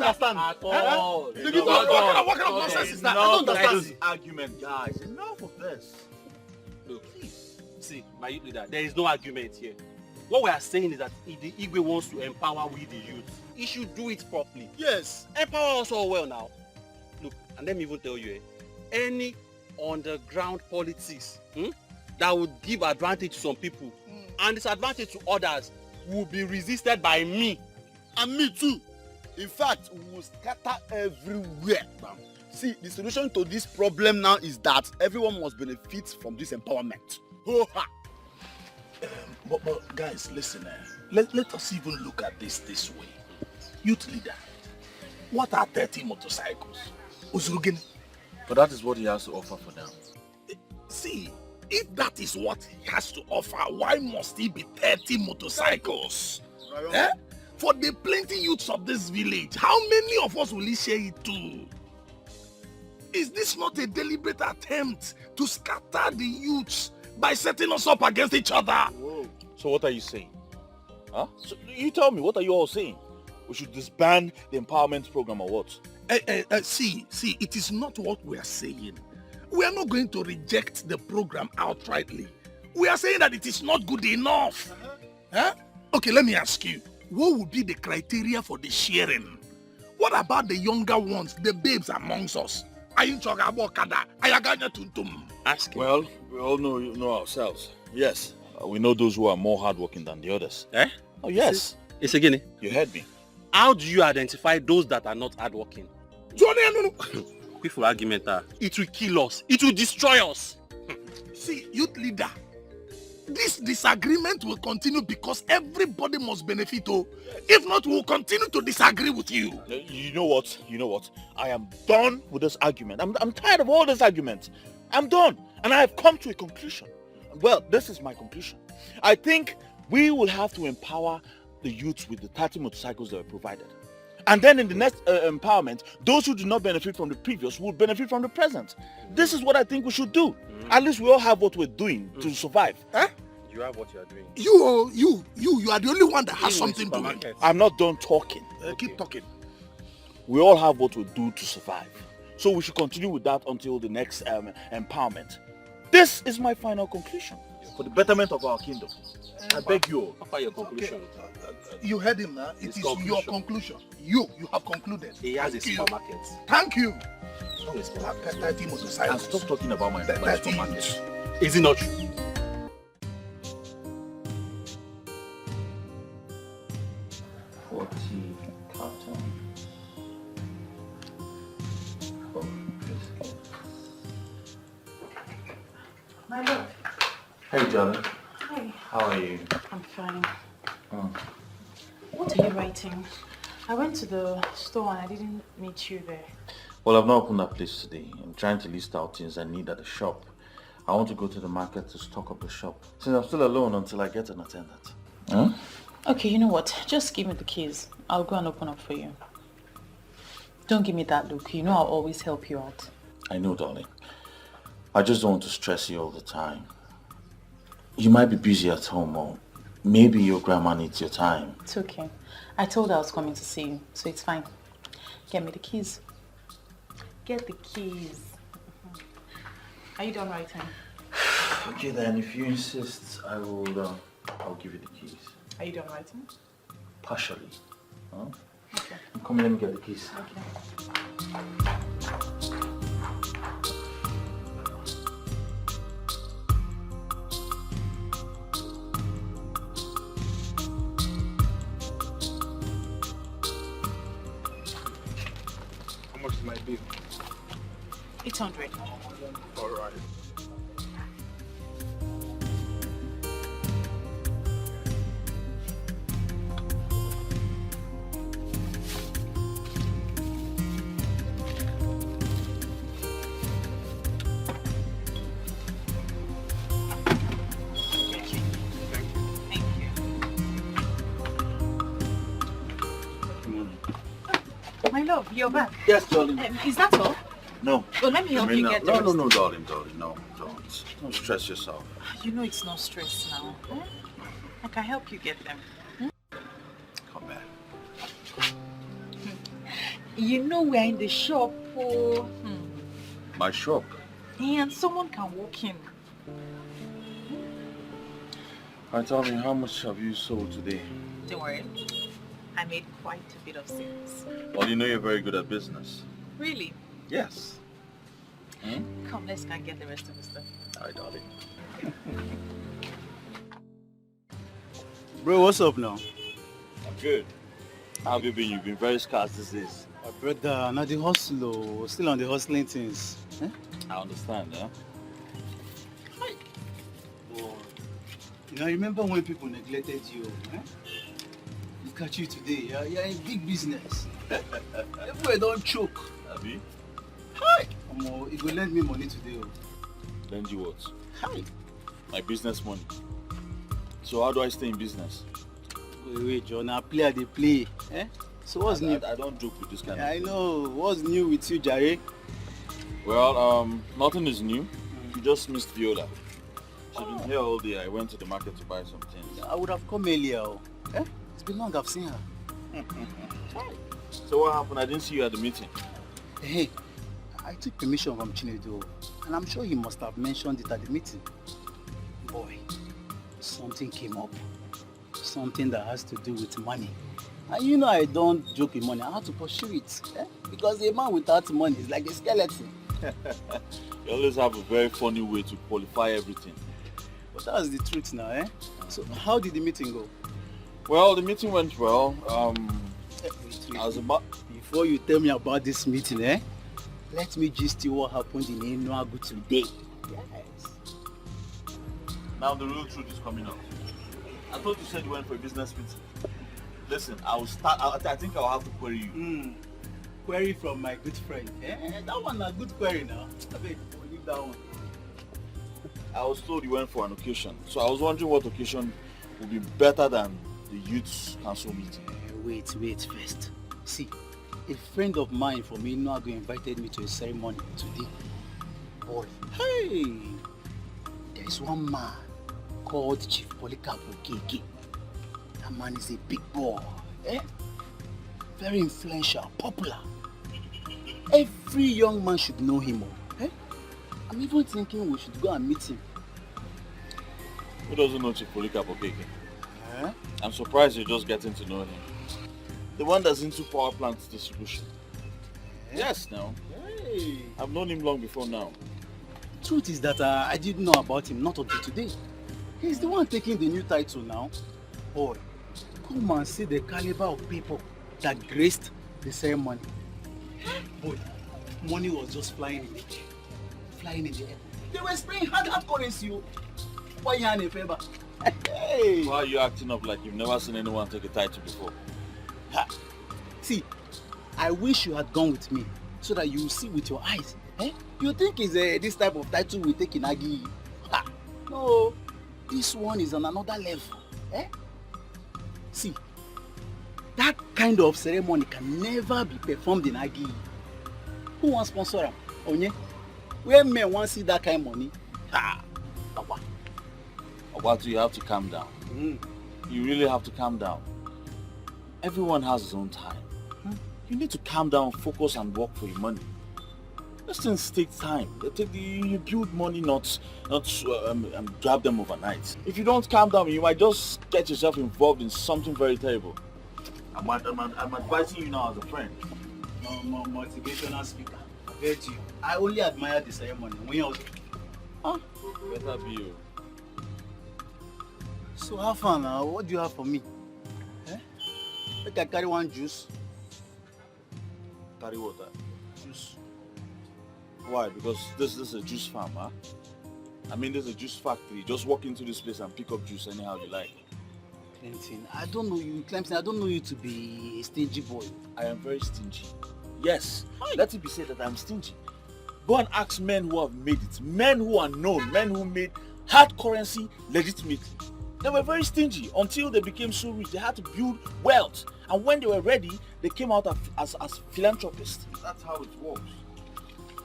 understand. At all. What kind of nonsense is that? I don't understand. This argument, guys. Enough of this. Look, see, my youth leader, there is no argument here. What we are saying is that if the Igwe wants to empower we the youth, he should do it properly. Yes. Empower us all well now. Look, and let me even tell you, any underground politics that would give advantage to some people and disadvantage to others will be resisted by me. And me too. In fact, we will scatter everywhere. See, the solution to this problem now is that everyone must benefit from this empowerment. But guys, listen, let us even look at this way. Youth leader, what are 30 motorcycles? Uzurugin? But that is what he has to offer for now. See, if that is what he has to offer, why must he be 30 motorcycles? Eh? For the plenty youths of this village, how many of us will he share it to? Is this not a deliberate attempt to scatter the youths by setting us up against each other? Whoa. So what are you saying? Huh? So you tell me, what are you all saying? We should disband the empowerment program or what? See, it is not what we are saying. We are not going to reject the program outrightly. We are saying that it is not good enough. Huh? Okay, let me ask you. What would be the criteria for the sharing? What about the younger ones, the babes amongst us? Ask him. Well, we all know ourselves. Yes, we know those who are more hardworking than the others. Eh? Oh, yes. It's again. You heard me. How do you identify those that are not hardworking? Quick for argument, it will kill us. It will destroy us. See, youth leader, this disagreement will continue because everybody must benefit. If not, we will continue to disagree with you. You know what? I am done with this argument. I'm tired of all this argument. I'm done. And I have come to a conclusion. Well, this is my conclusion. I think we will have to empower the youths with the 30 motorcycles that were provided. And then in the next empowerment, those who do not benefit from the previous will benefit from the present. This is what I think we should do. At least we all have what we're doing to survive. Huh? You have what you are doing. You are the only one that has something doing. I'm not done talking. Keep talking. We all have what we do to survive. So we should continue with that until the next empowerment. This is my final conclusion. For the betterment of our kingdom. I beg you all. After your conclusion. You heard him now. It is your conclusion. You have concluded. He has a supermarket. Thank you. 30 motorcycles. And stop talking about my supermarket. Is it not true? My love. Hey, darling. Hi. How are you? I'm fine. Oh. What are you writing? I went to the store and I didn't meet you there. Well, I've not opened that place today. I'm trying to list out things I need at the shop. I want to go to the market to stock up the shop. Since I'm still alone until I get an attendant. Huh? Okay, you know what? Just give me the keys. I'll go and open up for you. Don't give me that look. You know I'll always help you out. I know, darling. I just don't want to stress you all the time. You might be busy at home, or maybe your grandma needs your time. It's okay. I told her I was coming to see you, so it's fine. Get me the keys. Get the keys. Are you done writing? Okay then, if you insist, I'll give you the keys. Are you done writing? Partially. Huh? Okay. Come, let me get the keys. Okay. How much is my bill? 800. All right. My love, you're back. Yes, darling. Is that all? No. Well, let me help you get the rest. No, darling, no, don't. Don't stress yourself. You know it's no stress now. Eh? I can help you get them. Come back. You know we're in the shop. Oh. My shop? And someone can walk in. And tell me, how much have you sold today? Don't worry. I made quite a bit of sales. Well, you know you're very good at business. Really? Yes. Come, let's go and get the rest of the stuff. Hi, darling. Bro, what's up now? I'm good. How have you been? You've been very scarce these days. Brother, now the hustle, still on the hustling things. I understand, yeah? You know, I remember when people neglected you. Look at you today, you're in big business. Everywhere don't choke. Abi? Hi! You go lend me money today. Lend you what? Hi! My business money. So how do I stay in business? Wait, John, I play. So what's new? I don't joke with this kind of I thing. know. What's new with you, Jare? Well, nothing is new. You just missed Viola. She's been here all day. I went to the market to buy some things. I would have come earlier. It's been long I've seen her. So what happened? I didn't see you at the meeting. Hey, I took permission from Chinedu, and I'm sure he must have mentioned it at the meeting. Boy, something came up. Something that has to do with money. And you know I don't joke with money. I have to pursue it. Because a man without money is like a skeleton. You always have a very funny way to qualify everything. But that's the truth now, So how did the meeting go? Well, the meeting went well. Wait. I was about... Before you tell me about this meeting, let me gist you what happened in Enuagu today. Yes. Now the real truth is coming out. I thought you said you went for a business meeting. Listen, I think I'll have to query you. Query from my good friend. That one a good query now. I beg, leave that one. I was told you went for an occasion. So I was wondering what occasion would be better than the youth council meeting. Wait first. See, a friend of mine from Enuagu invited me to a ceremony today. Boy, hey! There is one man called Chief Polycarp Okeke. That man is a big boy. Very influential, popular. Every young man should know him. I'm even thinking we should go and meet him. Who doesn't know Chief Polycarp Okeke? I'm surprised you're just getting to know him. The one that's into power plant distribution. Yes, now. Hey. I've known him long before now. Truth is that I didn't know about him, not until today. He's the one taking the new title now. Boy, come and see the caliber of people that graced the ceremony. Boy, money was just flying in the air. Flying in the air. They were spraying hard currency. Why you in a favor? Hey! Why are you acting up like you've never seen anyone take a title before? See, I wish you had gone with me so that you will see with your eyes. You think it's this type of title we take in Agi? No, this one is on another level. See, that kind of ceremony can never be performed in Agi. Who wants sponsor him? Onye? Where men want to see that kind of money? Obatu, you have to calm down. You really have to calm down. Everyone has his own time. You need to calm down, focus and work for your money. These things take time. You build money, not grab them overnight. If you don't calm down, you might just get yourself involved in something very terrible. I'm advising you now as a friend. Motivational speaker. I bet you. I only admire the ceremony. Better be you. So how far now? What do you have for me? Make I carry one juice. Carry water. Juice. Why? Because this is a juice farm, huh? I mean, there's a juice factory. Just walk into this place and pick up juice anyhow you like. Clemson, I don't know you. Clemson, I don't know you to be a stingy boy. I am very stingy. Yes, let it be said that I'm stingy. Go and ask men who have made it. Men who are known. Men who made hard currency legitimately. They were very stingy until they became so rich. They had to build wealth. And when they were ready, they came out as philanthropists. That's how it works.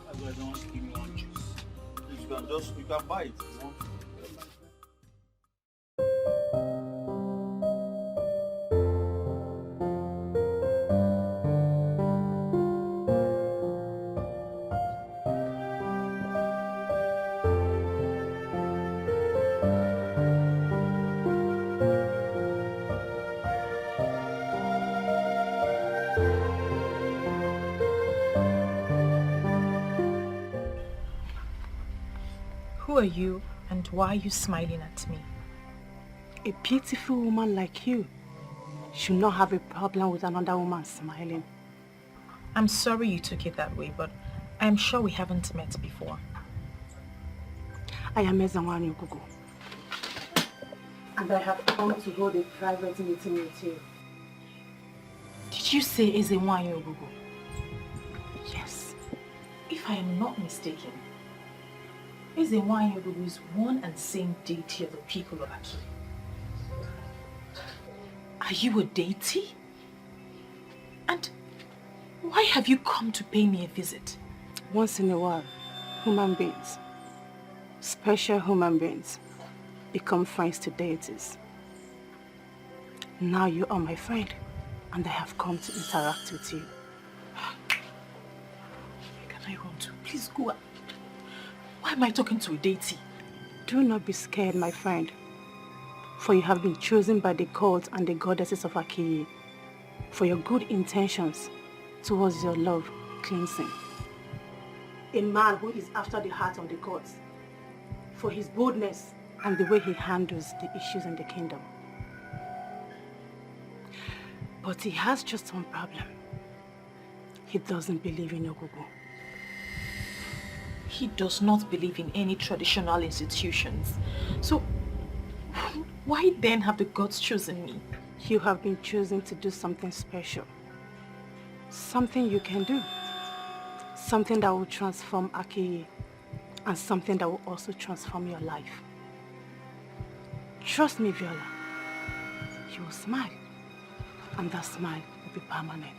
That's why I don't want to give me one juice. You can buy it. Who are you and why are you smiling at me? A beautiful woman like you should not have a problem with another woman smiling. I'm sorry you took it that way, but I'm sure we haven't met before. I am Ezanwani Ogugu. And I have come to hold a private meeting with you. Did you say Ezenwanye Ogugu? Yes. If I am not mistaken, Ezenwanye Ogugu is one and same deity of the people of Aki. Are you a deity? And why have you come to pay me a visit? Once in a while, human beings, special human beings, become friends to deities. Now you are my friend, and I have come to interact with you. Where can I run to? Please go. Why am I talking to a deity? Do not be scared, my friend, for you have been chosen by the gods and the goddesses of Aki for your good intentions towards your love cleansing. A man who is after the heart of the gods, for his boldness and the way he handles the issues in the kingdom. But he has just one problem. He doesn't believe in Ogugu. He does not believe in any traditional institutions. So, why then have the gods chosen me? You have been chosen to do something special. Something you can do. Something that will transform Aki, and something that will also transform your life. Trust me, Viola. You will smile, and that smile will be permanent.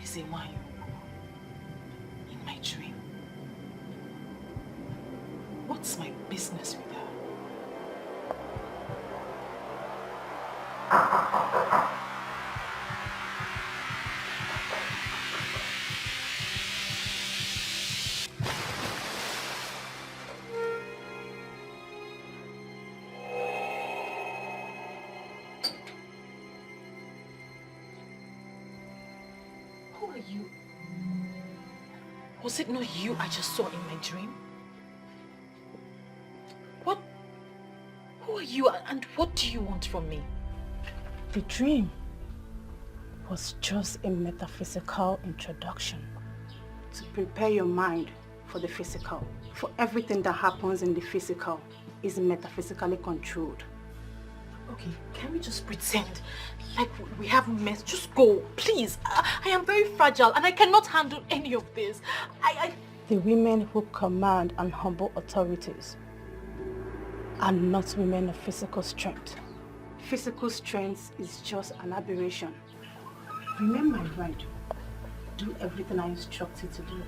Ezenwanye Ogugu, in my dream. What's my business with her? Who are you? Was it not you I just saw in my dream? Who are you and what do you want from me? The dream was just a metaphysical introduction to prepare your mind for the physical. For everything that happens in the physical is metaphysically controlled. Okay, can we just pretend like we haven't met? Just go, please. I am very fragile and I cannot handle any of this. The women who command and humble authorities are not women of physical strength. Physical strength is just an aberration. Remember my word. Do everything I instruct you to do.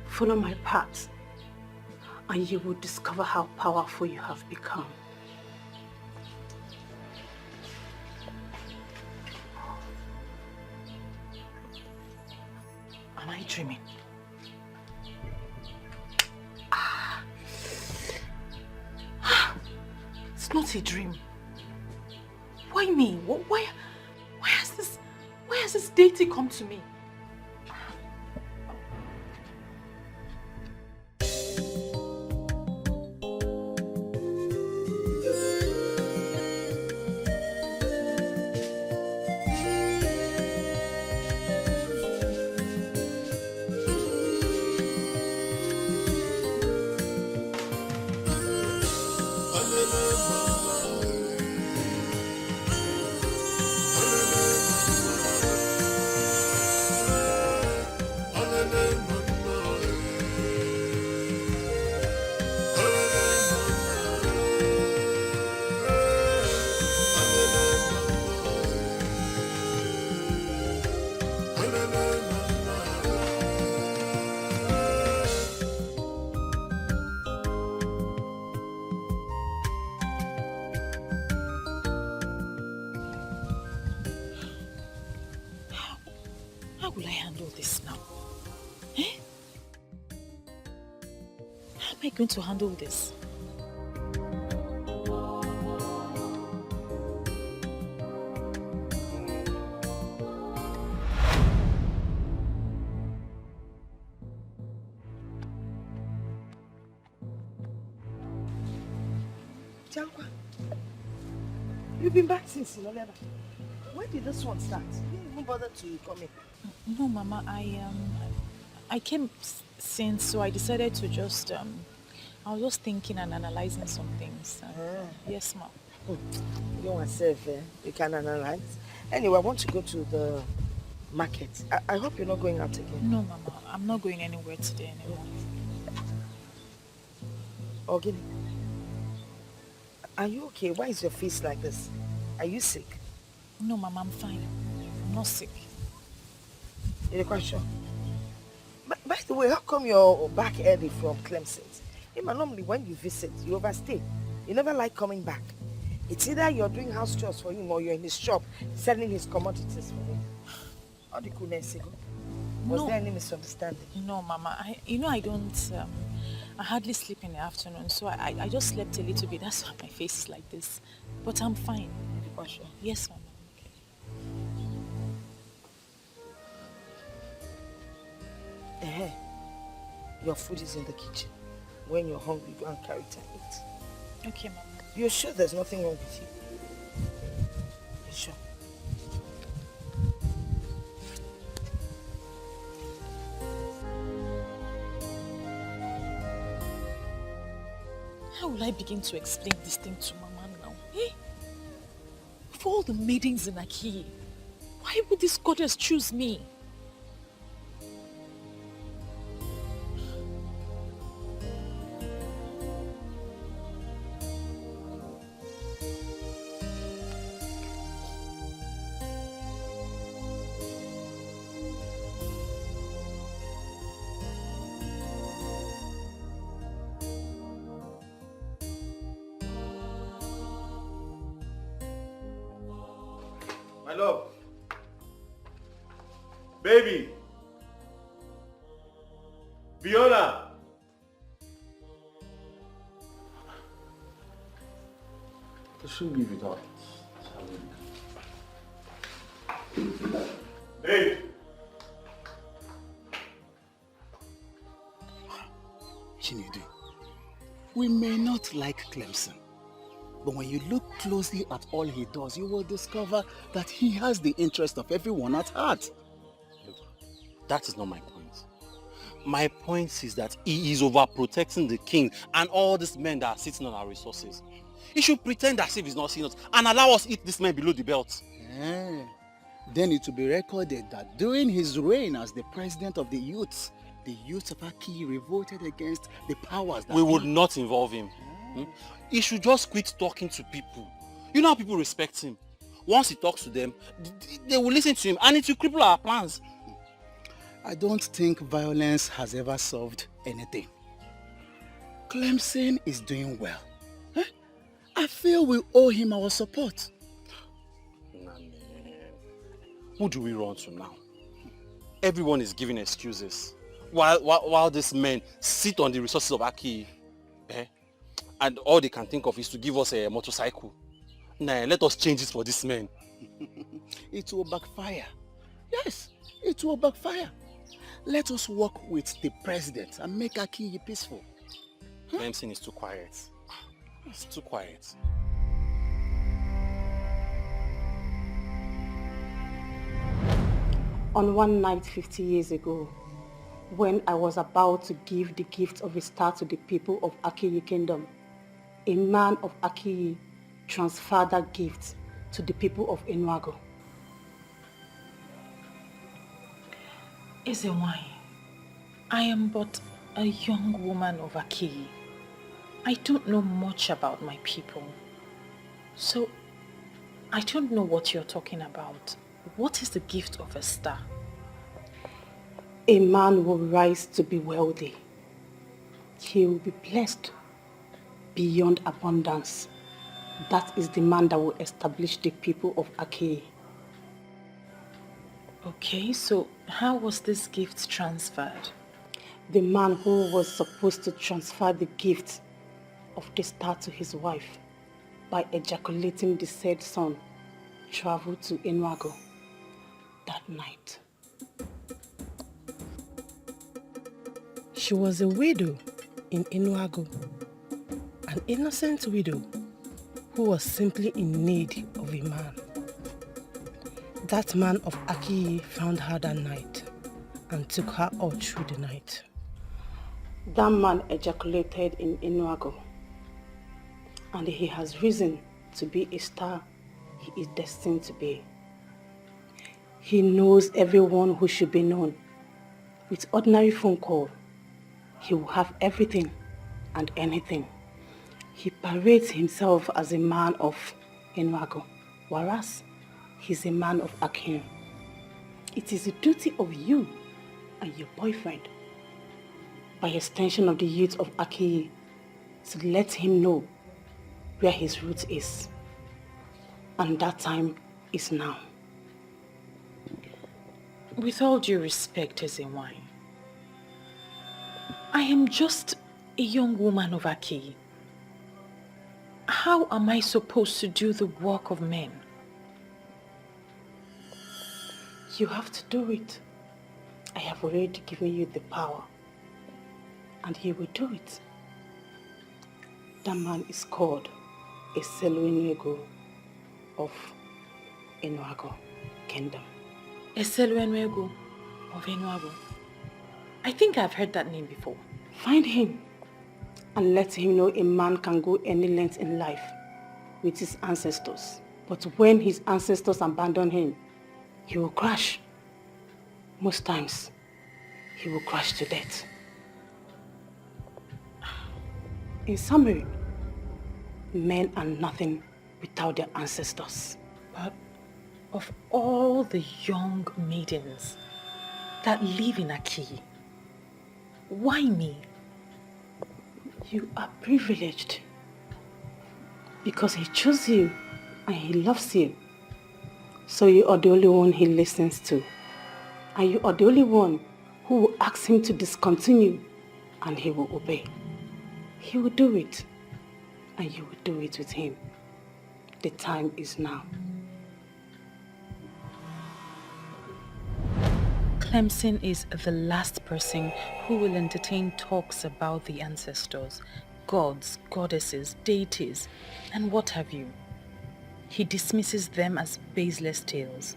Follow my path, and you will discover how powerful you have become. Am I dreaming? It's not a dream. Why me? Why has this deity come to me? How will I handle this now? Eh? How am I going to handle this? Chalwa, you've been back since Iloleba. When did this one start? You didn't even bother to come in. No, Mama, I came since, so I decided to just, I was just thinking and analyzing some things. Yes, Mom. You want to save, you can analyze. Anyway, I want to go to the market. I hope you're not going out again. No, Mama, I'm not going anywhere today anymore. Ogini, are you okay? Why is your face like this? Are you sick? No, Mama, I'm fine. I'm not sick. You're quite sure? By the way, how come you're back early from Clemson? Normally when you visit, you overstay. You never like coming back. It's either you're doing house chores for him or you're in his shop selling his commodities for him. How do you cool Was there any misunderstanding? No, Mama. I don't, I hardly sleep in the afternoon, so I just slept a little bit. That's why my face is like this. But I'm fine. You're sure? Yes, Mama. Your food is in the kitchen. When you're hungry, go and carry it and eat. Okay, Mama. You're sure there's nothing wrong with you? You're sure? How will I begin to explain this thing to Mama now? Eh? For all the maidens in Aki, why would this goddess choose me? My love. Baby. Viola. I shouldn't leave it out. Babe. Chinedu, we may not like Clemson, but when you look closely at all he does, you will discover that he has the interest of everyone at heart. Look, that is not my point. My point is that he is overprotecting the king and all these men that are sitting on our resources. He should pretend as if he's not seeing us and allow us eat this man below the belt. Then it will be recorded that during his reign as the president of the youths of Aki revolted against the powers that we would not involve him. He should just quit talking to people. You know how people respect him. Once he talks to them, they will listen to him and it will cripple our plans. I don't think violence has ever solved anything. Clemson is doing well. I feel we owe him our support. Who do we run to now? Everyone is giving excuses. While these men sit on the resources of Aki, and all they can think of is to give us a motorcycle. Nah, let us change it for this man. It will backfire. Yes, it will backfire. Let us work with the president and make Aki peaceful. Clemson is too quiet. It's too quiet. On one night 50 years ago, when I was about to give the gift of a star to the people of Akiyi Kingdom, a man of Akiyi transferred that gift to the people of Enuago. Ezewai, I am but a young woman of Akiyi. I don't know much about my people. So, I don't know what you're talking about. What is the gift of a star? A man will rise to be wealthy. He will be blessed beyond abundance. That is the man that will establish the people of Akiyi. Okay, so how was this gift transferred? The man who was supposed to transfer the gift of the star to his wife by ejaculating the said son traveled to Enuago that night. She was a widow in Enuago, an innocent widow who was simply in need of a man. That man of Akiyi found her that night and took her all through the night. That man ejaculated in Enuago, and he has risen to be a star he is destined to be. He knows everyone who should be known. With ordinary phone call, he will have everything and anything. He parades himself as a man of Enuago, whereas he's a man of Akin. It is the duty of you and your boyfriend, by extension of the youth of Akiyi, to let him know where his root is. And that time is now. With all due respect, Ezenwai, I am just a young woman of Akiyi. How am I supposed to do the work of men? You have to do it. I have already given you the power, and you will do it. That man is called a Seluinego of Enuago Kingdom. Eseluenwego of Enuago. I think I've heard that name before. Find him and let him know a man can go any length in life with his ancestors. But when his ancestors abandon him, he will crash. Most times, he will crash to death. In summary, men are nothing without their ancestors. But of all the young maidens that live in Akiyi, why me? You are privileged because he chose you and he loves you. So you are the only one he listens to. And you are the only one who will ask him to discontinue and he will obey. He will do it and you will do it with him. The time is now. Clemson is the last person who will entertain talks about the ancestors, gods, goddesses, deities, and what have you. He dismisses them as baseless tales.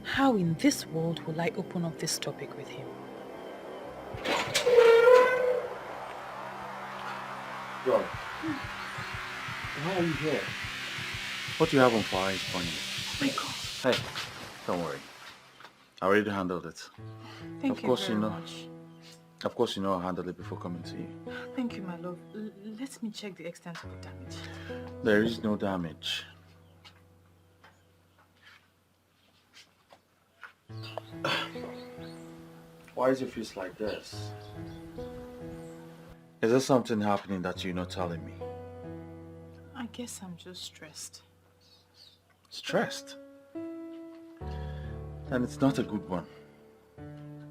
How in this world will I open up this topic with him? Yo, why are you here? What do you have on fire is funny. Oh my God. Hey, don't worry. I already handled it. Thank you very much. Of course you know I'll handle it before coming to you. Thank you, my love. Let me check the extent of the damage. There is no damage. Why is your face like this? Is there something happening that you're not telling me? I guess I'm just stressed. Stressed? And it's not a good one.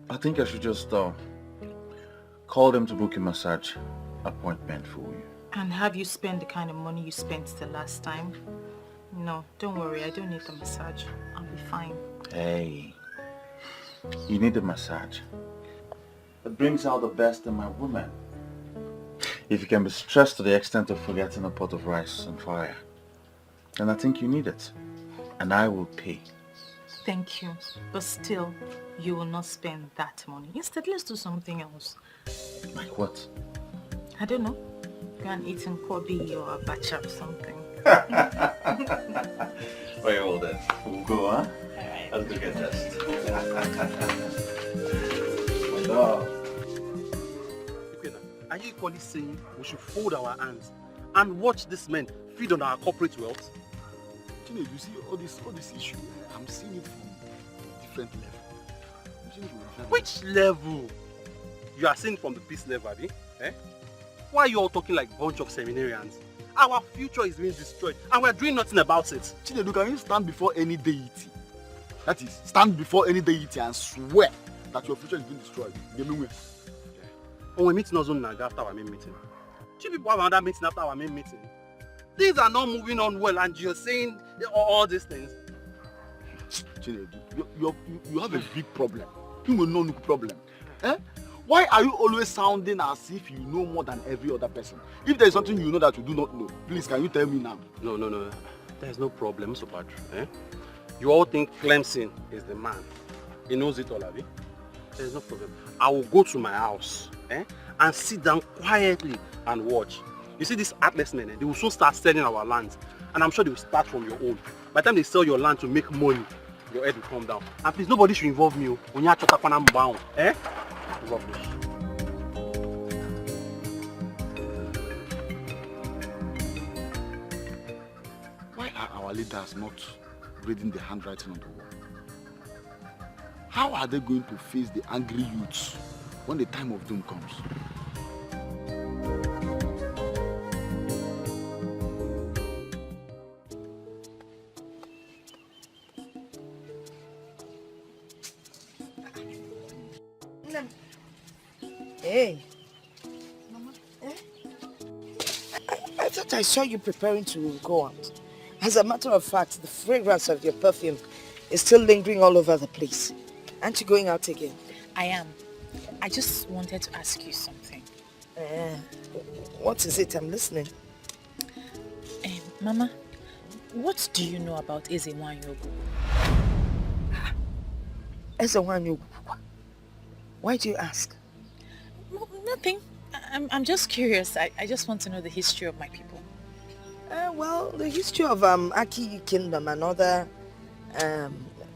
I think I should just call them to book a massage appointment for you. And have you spent the kind of money you spent the last time? No, don't worry, I don't need the massage. I'll be fine. Hey, you need a massage. It brings out the best in my woman. If you can be stressed to the extent of forgetting a pot of rice on fire, then I think you need it. And I will pay. Thank you. But still, you will not spend that money. Instead, let's do something else. Like what? I don't know. Go and eat in Kobe or Abacha or something. Very well then. We'll go, huh? Alright. Let's go get dressed. My dog. Are you equally saying we should fold our hands and watch these men feed on our corporate wealth? You see all this issue, I'm seeing it from a different level. I'm seeing it from a different Which level? You are saying from the peace level, Abi? Eh? Why are you all talking like a bunch of seminarians? Our future is being destroyed and we're doing nothing about it. Chinedu, can you stand before any deity That is, stand before any deity and swear that your future is being destroyed. When we meet in Ozone after our main meeting. Two people have another meeting after our main meeting. Things are not moving on well and you're saying all these things. Chinedu, you have a big problem. You will know no problem. Eh? Why are you always sounding as if you know more than every other person? If there is something you know that you do not know, please can you tell me now? No. There's no problem, so bad. Eh? You all think Clemson is the man. He knows it all, have you? There's no problem. I will go to my house and sit down quietly and watch. You see these atlas men, they will soon start selling our land. And I'm sure they will start from your own. By the time they sell your land to make money, your head will come down. And please, nobody should involve me. When you are bound, rubbish. Why are our leaders not reading the handwriting on the wall? How are they going to face the angry youths when the time of doom comes? Hey. Mama. I thought I saw you preparing to go out. As a matter of fact, the fragrance of your perfume is still lingering all over the place. Aren't you going out again? I am. I just wanted to ask you something. What is it? I'm listening. Mama, what do you know about Ezewanyogu? Ezewanyogu? Why do you ask? No, nothing. I'm just curious. I just want to know the history of my people. Well, the history of Aki Kingdom and other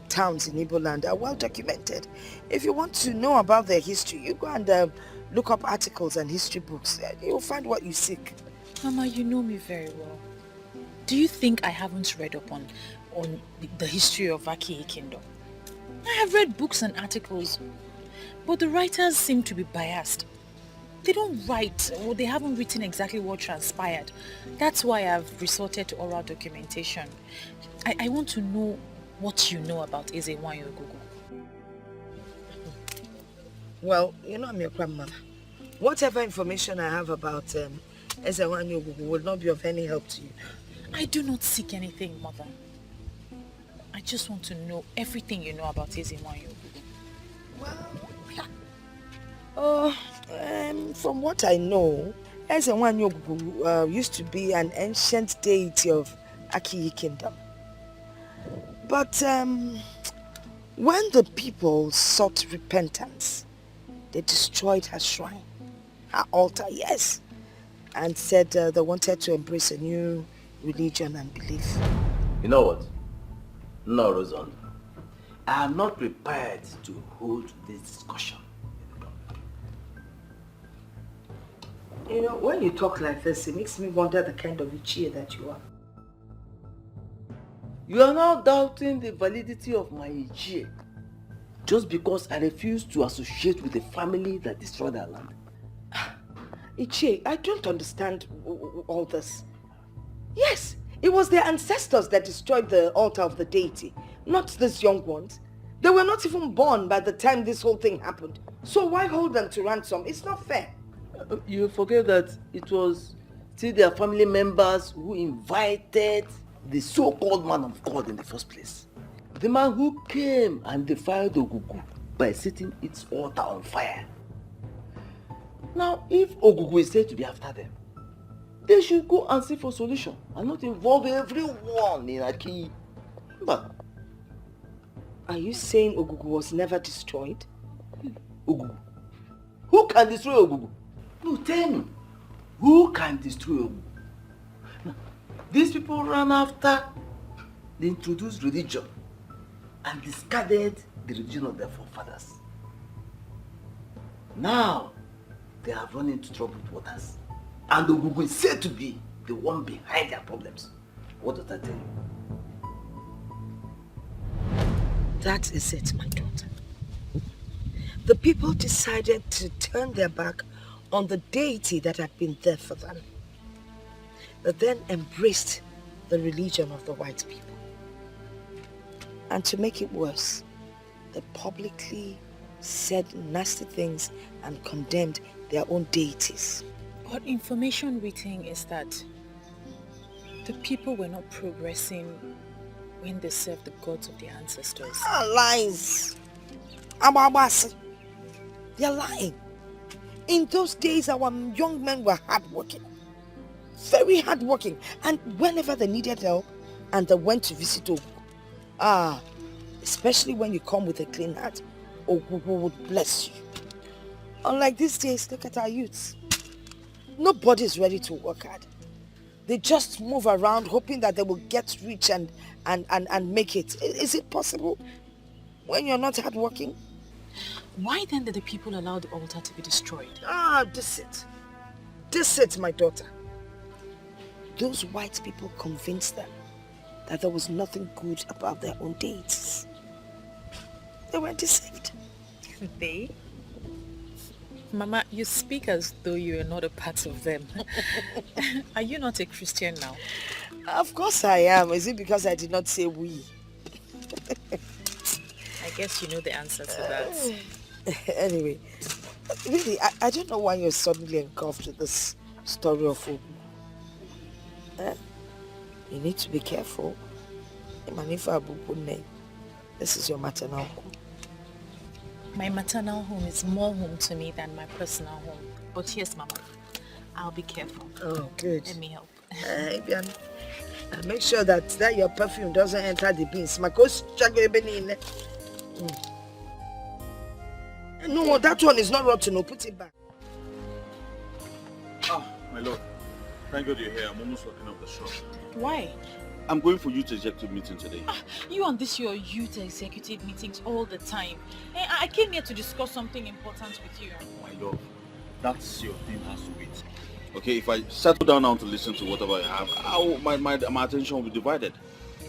towns in Igbo land are well documented. If you want to know about their history, you go and look up articles and history books. You'll find what you seek. Mama, you know me very well. Do you think I haven't read up on the history of Aki Kingdom? I have read books and articles, but the writers seem to be biased. They don't write, or they haven't written exactly what transpired. That's why I've resorted to oral documentation. I want to know what you know about Ezewanyogu. Well, you know I'm your grandmother. Whatever information I have about Ezewanyogu will not be of any help to you. I do not seek anything, Mother. I just want to know everything you know about Ezewanyogu. Well, from what I know, Ezewanyogu used to be an ancient deity of Aki Kingdom. But when the people sought repentance, they destroyed her shrine, her altar, yes, and said they wanted to embrace a new religion and belief. You know what? No, Rosan. I am not prepared to hold this discussion. You know, when you talk like this, it makes me wonder the kind of Ichie that you are. You are now doubting the validity of my Ichie just because I refuse to associate with a family that destroyed our land. Ichie, I don't understand all this. Yes, it was their ancestors that destroyed the altar of the deity, not these young ones. They were not even born by the time this whole thing happened. So why hold them to ransom? It's not fair. You forget that it was still their family members who invited the so-called man of God in the first place. The man who came and defiled Ogugu by setting its altar on fire. Now, if Ogugu is said to be after them, they should go and seek for solution and not involve everyone in Aki. But are you saying Ogugu was never destroyed? Ogugu? Who can destroy Ogugu? No, tell me. Who can destroy Ogugu? Now, these people ran after the introduced religion and discarded the religion of their forefathers. Now, they have run into troubled waters. And Ogugu is said to be the one behind their problems. What does that tell you? That is it, my daughter. The people decided to turn their back on the deity that had been there for them. They then embraced the religion of the white people. And to make it worse, they publicly said nasty things and condemned their own deities. But information we think is that the people were not progressing when they served the gods of their ancestors. Lies! Ababasi. They're lying. In those days, our young men were hardworking. Very hardworking. And whenever they needed help, and they went to visit Ogu, especially when you come with a clean heart, Ogu would bless you. Unlike these days, look at our youths. Nobody's ready to work hard. They just move around hoping that they will get rich and make it. Is it possible when you're not hardworking? Why then did the people allow the altar to be destroyed? This it, my daughter. Those white people convinced them that there was nothing good about their own deities. They were deceived. They? Mama, you speak as though you are not a part of them. Are you not a Christian now? Of course I am. Is it because I did not say we? I guess you know the answer to that. Anyway, really, I don't know why you're suddenly engulfed with this story of Ogu. You need to be careful. This is your maternal home. My maternal home is more home to me than my personal home. But yes, Mama, I'll be careful. Oh, good. Let me help. Make sure that your perfume doesn't enter the beans. No, that one is not rotten. No, put it back. My lord. Thank God you're here. I'm almost locking up the shop. Why? I'm going for youth executive meeting today. You and this your youth executive meetings all the time. I came here to discuss something important with you. My lord, that's your thing has to wait. Okay, if I settle down now to listen to whatever I have, my attention will be divided.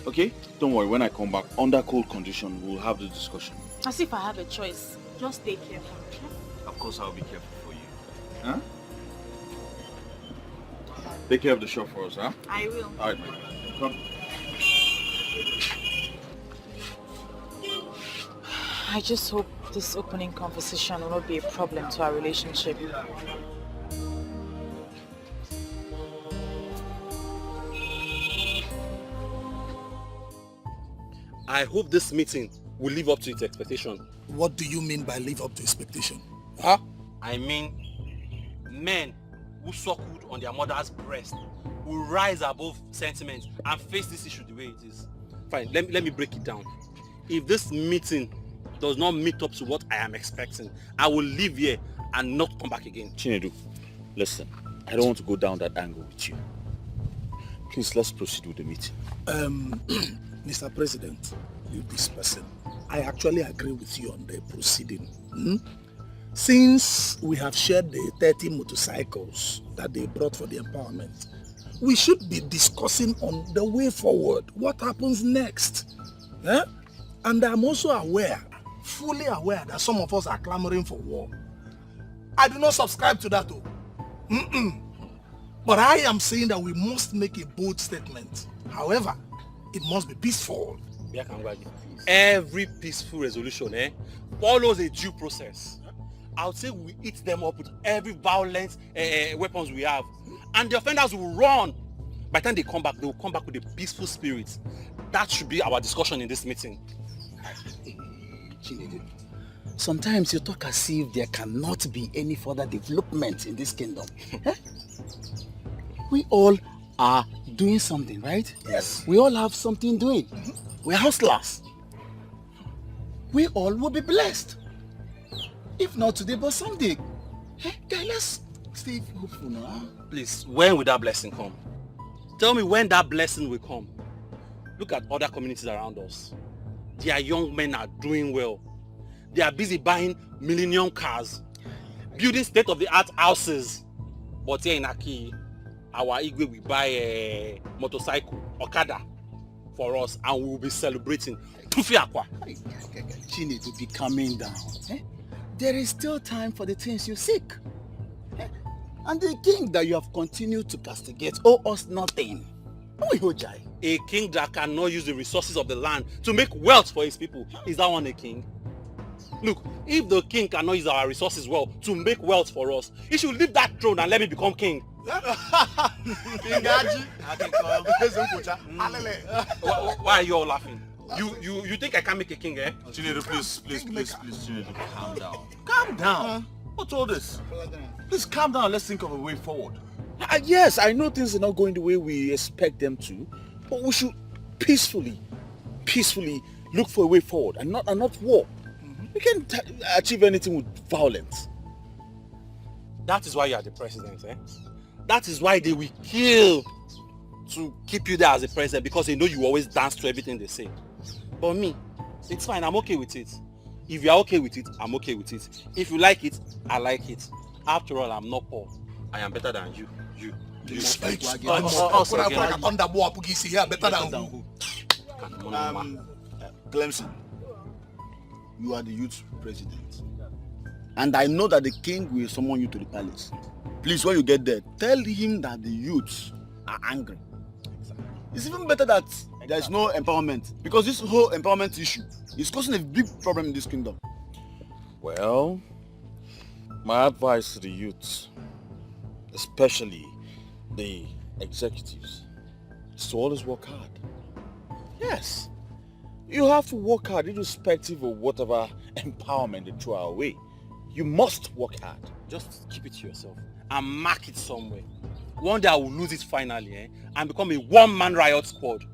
Okay? Don't worry, when I come back, under cold condition, we'll have the discussion. As if I have a choice. Just stay careful. Of course, I'll be careful for you. Huh? Take care of the shop for us, huh? I will. Alright, my friend. Come. I just hope this opening conversation will not be a problem to our relationship. I hope this meeting will live up to its expectation. What do you mean by live up to expectation? Huh? I mean, men who suckled on their mother's breast will rise above sentiment and face this issue the way it is. Fine, let me break it down. If this meeting does not meet up to what I am expecting, I will leave here and not come back again. Chinedu, listen, I don't want to go down that angle with you. Please, let's proceed with the meeting. Mr. President, you this person, I actually agree with you on the proceeding. Since we have shared the 30 motorcycles that they brought for the empowerment, we should be discussing on the way forward, what happens next. And I'm also aware, fully aware, that some of us are clamoring for war. I do not subscribe to that though. But I am saying that we must make a bold statement. However, it must be peaceful. Every peaceful resolution follows a due process. I would say we eat them up with every violent weapons we have. And the offenders will run. By the time they come back, they will come back with a peaceful spirit. That should be our discussion in this meeting. Sometimes you talk as if there cannot be any further development in this kingdom. We all are doing something, right? Yes. We all have something doing. We're hustlers. We all will be blessed. If not today, but someday. Guys, let's stay hopeful now. Please, when will that blessing come? Tell me when that blessing will come. Look at other communities around us. Their young men are doing well. They are busy buying millennium cars, building state-of-the-art houses. But here in Aki, our Igwe will buy a motorcycle, Okada, for us, and we will be celebrating. Chinedu, be calming down. There is still time for the things you seek. And the king that you have continued to castigate owe us nothing. A king that cannot use the resources of the land to make wealth for his people. Is that one a king? Look, if the king cannot use our resources well to make wealth for us, he should leave that throne and let me become king. Why are you all laughing? You think I can make a king, eh? Chinedu, please, Chinedu, calm down. Calm down. What's all this? Please calm down. Let's think of a way forward. Yes, I know things are not going the way we expect them to, but we should peacefully look for a way forward and not war. We can't achieve anything with violence. That is why you are the president, eh? That is why they will kill to keep you there as the president, because they know you always dance to everything they say. But me, it's fine, I'm okay with it. If you are okay with it, I'm okay with it. If you like it, I like it. After all, I'm not poor. I am better than you. Clemson, you are the youth president. And I know that the king will summon you to the palace. Please, when you get there, tell him that the youths are angry. It's even better that there is no empowerment, because this whole empowerment issue is causing a big problem in this kingdom. Well, my advice to the youths, especially the executives, is to always work hard. Yes, you have to work hard irrespective of whatever empowerment they throw our way. You must work hard. Just keep it to yourself and mark it somewhere. One day I will lose it finally, eh? And become a one-man riot squad.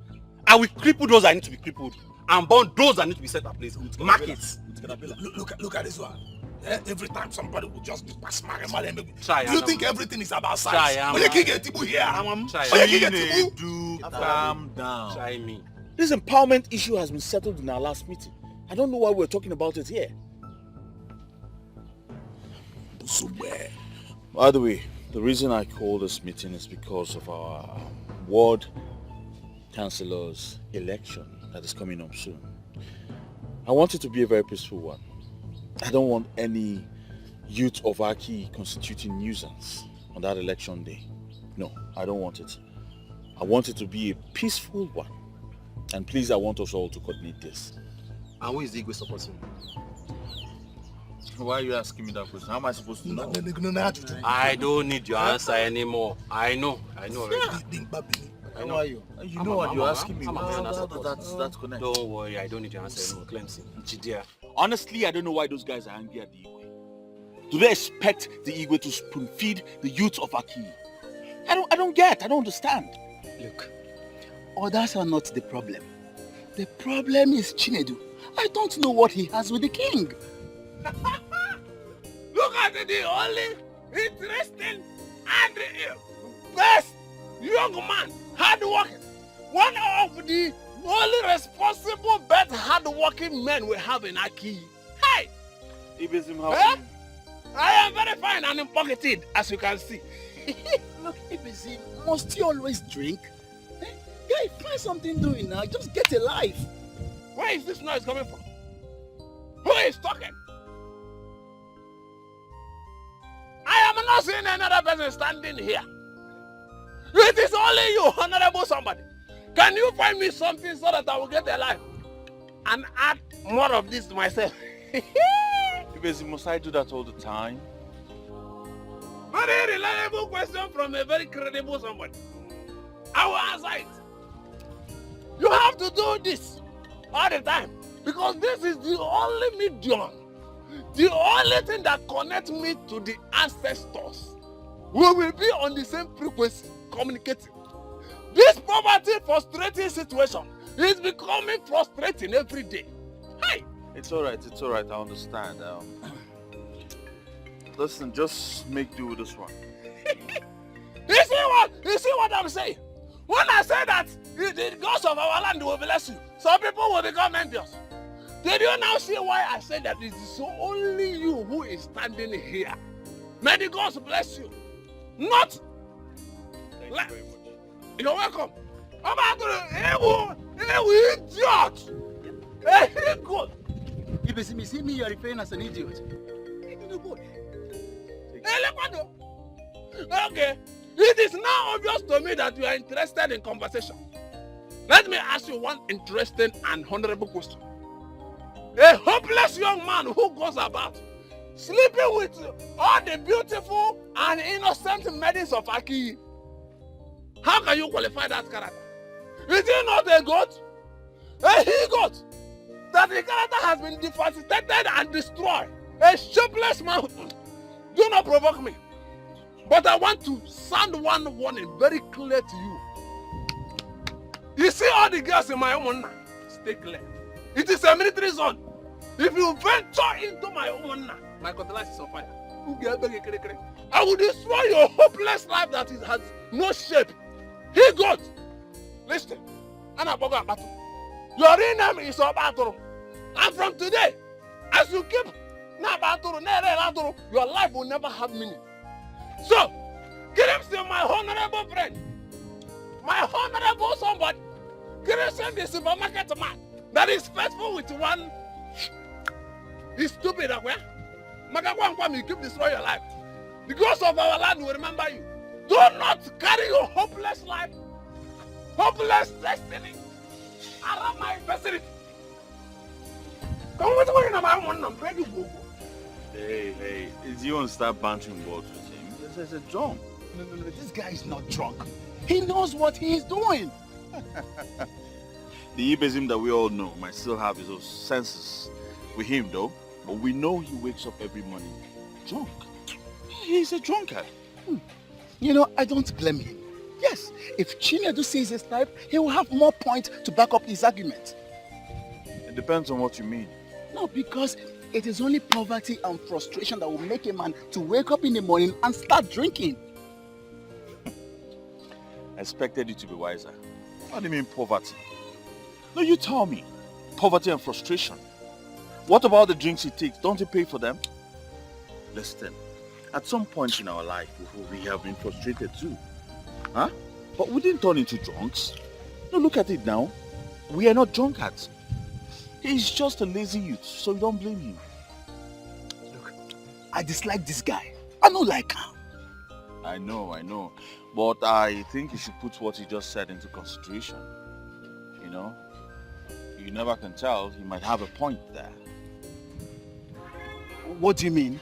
I will cripple those that need to be crippled and burn those that need to be set ablaze. Mark it. Look at this one. Every time somebody will just be pass my Try. You think everything is about size? When you get Tibu here, calm down. Try me. This empowerment issue has been settled in our last meeting. I don't know why we're talking about it here. By the way, the reason I called this meeting is because of our ward councillor's election that is coming up soon. I want it to be a very peaceful one. I don't want any youth of Aki constituting nuisance on that election day. No, I don't want it. I want it to be a peaceful one. And please, I want us all to coordinate this. And who is the Igwe supporting? Why are you asking me that question? How am I supposed to know? I don't need your answer anymore. I know already. I know you. You know what you're asking me. That's connected. Don't worry, I don't need your answer anymore, Clemson. Chidia. Honestly, I don't know why those guys are angry at the Igwe. Do they expect the Igwe to spoon feed the youth of Aki? I don't understand. Look, others are not the problem. The problem is Chinedu. I don't know what he has with the king. Look at the only interesting and best young man, hard-working. One of the only responsible, best hard-working men we have in Aki. Hey! I am very fine and pocketed, as you can see. Look, Ibizim, must you always drink? Guy, find something doing now. Just get a life. Where is this noise coming from? Who is talking? I am not seeing another person standing here. It is only you, honorable somebody. Can you find me something so that I will get a life and add more of this to myself? Must I do that all the time? Very reliable question from a very credible somebody. I will answer it. You have to do this all the time because this is the only medium, the only thing that connects me to the ancestors. We will be on the same frequency, communicating. This poverty frustrating situation is becoming frustrating every day. Hey! It's alright, I understand. Listen, just make do with this one. You see what I'm saying? When I say that the gods of our land will bless you, some people will become envious. Did you now see why I said that it is only you who is standing here? May the gods bless you. Not. Thank you very much. You're welcome. Idiot! Hey, good. Ibizim, you see me, you are referring as an idiot. Okay. It is now obvious to me that you are interested in conversation. Let me ask you one interesting and honorable question. A hopeless young man who goes about sleeping with all the beautiful and innocent maidens of Aki. How can you qualify that character? Is he not a goat? A he-goat? That the character has been devastated and destroyed. A shapeless man. Do not provoke me. But I want to sound one warning very clear to you. You see all the girls in my home now? Stay clear. It is a military zone. If you venture into my home now, my cutlass is on fire. I will destroy your hopeless life that it has no shape. He got. Listen. Your real name is Obatoro. And from today, as you keep your life will never have meaning. So, Kirimsi, my honorable friend, my honorable somebody, Kirimsi, the supermarket man that is faithful with one, is stupid. You keep destroying your life. The ghost of our land will remember you. Do not carry your hopeless life, hopeless destiny around my facility. Come with me, I'm ready to go. Hey, is you want to start bantering words with him? This is a drunk. No, this guy is not drunk. He knows what he is doing. The Ibezim that we all know might still have his own senses with him though, but we know he wakes up every morning drunk. He's a drunkard. You know, I don't blame him. Yes, if Chinedu sees his type, he will have more points to back up his argument. It depends on what you mean. No, because it is only poverty and frustration that will make a man to wake up in the morning and start drinking. I expected you to be wiser. What do you mean poverty? No, you tell me. Poverty and frustration. What about the drinks he takes? Don't he pay for them? Listen, at some point in our life, we have been frustrated too. Huh? But we didn't turn into drunks. No, look at it now. We are not drunkards. He's just a lazy youth, so you don't blame him. Look, I dislike this guy. I don't like him. I know. But I think you should put what he just said into consideration. You know? You never can tell. He might have a point there. What do you mean?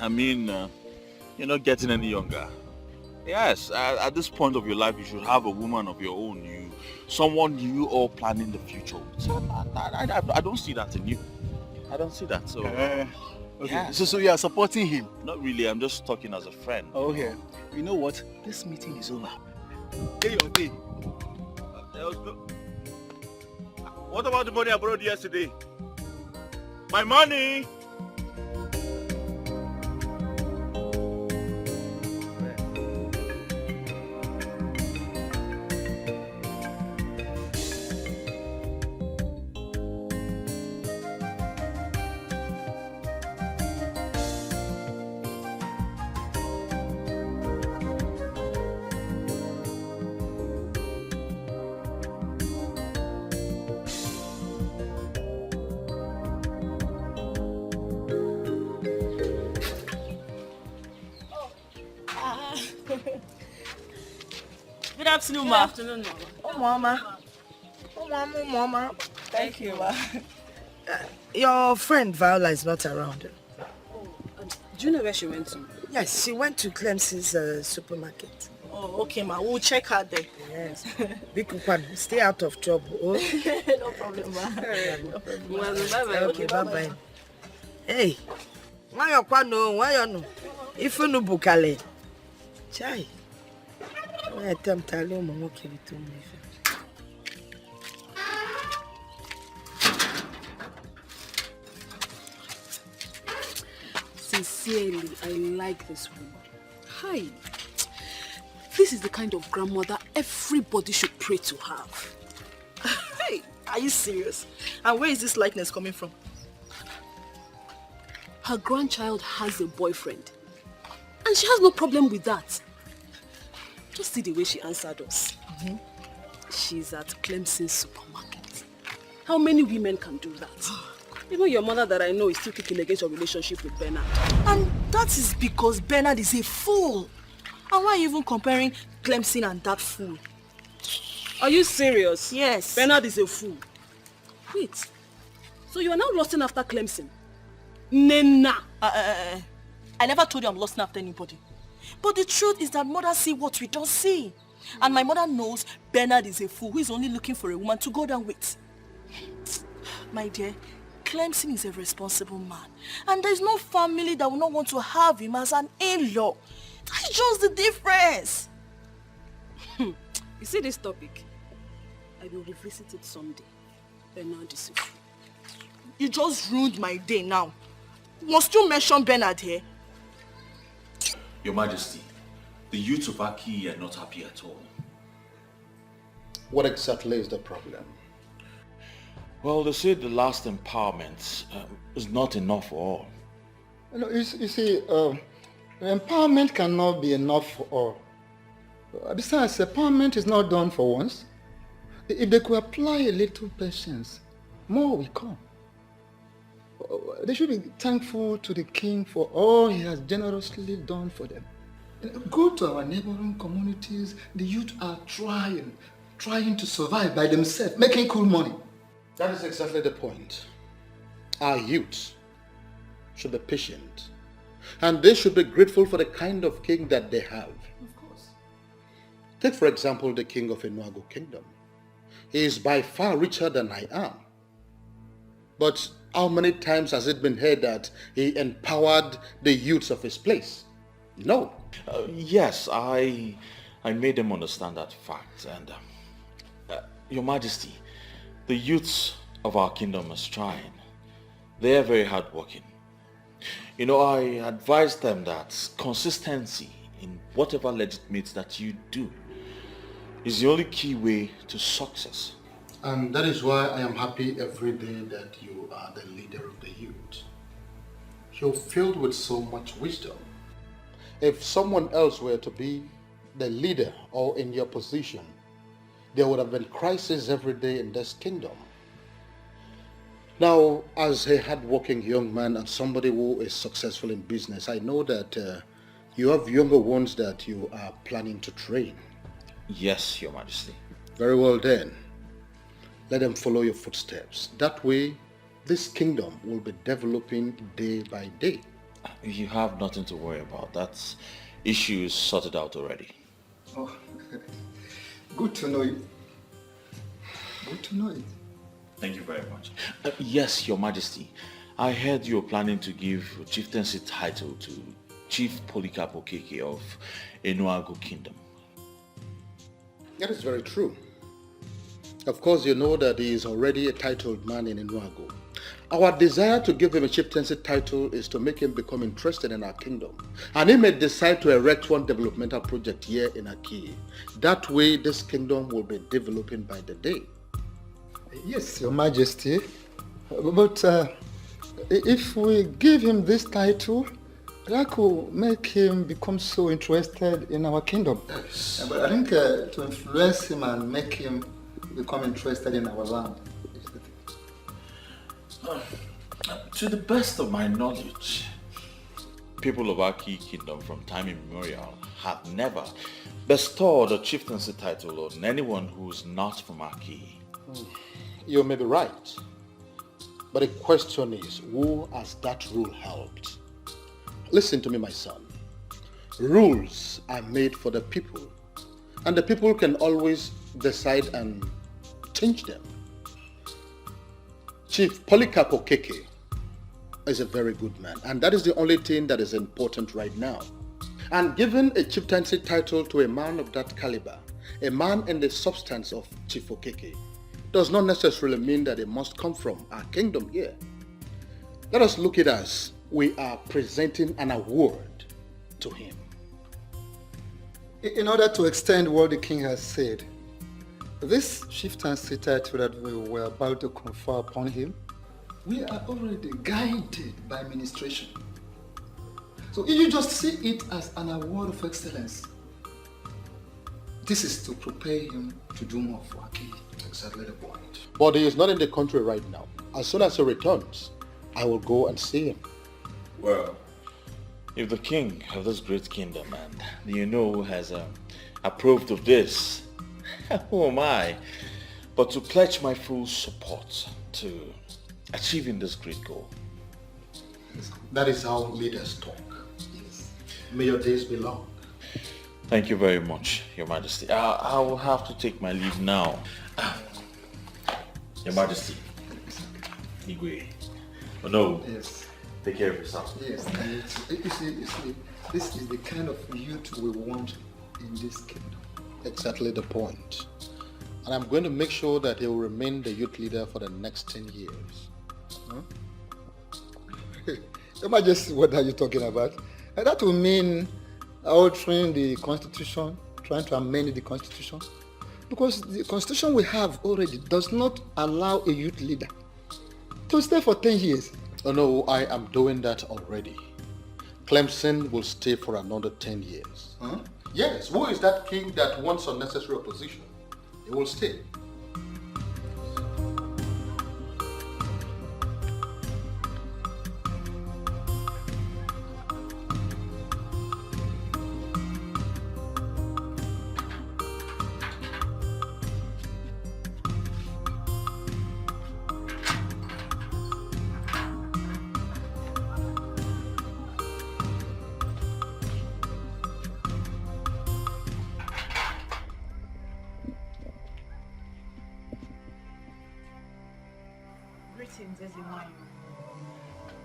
I mean, you're not getting any younger. Yes, at this point of your life, you should have a woman of your own. Someone you all planning the future with. So I don't see that in you. I don't see that. So, okay. Yeah. So you are supporting him? Not really. I'm just talking as a friend. Okay. You know what? This meeting is over. Get your thing. What about the money I borrowed yesterday? My money! Good afternoon, ma. Good afternoon, Mama. Oh, Mama. Thank you, ma. Your friend Viola is not around. Do you know where she went to? Yes, she went to Clemson's supermarket. Oh, okay, ma. We'll check her there. Yes. Bikukwan, stay out of trouble. Oh? No problem, ma. No problem. Bye-bye. Okay, bye-bye. Hey, why you no? If you no bukale. Chai. I attempt to allow my okay to me. Sincerely, I like this woman. Hi. This is the kind of grandmother everybody should pray to have. Hey, are you serious? And where is this likeness coming from? Her grandchild has a boyfriend. And she has no problem with that. Just see the way she answered us. She's at Clemson's supermarket. How many women can do that? Even your mother that I know is still kicking against your relationship with Bernard. And that is because Bernard is a fool. And why are you even comparing Clemson and that fool? Are you serious? Yes. Bernard is a fool. Wait. So you are now lusting after Clemson? Nena. I never told you I'm lusting after anybody. But the truth is that mother see what we don't see. And my mother knows Bernard is a fool who is only looking for a woman to go down with. My dear, Clemson is a responsible man. And there's no family that will not want to have him as an in-law. That's just the difference. You see this topic? I will revisit it someday. Bernard is a fool. You just ruined my day now. Must you mention Bernard here? Your Majesty, the youths of Aki are not happy at all. What exactly is the problem? Well, they say the last empowerment is not enough for all. You see, empowerment cannot be enough for all. Besides, empowerment is not done for once. If they could apply a little patience, more will come. They should be thankful to the king for all he has generously done for them. Go to our neighboring communities. The youth are trying to survive by themselves, making cool money. That is exactly the point. Our youth should be patient. And they should be grateful for the kind of king that they have. Of course. Take for example the king of Enuago Kingdom. He is by far richer than I am. But how many times has it been heard that he empowered the youths of his place? No. Yes, I made them understand that fact. And Your Majesty, the youths of our kingdom are trying. They are very hardworking. You know, I advise them that consistency in whatever legitimate that you do is the only key way to success. And that is why I am happy every day that you are the leader of the youth. You're filled with so much wisdom. If someone else were to be the leader or in your position, there would have been crisis every day in this kingdom. Now, as a hardworking young man and somebody who is successful in business, I know that you have younger ones that you are planning to train. Yes, Your Majesty. Very well then. Let them follow your footsteps. That way, this kingdom will be developing day by day. You have nothing to worry about. That issue is sorted out already. Oh, good to know it. Good to know it. Thank you very much. Yes, Your Majesty. I heard you were planning to give chieftaincy title to Chief Polycarp Okeke of Enuago Kingdom. That is very true. Of course, you know that he is already a titled man in Enuago. Our desire to give him a chieftaincy title is to make him become interested in our kingdom. And he may decide to erect one developmental project here in Aki. That way, this kingdom will be developing by the day. Yes, Your Majesty. But if we give him this title, that could make him become so interested in our kingdom. Yes. But I think to influence him and make him become interested in our land. To the best of my knowledge, people of Aki Kingdom from time immemorial have never bestowed a chieftaincy title on anyone who is not from Aki. You may be right. But the question is, who has that rule helped? Listen to me, my son. Rules are made for the people. And the people can always decide and change them. Chief Polycarp Okeke is a very good man, and that is the only thing that is important right now. And giving a chieftaincy title to a man of that caliber, a man in the substance of Chief Okeke, does not necessarily mean that it must come from our kingdom here. Let us look at it as we are presenting an award to him. In order to extend what the king has said, this chieftaincy title that we were about to confer upon him, we are already guided by administration. So if you just see it as an award of excellence, this is to prepare him to do more for Aki. Exactly the point. But he is not in the country right now. As soon as he returns, I will go and see him. Well, If the king of this great kingdom and has approved of this, who am I but to pledge my full support to achieving this great goal? That is how leaders talk. Yes. May your days be long. Thank you very much, Your Majesty. I will have to take my leave now. Your Majesty. Igwe. Oh no. Yes. Take care of yourself. Yes. You see, this is the kind of youth we want in this kingdom. Exactly the point. And I'm going to make sure that he will remain the youth leader for the next 10 years. Huh? Your Majesty, what are you talking about? And that will mean altering the constitution, trying to amend the constitution. Because the constitution we have already does not allow a youth leader to stay for 10 years. Oh no, I am doing that already. Clemson will stay for another 10 years. Huh? Yes, who is that king that wants unnecessary opposition? He will stay.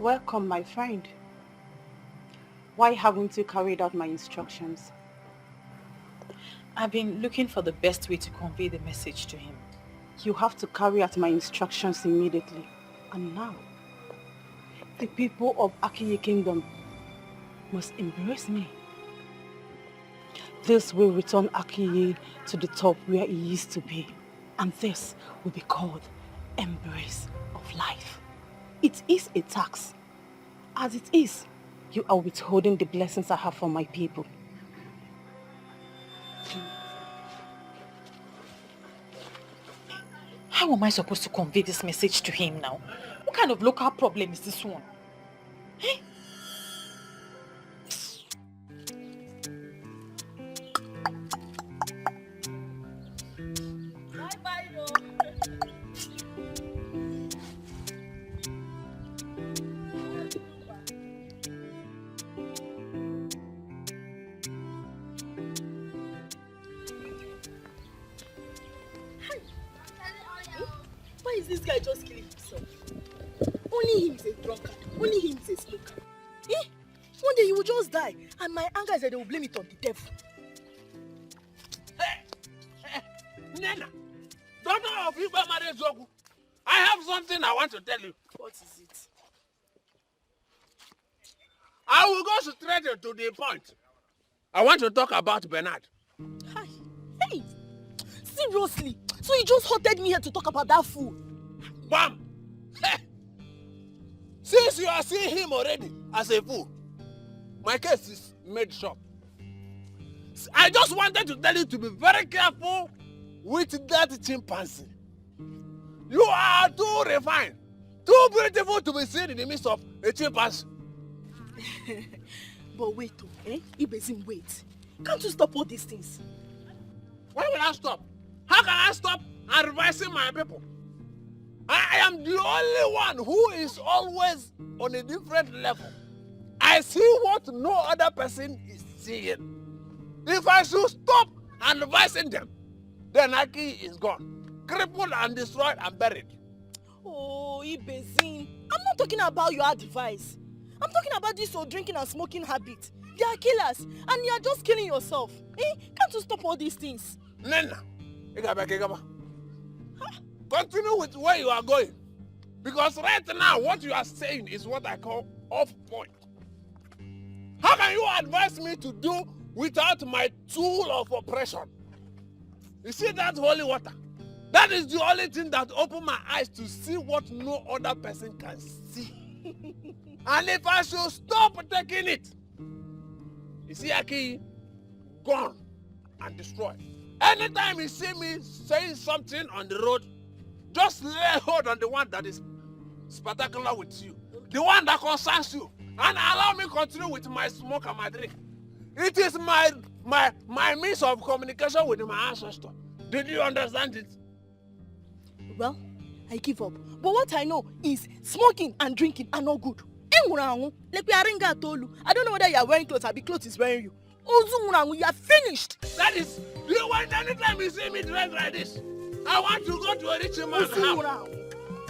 Welcome, my friend. Why haven't you carried out my instructions? I've been looking for the best way to convey the message to him. You have to carry out my instructions immediately. And now, the people of Akiye Kingdom must embrace me. This will return Akiye to the top where he used to be. And this will be called embrace of life. It is a tax. As it is, you are withholding the blessings I have for my people. How am I supposed to convey this message to him now? What kind of local problem is this one? Eh? Why is this guy just killing himself? Only him is a drunkard. Only him is a smoker. Eh? One day he will just die, and my anger is that they will blame it on the devil. Hey, Nena, daughter of Igwe Marezogu, I have something I want to tell you. What is it? I will go straight to the point. I want to talk about Bernard. Hi. Hey, seriously? So you just hotted me here to talk about that fool? Bam! Hey. Since you are seeing him already as a fool, my case is made short. I just wanted to tell you to be very careful with that chimpanzee. You are too refined, too beautiful to be seen in the midst of a chimpanzee. But wait, Ibezim, wait. Can't you stop all these things? Why will I stop? How can I stop advising my people? I am the only one who is always on a different level. I see what no other person is seeing. If I should stop advising them, then Aki is gone, crippled and destroyed and buried. Oh, Ibezim, I'm not talking about your advice. I'm talking about this your drinking and smoking habit. They are killers, and you are just killing yourself. Can't you stop all these things? Nena, continue with where you are going. Because right now, what you are saying is what I call off point. How can you advise me to do without my tool of oppression? You see that holy water? That is the only thing that opened my eyes to see what no other person can see. And if I should stop taking it, you see Aki, gone and destroyed. Anytime you see me saying something on the road, just lay hold on the one that is spectacular with you. The one that concerns you. and allow me continue with my smoke and my drink. It is my means of communication with my ancestor. Did you understand it? Well, I give up. But what I know is smoking and drinking are not good. I don't know whether you are wearing clothes or the clothes is wearing you. You are finished. That is, do you want anytime you see me dressed like this? I want to go to a rich man's house.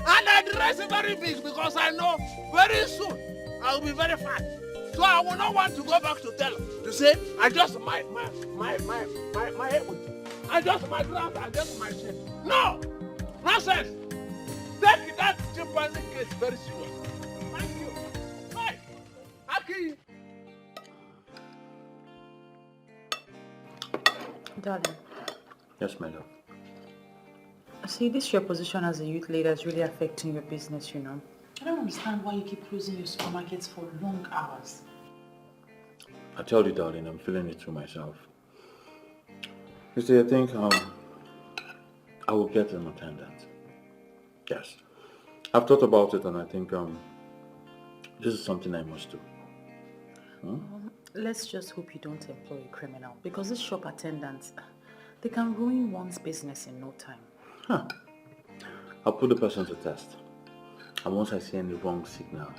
And I dress very big because I know very soon I will be very fat. So I will not want to go back to tell to say I just my head with I just my ground, I just my shit. No! Nonsense! Take that chimpanzee case very serious. Thank you. Hey! Aki! Darling. Yes, my love. See, this your position as a youth leader is really affecting your business, you know. I don't understand why you keep closing your supermarkets for long hours. I tell you, darling, I'm feeling it through myself. You see, I think I will get an attendant. Yes. I've thought about it and I think this is something I must do. Let's just hope you don't employ a criminal, because these shop attendants, they can ruin one's business in no time. Huh. I'll put the person to test. And once I see any wrong signal,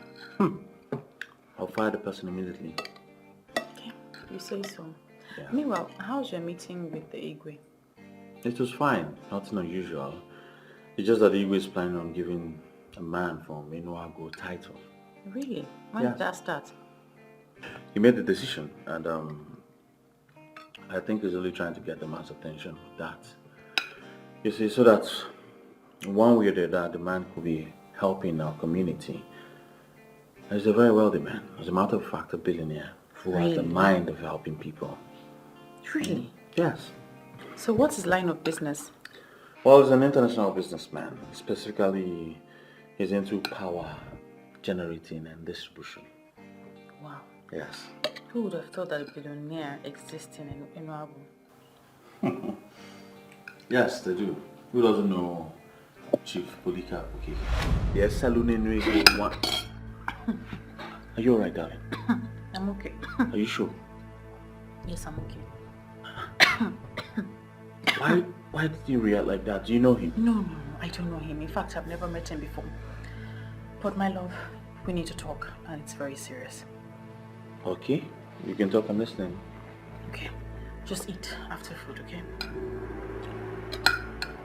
I'll fire the person immediately. Okay, you say so. Yeah. Meanwhile, how's your meeting with the Igwe? It was fine, nothing unusual. It's just that the Igwe is planning on giving a man from Inuago title. Really? When did that start? He made the decision and I think he's only trying to get the man's attention with that. You see, so that one way or the other, the man could be helping our community. He's a very wealthy man. As a matter of fact, a billionaire who has the mind of helping people. Really? Yes. So what's his line of business? Well, he's an international businessman. Specifically, he's into power generating and distribution. Wow. Yes. Who would have thought that a billionaire exists in Inuago? Yes, they do. Who doesn't know Chief Polika Okeke? Yes, Salune one. Are you alright, darling? I'm okay. Are you sure? Yes, I'm okay. Why did you react like that? Do you know him? No, I don't know him. In fact, I've never met him before. But my love, we need to talk, and it's very serious. Okay, you can talk. I'm listening. Okay, just eat after food, okay?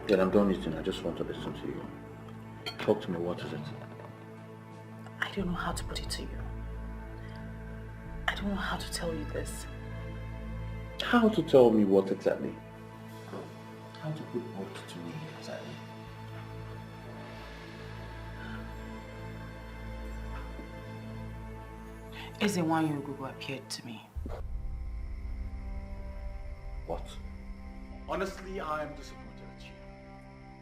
Yeah, I'm done eating. I just want to listen to you. Talk to me. What is it? I don't know how to put it to you. I don't know how to tell you this. How to tell me what exactly? How to put what to me exactly? Ezewanyo Gugu appeared to me. What? Honestly, I am disappointed at you.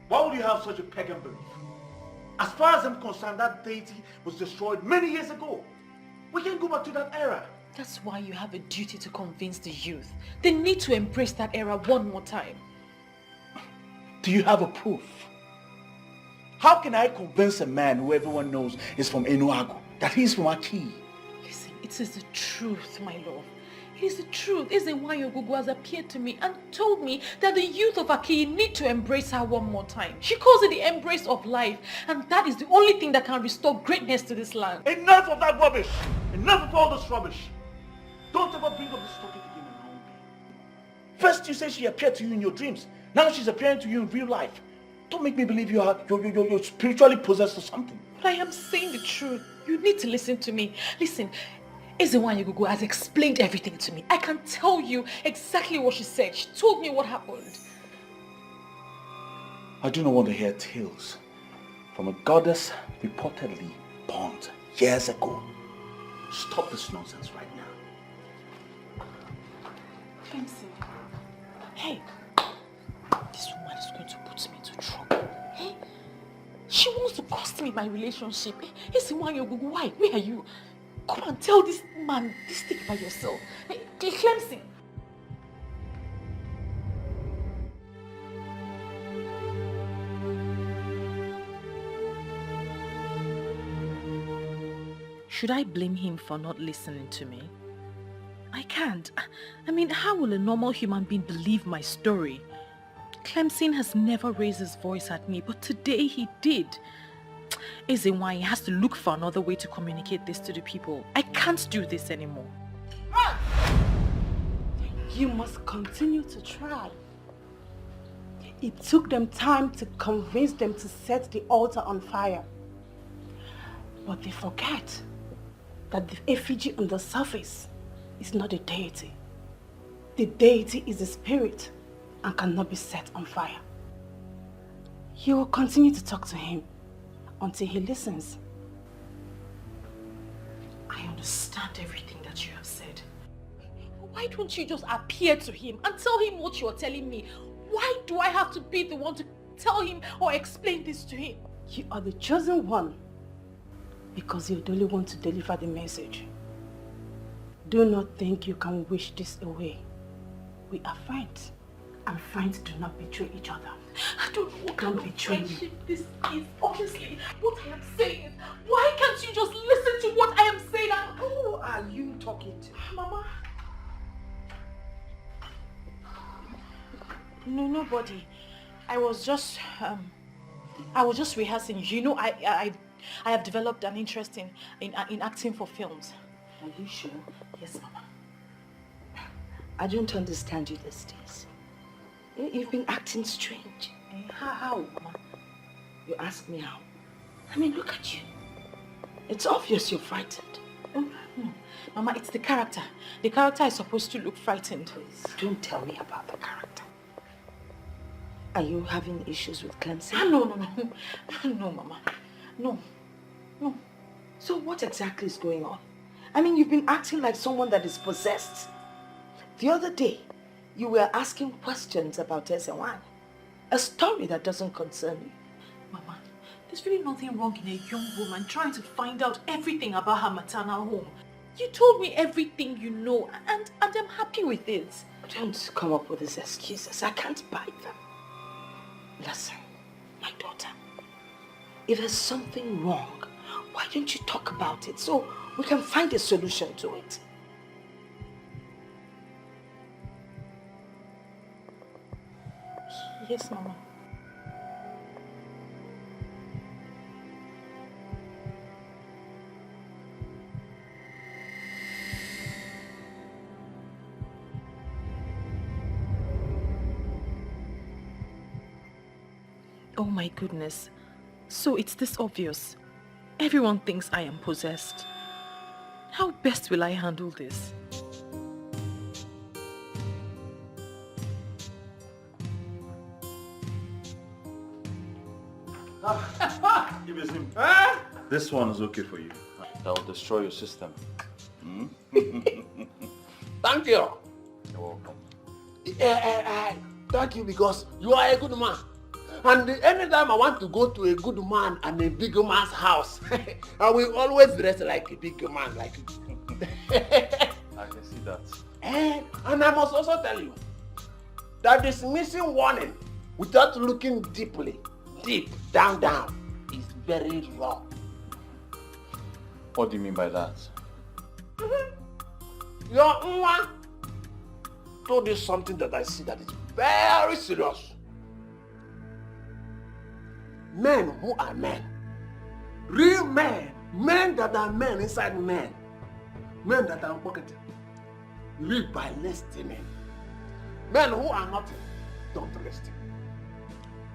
Why would you have such a pagan belief? As far as I'm concerned, that deity was destroyed many years ago. We can go back to that era. That's why you have a duty to convince the youth. They need to embrace that era one more time. Do you have a proof? How can I convince a man who everyone knows is from Enuago that he's from Aki? Listen, it is the truth, my love. It is the truth. Ezewanyo Gugu has appeared to me and told me that the youth of Aki need to embrace her one more time. She calls it the embrace of life, and that is the only thing that can restore greatness to this land. Enough of that rubbish! Enough of all this rubbish! Don't ever bring up this topic again around me. First you say she appeared to you in your dreams. Now she's appearing to you in real life. Don't make me believe you're spiritually possessed or something. But I am saying the truth. You need to listen to me. Listen, Ezewanyo Gugu has explained everything to me. I can tell you exactly what she said. She told me what happened. I do not want to hear tales from a goddess reportedly born years ago. Stop this nonsense right now. Clemson. Hey, this woman is going to put me into trouble. Hey, she wants to cost me my relationship. Hey, Ezewanyo Gugu, why? Where are you? Come and tell this man this thing by yourself. Hey, Clemson. Should I blame him for not listening to me? I can't. I mean, how will a normal human being believe my story? Clemson has never raised his voice at me, but today he did. Isn't why he has to look for another way to communicate this to the people. I can't do this anymore. You must continue to try. It took them time to convince them to set the altar on fire. But they forget that the effigy on the surface is not a deity. The deity is a spirit and cannot be set on fire. You will continue to talk to him until he listens. I understand everything that you have said. Why don't you just appear to him and tell him what you're telling me? Why do I have to be the one to tell him or explain this to him? You are the chosen one because you're the only one to deliver the message. Do not think you can wish this away. We are friends, and friends do not betray each other. I don't know what kind of friendship this is. Honestly, what I am saying is, why can't you just listen to what I am saying? Who are you talking to? Mama. No, nobody. I was just rehearsing. You know, I have developed an interest in acting for films. Are you sure? Yes, Mama. I don't understand you these days. You've been acting strange. How, Mama? You ask me how. I mean, look at you. It's obvious you're frightened. No. Mama, it's the character. The character is supposed to look frightened. Please, don't tell me about the character. Are you having issues with Clemson? No, Mama. No. So what exactly is going on? I mean, you've been acting like someone that is possessed. The other day, you were asking questions about Ezewan, a story that doesn't concern you. Mama, there's really nothing wrong in a young woman trying to find out everything about her maternal home. You told me everything you know, and I'm happy with it. Don't come up with these excuses. I can't buy them. Listen, my daughter, if there's something wrong, why don't you talk about it so we can find a solution to it? Yes, Mama. Oh my goodness. So it's this obvious. Everyone thinks I am possessed. How best will I handle this? This one is okay for you. That will destroy your system. Thank you. You're welcome. Thank you because you are a good man. And anytime I want to go to a good man and a big man's house, I will always dress like a big man, like you. I can see that. And I must also tell you that dismissing warning without looking deep down is very wrong. What do you mean by that? Your Nwa told you something that I see that is very serious. Men who are men, real men, men that are men inside men that are pocketed, live by listening. Men who are nothing, don't listen.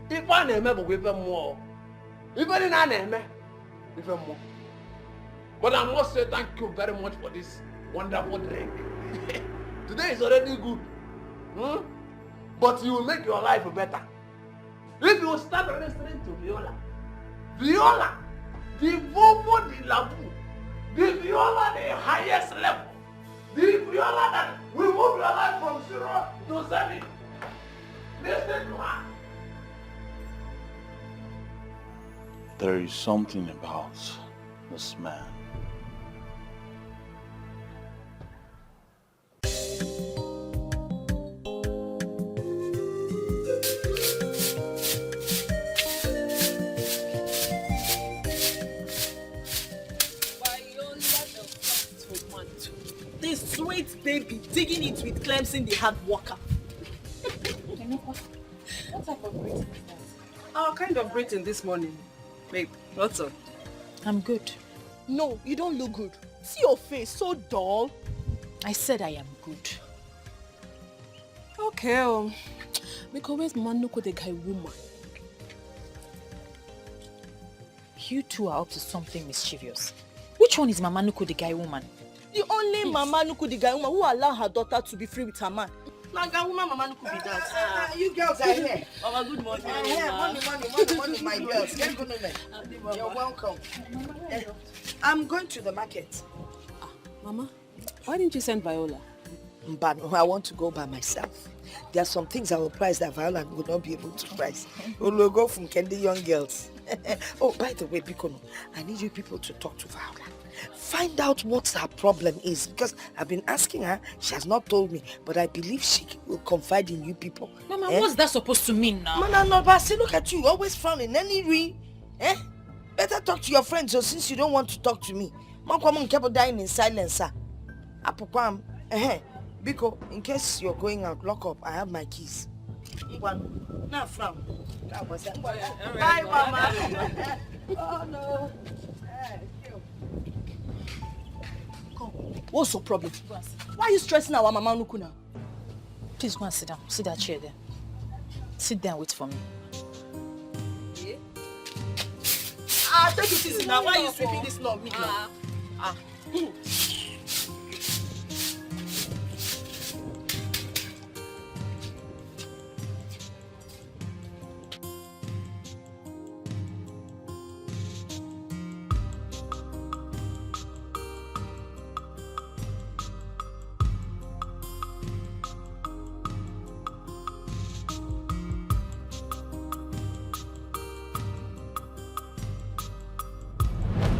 If I name but even more, even in I name even more. But I must say thank you very much for this wonderful drink. Today is already good. But you will make your life better. If you start listening to Viola, the Bobo de Labu, the Viola the highest level, the Viola that will move your life from 0 to 7. Listen to her. There is something about this man. This sweet baby digging it with Clemson, the hard worker. What type of greeting is that? Our kind of greeting this morning. Babe, what's up? I'm good. No, you don't look good. See your face, so dull. I said I am good. Okay, because where's Manuko the guy woman? You two are up to something mischievous. Which one is Mama Nuku the guy woman? The only Mama Nuku the guy woman who allowed her daughter to be free with her man. Now, guy woman, Mama Nuku be that. You girls are here. Mama, good morning. Money, my girls. You're welcome. I'm going to the market. Mama, why didn't you send Viola? But I want to go by myself. There are some things I will price that Viola would not be able to price. We'll go from Candy Young Girls. Oh, by the way, Bikono, I need you people to talk to Viola. Find out what her problem is, because I've been asking her. She has not told me, but I believe she will confide in you people. Mama, what's that supposed to mean now? Mama, no, but see, look at you, always frowning. Any better talk to your friends, so since you don't want to talk to me. Mom kept dying in silence, sir. Apokwam, Biko, in case you're going out, lock up. I have my keys. Now frown. Bye, Mama. Oh no. What's your problem? Why are you stressing our Mama Nuku now? Please go and sit down. See that chair there. Sit there and wait for me. Yeah. Take it easy now. Why are you sweeping this law?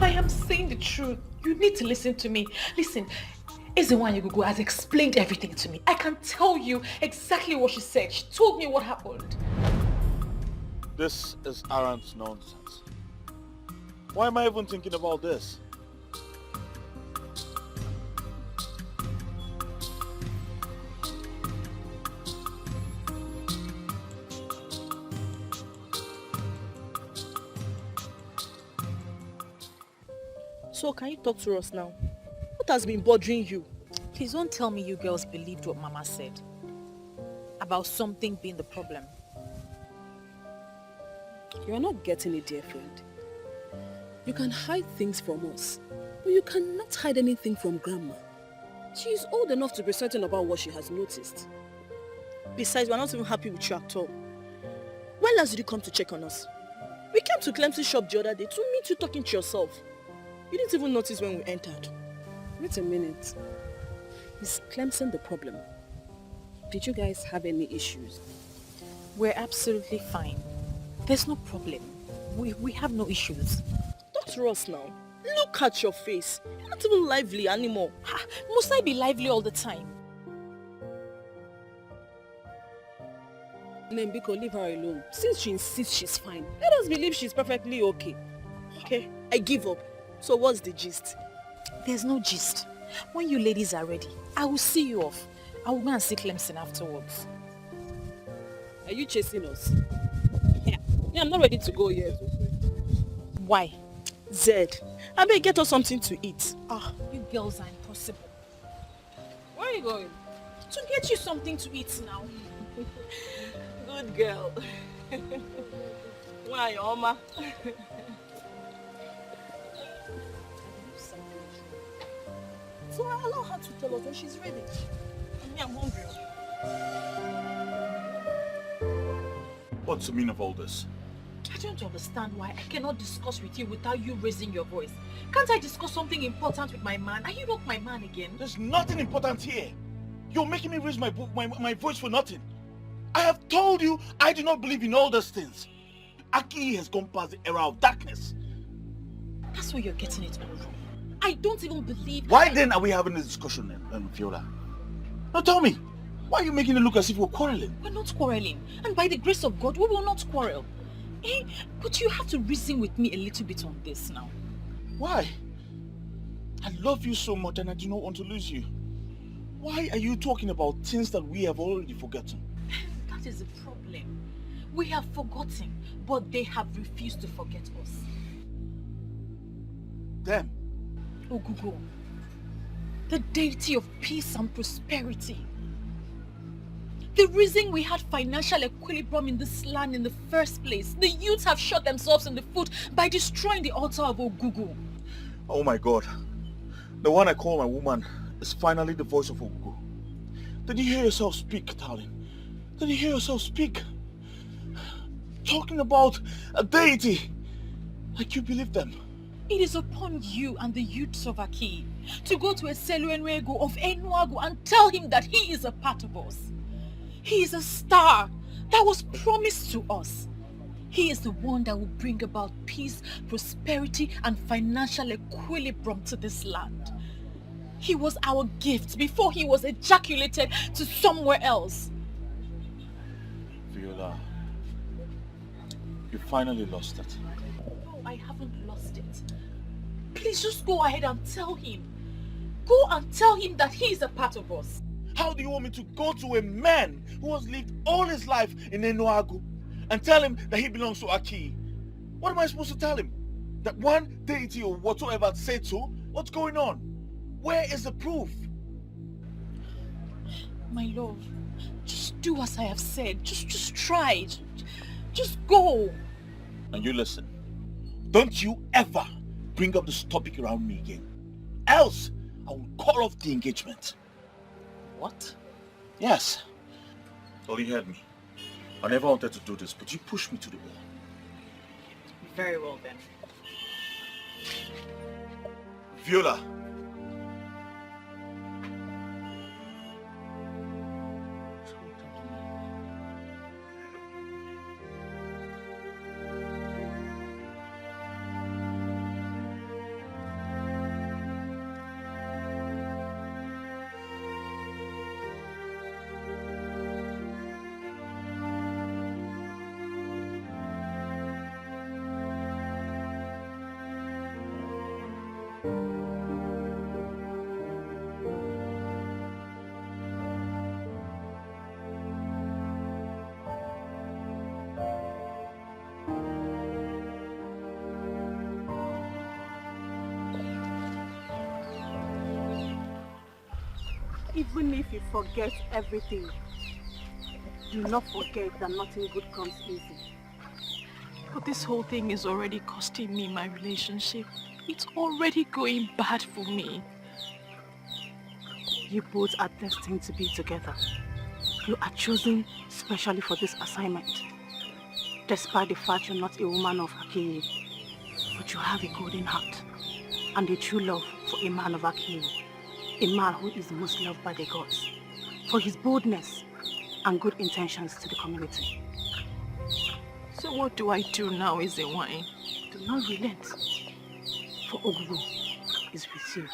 I am saying the truth. You need to listen to me. Listen, Ezewanyagugu has explained everything to me. I can tell you exactly what she said. She told me what happened. This is arrant nonsense. Why am I even thinking about this? So can you talk to us now? What has been bothering you? Please don't tell me you girls believed what Mama said about something being the problem. You are not getting it, dear friend. You can hide things from us, but you cannot hide anything from Grandma. She is old enough to be certain about what she has noticed. Besides, we're not even happy with you at all. When last did you come to check on us? We came to Clemson's shop the other day to meet you talking to yourself. You didn't even notice when we entered. Wait a minute. Is Clemson the problem? Did you guys have any issues? We're absolutely fine. There's no problem. We have no issues. Talk to us now. Look at your face. You're not even lively anymore. Must I be lively all the time? Nembiko, leave her alone. Since she insists she's fine, let us believe she's perfectly okay. Okay, I give up. So what's the gist? There's no gist. When you ladies are ready, I will see you off. I will go and see Clemson afterwards. Are you chasing us? Yeah, I'm not ready to go yet. Why? Zed, I better get us something to eat. You girls are impossible. Where are you going? To get you something to eat now. Good girl. Why, Oma? So I allow her to tell us when she's ready. And me, I'm hungry. What's the meaning of all this? I don't understand why I cannot discuss with you without you raising your voice. Can't I discuss something important with my man? Are you not my man again? There's nothing important here. You're making me raise my voice for nothing. I have told you I do not believe in all those things. Aki has gone past the era of darkness. That's where you're getting it all wrong. I don't even believe... Why then are we having this discussion, Viola? Now tell me, why are you making it look as if we're quarreling? We're not quarreling. And by the grace of God, we will not quarrel. But you have to reason with me a little bit on this now. Why? I love you so much and I do not want to lose you. Why are you talking about things that we have already forgotten? That is the problem. We have forgotten, but they have refused to forget us. Them? Ogugo, the deity of peace and prosperity. The reason we had financial equilibrium in this land in the first place, the youths have shot themselves in the foot by destroying the altar of Ogugo. Oh my God. The one I call my woman is finally the voice of Ogugo. Did you hear yourself speak, darling? Did you hear yourself speak? Talking about a deity. Like you believe them. It is upon you and the youths of Aki to go to a Seluenwego of Enuagu and tell him that he is a part of us. He is a star that was promised to us. He is the one that will bring about peace, prosperity, and financial equilibrium to this land. He was our gift before he was ejaculated to somewhere else. Viola, you finally lost it. No, I haven't lost it. Please just go ahead and tell him. Go and tell him that he is a part of us. How do you want me to go to a man who has lived all his life in Enuagu and tell him that he belongs to Aki? What am I supposed to tell him? That one deity or whatsoever said so? What's going on? Where is the proof? My love, just do as I have said. Just try it. Just go. And you listen. Don't you ever bring up this topic around me again. Else, I will call off the engagement. What? Yes. Well, you heard me. I never wanted to do this, but you pushed me to the wall. Very well then. Viola. Even if you forget everything, do not forget that nothing good comes easy. But this whole thing is already costing me my relationship. It's already going bad for me. You both are destined to be together. You are chosen specially for this assignment. Despite the fact you're not a woman of Akiye, but you have a golden heart and a true love for a man of Akiye. A man who is most loved by the gods for his boldness and good intentions to the community. So what do I do now, Ezewine? Do not relent, for Ogugo is with you.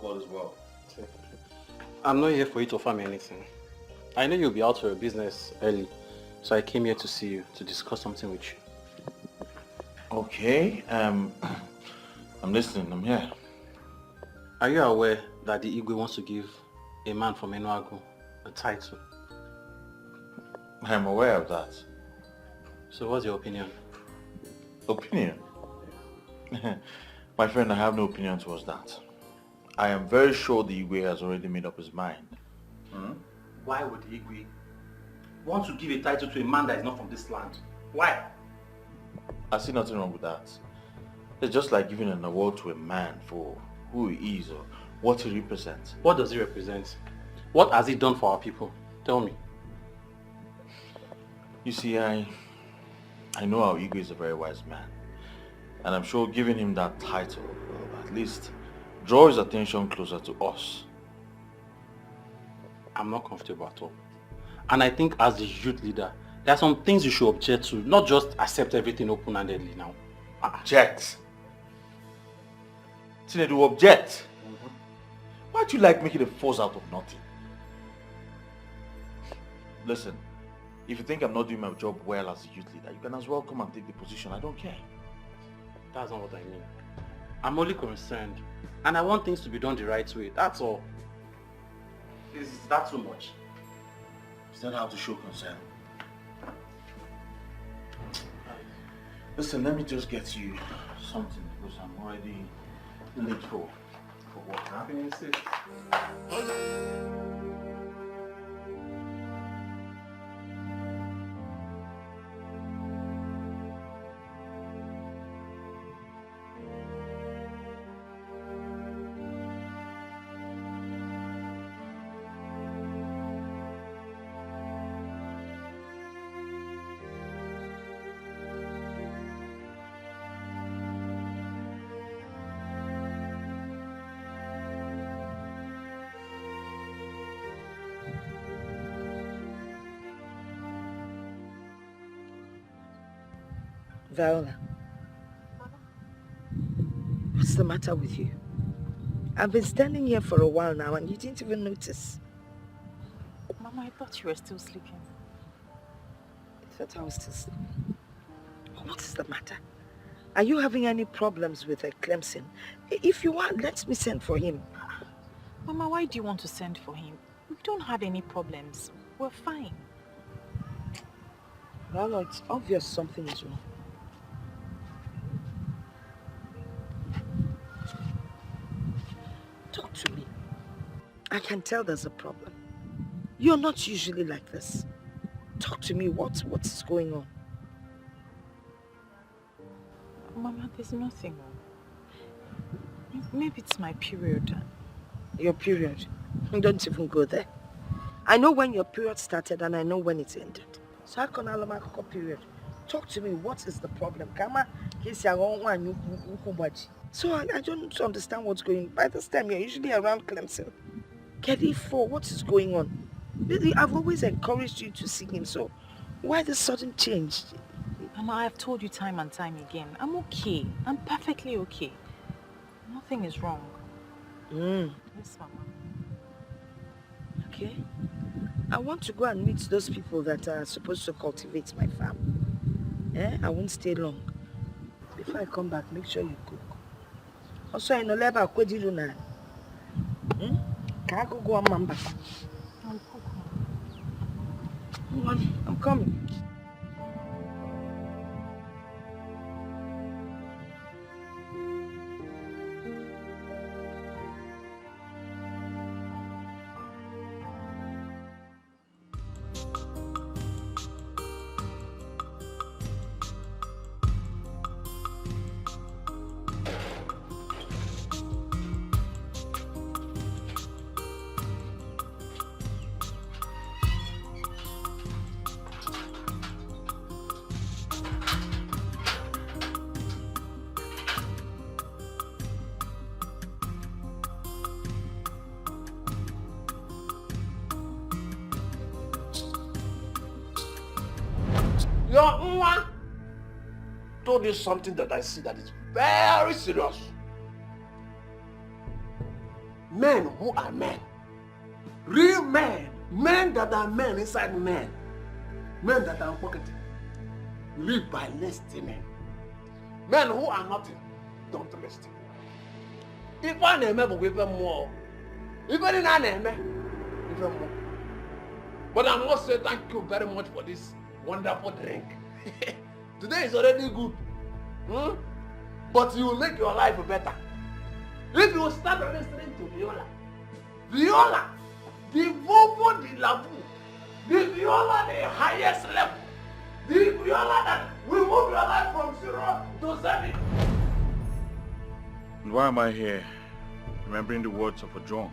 All is well. I'm not here for you to offer me anything. I know you'll be out for your business early, so I came here to see you, to discuss something with you. Okay, I'm listening, I'm here. Are you aware that the Igwe wants to give a man from Enuagu a title? I'm aware of that. So what's your opinion? Opinion? My friend, I have no opinion towards that. I am very sure the Igwe has already made up his mind. Why would the Igwe want to give a title to a man that is not from this land? Why? I see nothing wrong with that. It's just like giving an award to a man for who he is or what he represents. What does he represent? What has he done for our people? Tell me. You see, I know our Igwe is a very wise man. And I'm sure giving him that title will at least draw his attention closer to us. I'm not comfortable at all. And I think as the youth leader, there are some things you should object to, not just accept everything open-handedly now. Object? Tinedu, object? Why do you like making a force out of nothing? Listen, If you think I'm not doing my job well as a youth leader, you can as well come and take the position. I don't care. That's not what I mean. I'm only concerned. And I want things to be done the right way. That's all. Is that too much? Is that how to show concern? Listen, let me just get you something because I'm already late for work. Have you sit? Viola, what's the matter with you? I've been standing here for a while now and you didn't even notice. Mama, I thought you were still sleeping. I thought I was still sleeping. What is the matter? Are you having any problems with Clemson? If you are, let me send for him. Mama, why do you want to send for him? We don't have any problems. We're fine. Well, it's obvious something is wrong. Talk to me. I can tell there's a problem. You're not usually like this. Talk to me. What's going on? Mama, there's nothing wrong. Maybe it's my period. Your period? Don't even go there. I know when your period started and I know when it ended. So how can I have a period? Talk to me. What is the problem? So I don't understand what's going on. By this time, you're usually around Clemson. Kedifo, what is going on? Really, I've always encouraged you to see him, so why the sudden change? Mama, I've told you time and time again. I'm okay. I'm perfectly okay. Nothing is wrong. Yes, Mama. Okay. I want to go and meet those people that are supposed to cultivate my farm. I won't stay long. Before I come back, make sure you cook. Also, I know leba kwedilu na. Can I go on mamba? I'll cook. Hold on, I'm coming. Your Nwa told you something that I see that is very serious. Men who are men, real men, men that are men inside men that are pocketed, live by listening. Men who are nothing, don't listen. If I name will give them more, even in an name, even more. But I must say thank you very much for this wonderful drink. Today is already good. But you will make your life better. If you start listening to Viola, the Vovo de la Vu, the Viola the highest level, the Viola that will move your life from 0 to 7. And why am I here? Remembering the words of a drunk.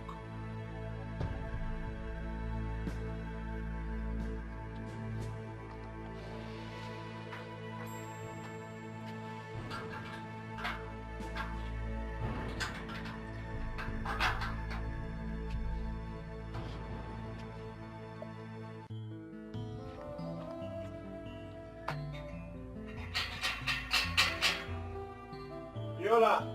Viola.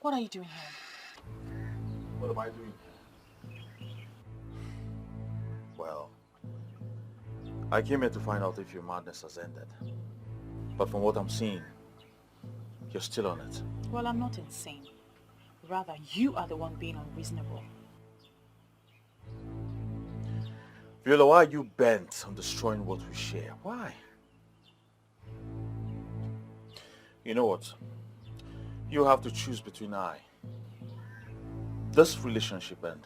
What are you doing here? What am I doing? Well, I came here to find out if your madness has ended. But from what I'm seeing, you're still on it. Well, I'm not insane. Rather, you are the one being unreasonable. Viola, why are you bent on destroying what we share? Why? You know what? You have to choose between this relationship and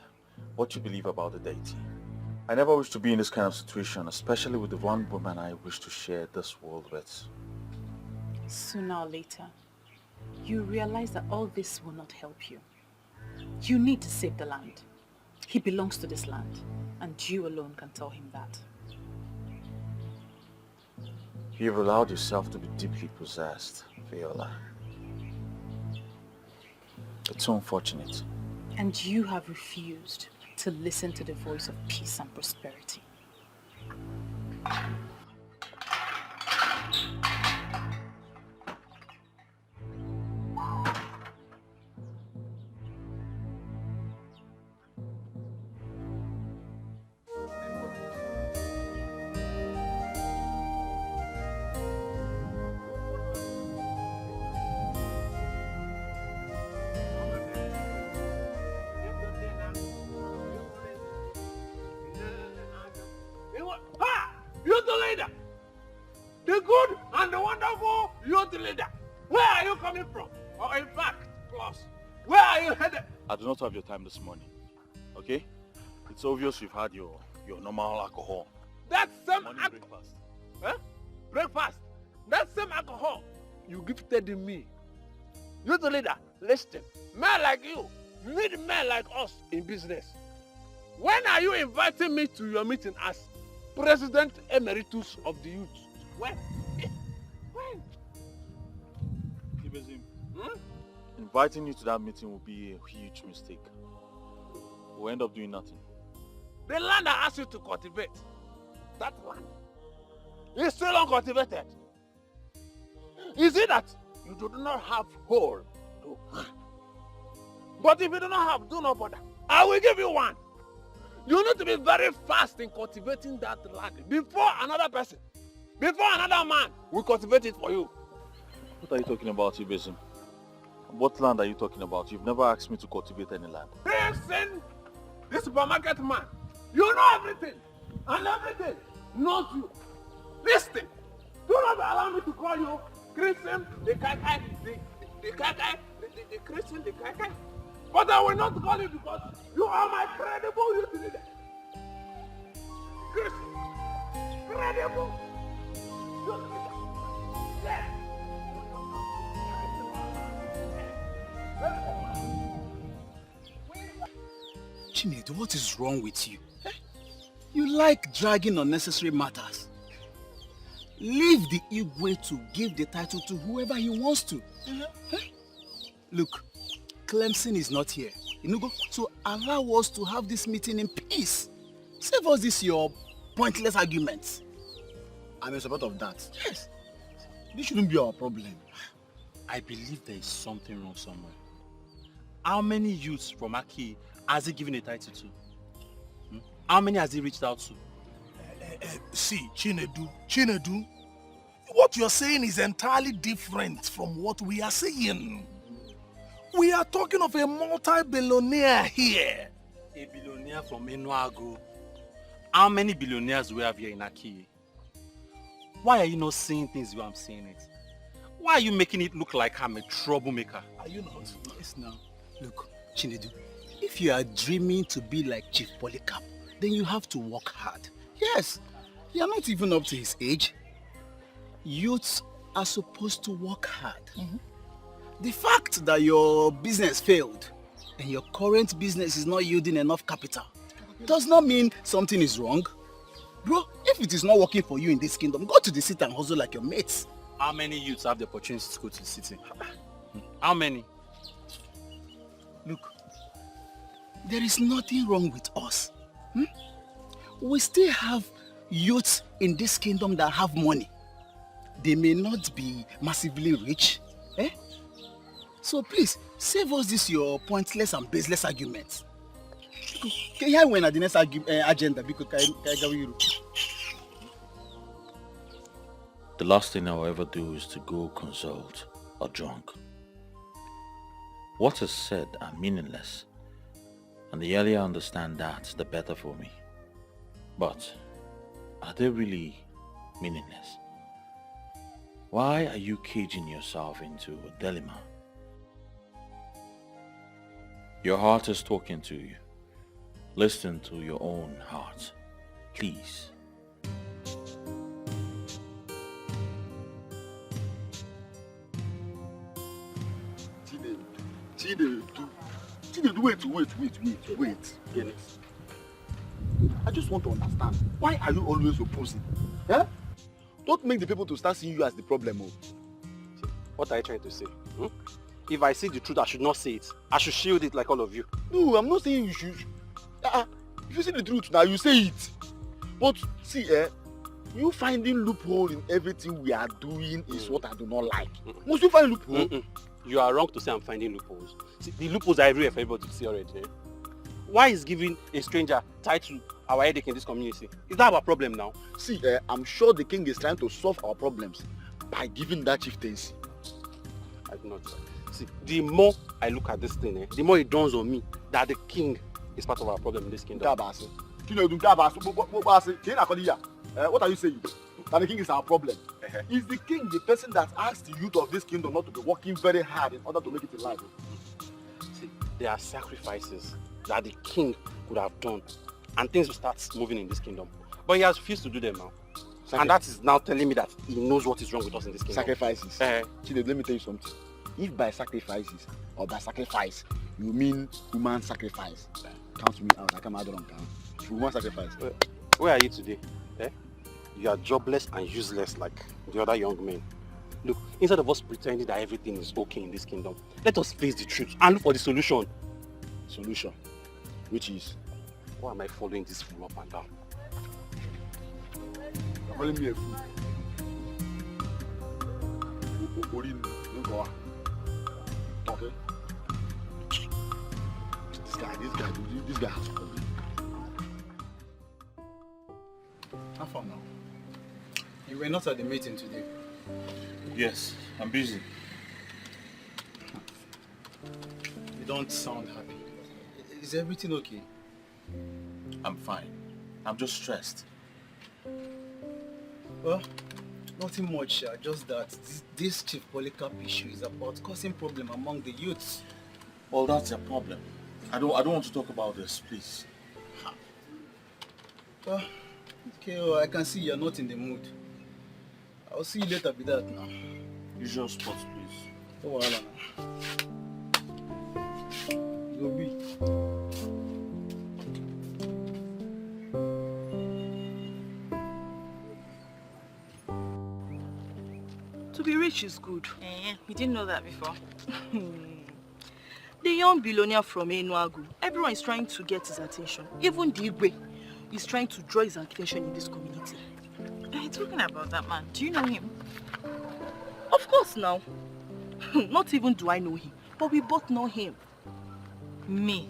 what you believe about the deity. I never wish to be in this kind of situation, especially with the one woman I wish to share this world with. Sooner or later, you realize that all this will not help you. You need to save the land. He belongs to this land, and you alone can tell him that. You've allowed yourself to be deeply possessed, Viola. It's so unfortunate. And you have refused to listen to the voice of peace and prosperity. Youth leader! The good and the wonderful youth leader! Where are you coming from? Or in fact, plus, where are you headed? I do not have your time this morning, okay? It's obvious you've had your normal alcohol. That same breakfast. Huh? Breakfast. That same alcohol you gifted me. Youth leader, listen. Men like you need men like us in business. When are you inviting me to your meeting as President Emeritus of the Youth? When? When? Ibezim, inviting you to that meeting will be a huge mistake. We'll end up doing nothing. The land I asked you to cultivate, that land, is still uncultivated. Is it that you do not have hole to? But if you do not have, do not bother. I will give you one. You need to be very fast in cultivating that land before another person, before another man will cultivate it for you. What are you talking about, Ibezim? What land are you talking about? You've never asked me to cultivate any land. Listen, this supermarket man, you know everything, and everything knows you. Listen, do not allow me to call you Christian, the Kai, the Christian, the Kai. But I will not call you because you are my credible youth leader. Christian, credible youth leader. Yes. Chinedu, what is wrong with you? You like dragging unnecessary matters. Leave the Igwe to give the title to whoever he wants to. Look, Clemson is not here. So allow us to have this meeting in peace. Save us this your pointless arguments. I'm in support of that. Yes. This shouldn't be our problem. I believe there is something wrong somewhere. How many youths from Aki has he given a title to? How many has he reached out to? See, Chinedu, what you're saying is entirely different from what we are saying. We are talking of a multi-billionaire here. A billionaire from Agbo. How many billionaires do we have here in Aki? Why are you not saying things the way I'm saying it? Why are you making it look like I'm a troublemaker? Are you not? Yes, now. Look, Chinedu, if you are dreaming to be like Chief Polycarp, then you have to work hard. Yes, you are not even up to his age. Youths are supposed to work hard. The fact that your business failed and your current business is not yielding enough capital does not mean something is wrong. Bro, if it is not working for you in this kingdom, go to the city and hustle like your mates. How many youths have the opportunity to go to the city? How many? Look, there is nothing wrong with us. We still have youths in this kingdom that have money. They may not be massively rich. So please, Save us this your pointless and baseless argument. Can you win at the next agenda? Because The last thing I'll ever do is to go consult a drunk. What is said are meaningless, and the earlier I understand that, the better for me. But are they really meaningless? Why are you caging yourself into a dilemma? Your heart is talking to you. Listen to your own heart, please. Wait. I just want to understand. Why are you always opposing? Yeah? Don't make the people to start seeing you as the problem. What are you trying to say? If I see the truth, I should not say it. I should shield it like all of you. No, I'm not saying you should. If you see the truth now, you say it. But see, you finding loophole in everything we are doing is what I do not like. Must you find loophole? You are wrong to say I'm finding loopholes. See, the loopholes are everywhere for everybody to see already. Eh? Why is giving a stranger tied to our headache in this community? Is that our problem now? See, I'm sure the king is trying to solve our problems by giving that chieftaincy. I do not. See, the more I look at this thing, the more it dawns on me that the king is part of our problem in this kingdom. What are you saying? That the king is our problem. Is the king the person that asks the youth of this kingdom not to be working very hard in order to make it in life? See, there are sacrifices that the king could have done and things will start moving in this kingdom. But he has refused to do them now. And that is now telling me that he knows what is wrong with us in this kingdom. Sacrifices. Chide, let me tell you something. If by sacrifices or by sacrifice you mean human sacrifice, count me out. I come out on count. Human sacrifice. Where are you today? You are jobless and useless like the other young men. Look, instead of us pretending that everything is okay in this kingdom, let us face the truth and look for the solution. Solution? Which is? Why am I following this fool up and down? You're calling me a fool. Okay. This guy has a problem. How far now? You were not at the meeting today. Yes, I'm busy. You don't sound happy. Is everything okay? I'm fine. I'm just stressed. Well, nothing much, just that this Chief Polycarp issue is about causing problem among the youths. Well, that's a problem. I don't want to talk about this, please. Well, okay, well, I can see you're not in the mood. I'll see you later with that now. Usual spots, please. Oh, well, you'll be. To be rich is good. You didn't know that before. The young billionaire from Enuagu, everyone is trying to get his attention. Even the Igwe is trying to draw his attention in this community. Talking about that man, do you know him? Of course now. Not even do I know him, but we both know him. Me?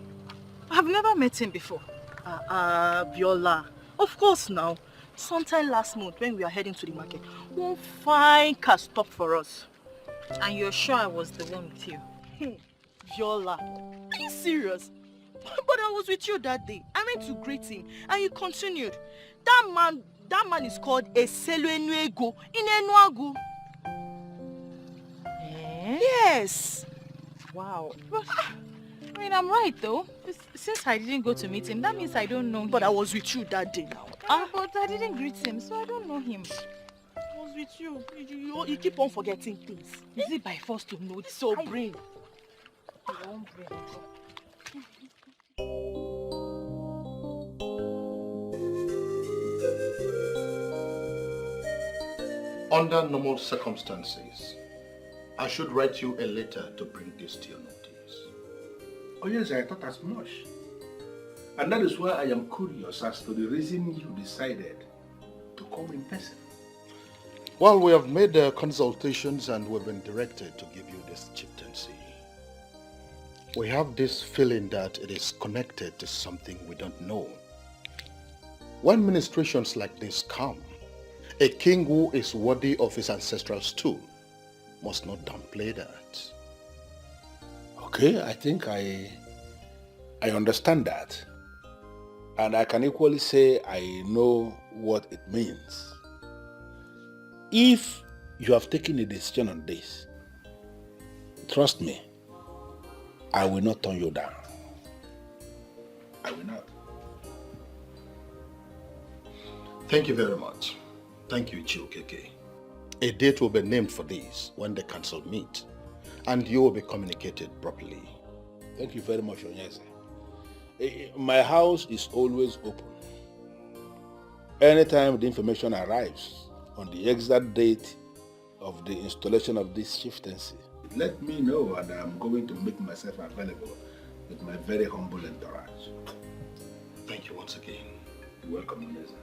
I've never met him before. Viola. Of course now. Sometime last month when we were heading to the market, one fine car stopped for us. And you're sure I was the one with you? Viola, are you serious? But I was with you that day. I went to greet him and he continued. That man is called a Enuego in Enuagu. Yes. Wow. But, I mean, I'm right though. Since I didn't go to meet him, that means I don't know him. But I was with you that day now. But I didn't greet him, so I don't know him. I was with you. You keep on forgetting things. Is it by force to know? So brain. Under normal circumstances, I should write you a letter to bring this to your notice. Oh yes, I thought as much. And that is why I am curious as to the reason you decided to come in person. Well, we have made consultations and we've been directed to give you this chieftaincy. We have this feeling that it is connected to something we don't know. When ministrations like this come, a king who is worthy of his ancestral stool must not downplay that. Okay, I think I understand that. And I can equally say I know what it means. If you have taken a decision on this, trust me, I will not turn you down. I will not. Thank you very much. Thank you, Chiokeke. A date will be named for this when the council meet, and you will be communicated properly. Thank you very much, Onyeze. My house is always open. Anytime the information arrives on the exact date of the installation of this chieftaincy, let me know and I'm going to make myself available with my very humble entourage. Thank you once again. You're welcome, Onyeze.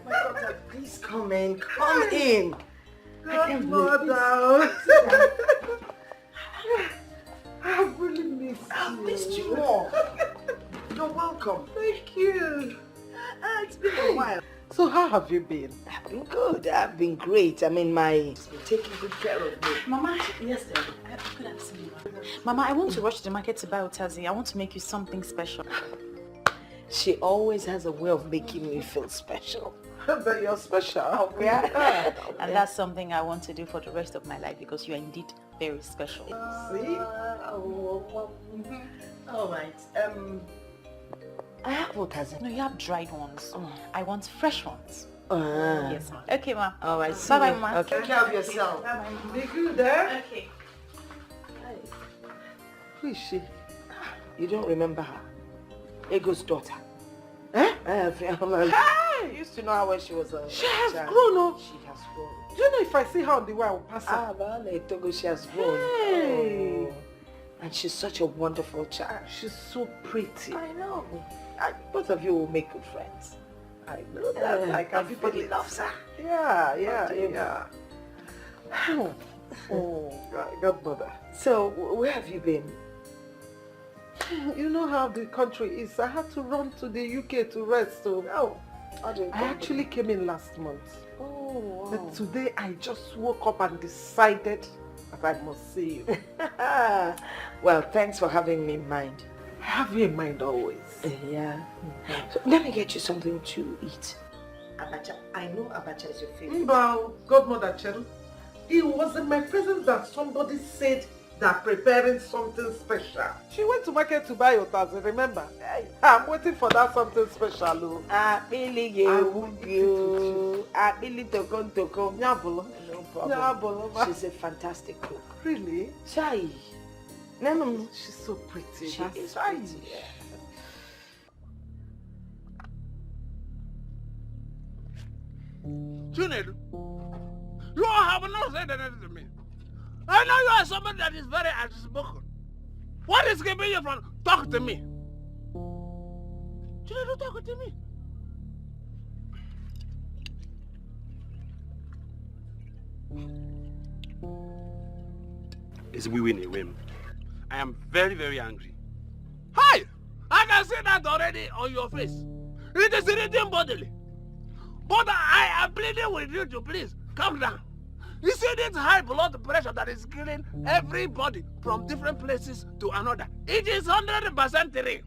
My daughter, please come in. Come in. Godmother. I've really missed you. I've missed you more. You're welcome. Thank you. It's been a while. So how have you been? I've been good. I've been great. I mean, it's been taking good care of me. Mama, yes, dear. Good afternoon. Mama, I want to rush to the market to buy Otazi. I want to make you something special. She always has a way of making me feel special. But you're special. Oh, yeah. And that's something I want to do for the rest of my life because you are indeed very special. See? All right. I have Otazi. No, you have dried ones. I want fresh ones. Yes, ma. Okay, ma. All right. Bye-bye, ma. Okay. Take care of yourself. Be good, eh? Okay. Who is she? You don't remember her? Ego's daughter. Eh? I used to know her when she was a She has child. grown up. She has grown. Do you know if I see her on the way, I will pass her? Ah, vale, Togo, she has grown. Hey. Oh. And she's such a wonderful child. She's so pretty. I know. Both of you will make good friends. I know that. I can Everybody feel it. loves her. Yeah. Oh, Godmother. So, where have you been? You know how the country is. I had to run to the UK to rest. So, I actually came in last month. Oh, wow. But today I just woke up and decided that I must see you. Well, thanks for having me in mind. I have you in mind always. Yeah. So, let me get you something to eat. Abacha. I know abacha is your favorite. Well, Godmother Cheryl, it was in my presence that somebody said they're preparing something special. She went to market to buy Otazi, remember? I'm waiting for that something special. She's a fantastic cook. Really? Chai. No. She's so pretty. She is pretty. Yeah. Chinedu, you have not said anything to me. I know you are somebody that is very outspoken. What is keeping you from talking to me? Chinedu, talk to me. It's we win a whim. I am very, very angry. Hi! I can see that already on your face. It is irritating bodily. But I am pleading with you to please calm down. You see this high blood pressure that is killing everybody from different places to another. It is 100% real.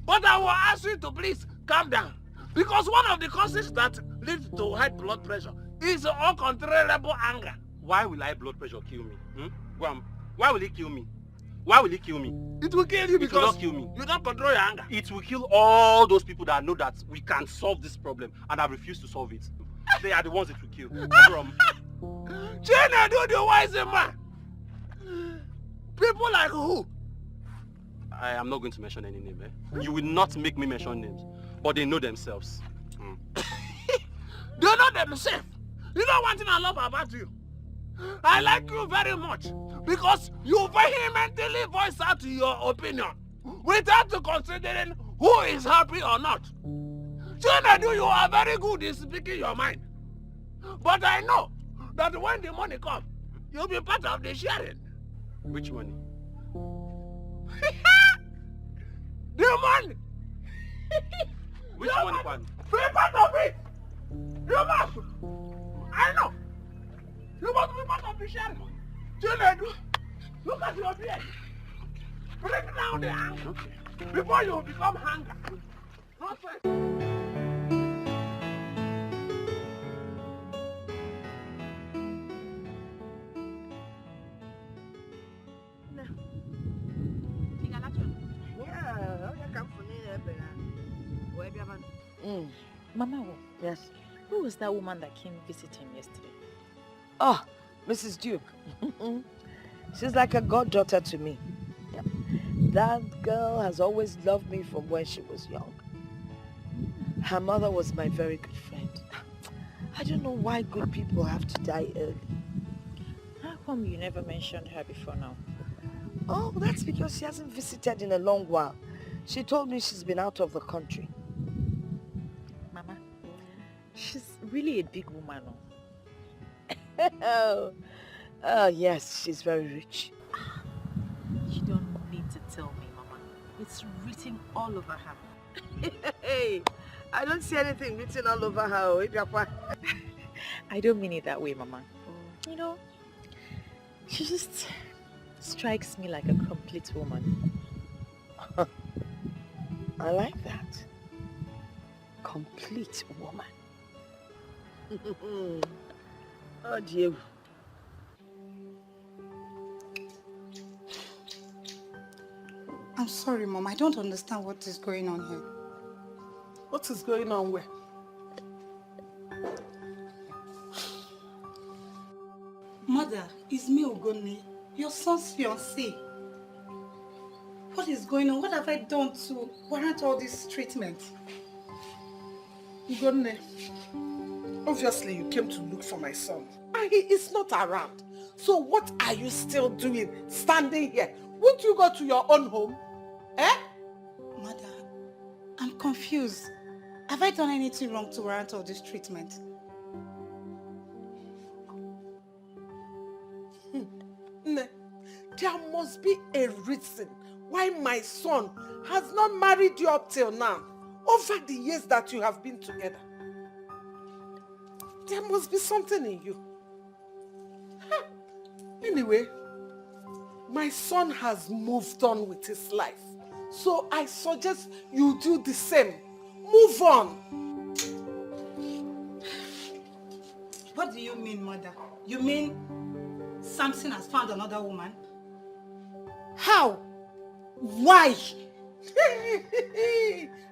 But I will ask you to please calm down. Because one of the causes that leads to high blood pressure is uncontrollable anger. Why will high blood pressure kill me? Why will it kill me? Why will it kill me? It will kill you because it will not kill me. You don't control your anger. It will kill all those people that know that we can solve this problem and have refused to solve it. They are the ones it will kill. Chinedu, the wise man. People like who? I am not going to mention any name. You will not make me mention names. But they know themselves. They know themselves. You know one thing I love about you? I like you very much because you vehemently voice out your opinion without considering who is happy or not. Chinedu, you are very good in speaking your mind. But I know that when the money comes, you'll be part of the sharing. Which money? The money! Which The money, Kwan? Be part of it! You must! I know! You must be part of the share! Chinedu, look at your beard! Bring down the anger before you become hunger! Nonsense! Mama, yes. Who was that woman that came visit him yesterday? Oh, Mrs. Duke. She's like a goddaughter to me. Yep. That girl has always loved me from when she was young. Her mother was my very good friend. I don't know why good people have to die early. How come you never mentioned her before now? Oh, that's because she hasn't visited in a long while. She told me she's been out of the country. Mama, she's really a big woman. Oh, yes, she's very rich. You don't need to tell me, Mama. It's written all over her. Hey, I don't see anything written all over her. I don't mean it that way, Mama. You know, she just strikes me like a complete woman. I like that. Complete woman. Oh, dear. I'm sorry, Mom. I don't understand what is going on here. What is going on where? Mother, it's me, Ogoni, your son's fiancé. What is going on? What have I done to warrant all this treatment? Ugonne, obviously you came to look for my son. And he is not around. So what are you still doing standing here? Won't you go to your own home? Eh? Mother, I'm confused. Have I done anything wrong to warrant all this treatment? There must be a reason why my son has not married you up till now, over the years that you have been together. There must be something in you. Anyway, my son has moved on with his life. So I suggest you do the same. Move on. What do you mean, Mother? You mean Samson has found another woman? How? Why?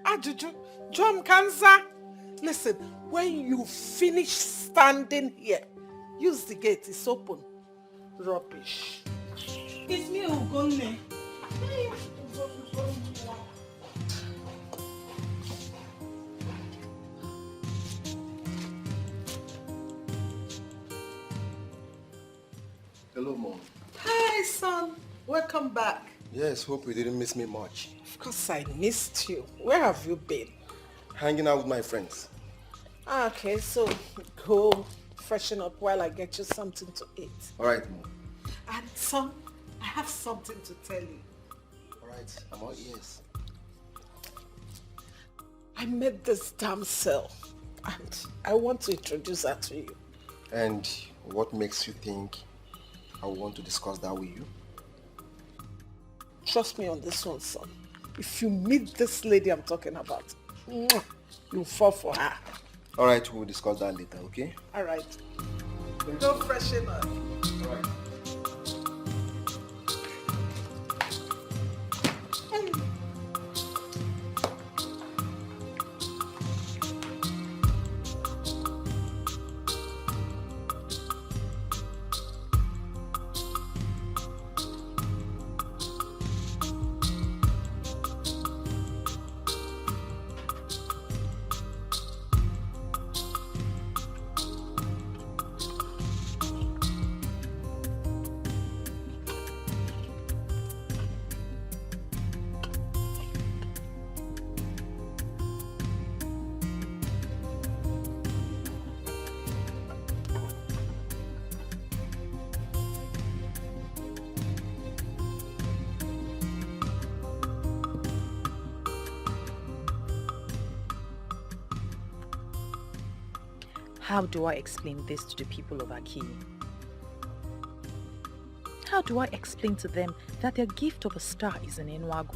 Ajuju, John Kansa. Listen, when you finish standing here, use the gate, it's open. Rubbish. It's me, Ugonne. Hello, Mom. Hi, son. Welcome back. Yes, hope you didn't miss me much. Of course I missed you. Where have you been? Hanging out with my friends. Okay, so go freshen up while I get you something to eat. All right, Mom. And son, I have something to tell you. All right, I'm all ears. I met this damsel and I want to introduce her to you. And what makes you think I want to discuss that with you? Trust me on this one, son. If you meet this lady I'm talking about, you'll fall for her. All right, we'll discuss that later, okay? All right. Go freshen up. All right. How do I explain this to the people of Aki? How do I explain to them that their gift of a star is an Enuago?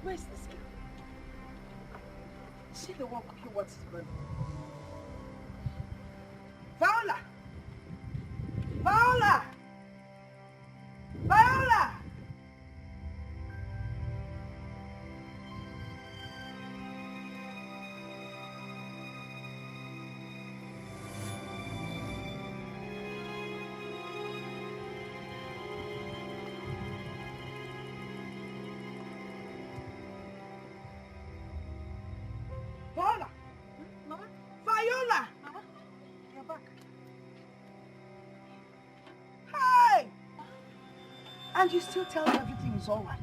Where's this girl? Is she the one cooking what's going on? Viola! Viola! Viola! Viola! Mama? Viola! Mama? You're back. Hey! And you still tell me everything is all right.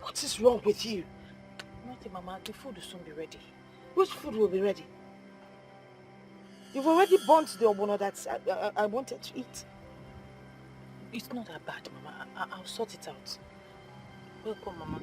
What is wrong with you? Nothing, Mama. The food will soon be ready. Which food will be ready? You've already burnt the obono that I wanted to eat. It's not that bad, Mama. I'll sort it out. Welcome, Mama.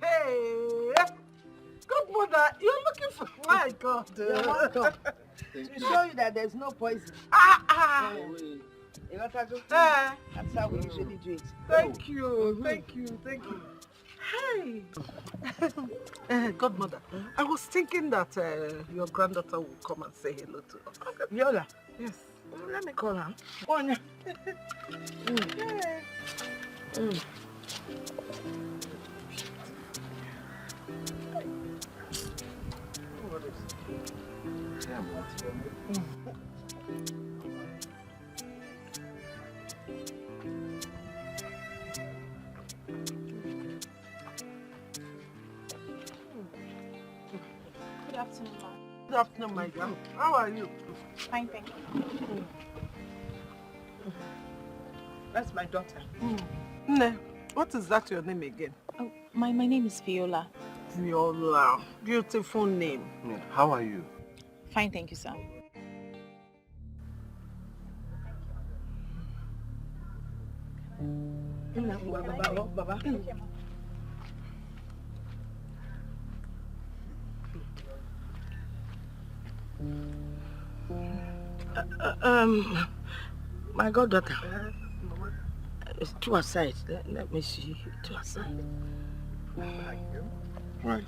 Hey! Good mother, you're looking for... My God. You're welcome. To show you that there's no poison. You want to go? That's how we usually do it. Thank you, thank you, thank you. Hey! Godmother, I was thinking that your granddaughter will come and say hello to us. Viola? Yes. Let me call her. Go on. Good afternoon, Ma. Good afternoon, my girl. How are you? Fine, thank you. That's my daughter. Nne, what is that your name again? Oh, my name is Viola. Viola. Beautiful name. How are you? Fine, thank you, sir. Baba. My goddaughter. It's two aside. Let me see. Two aside. Right.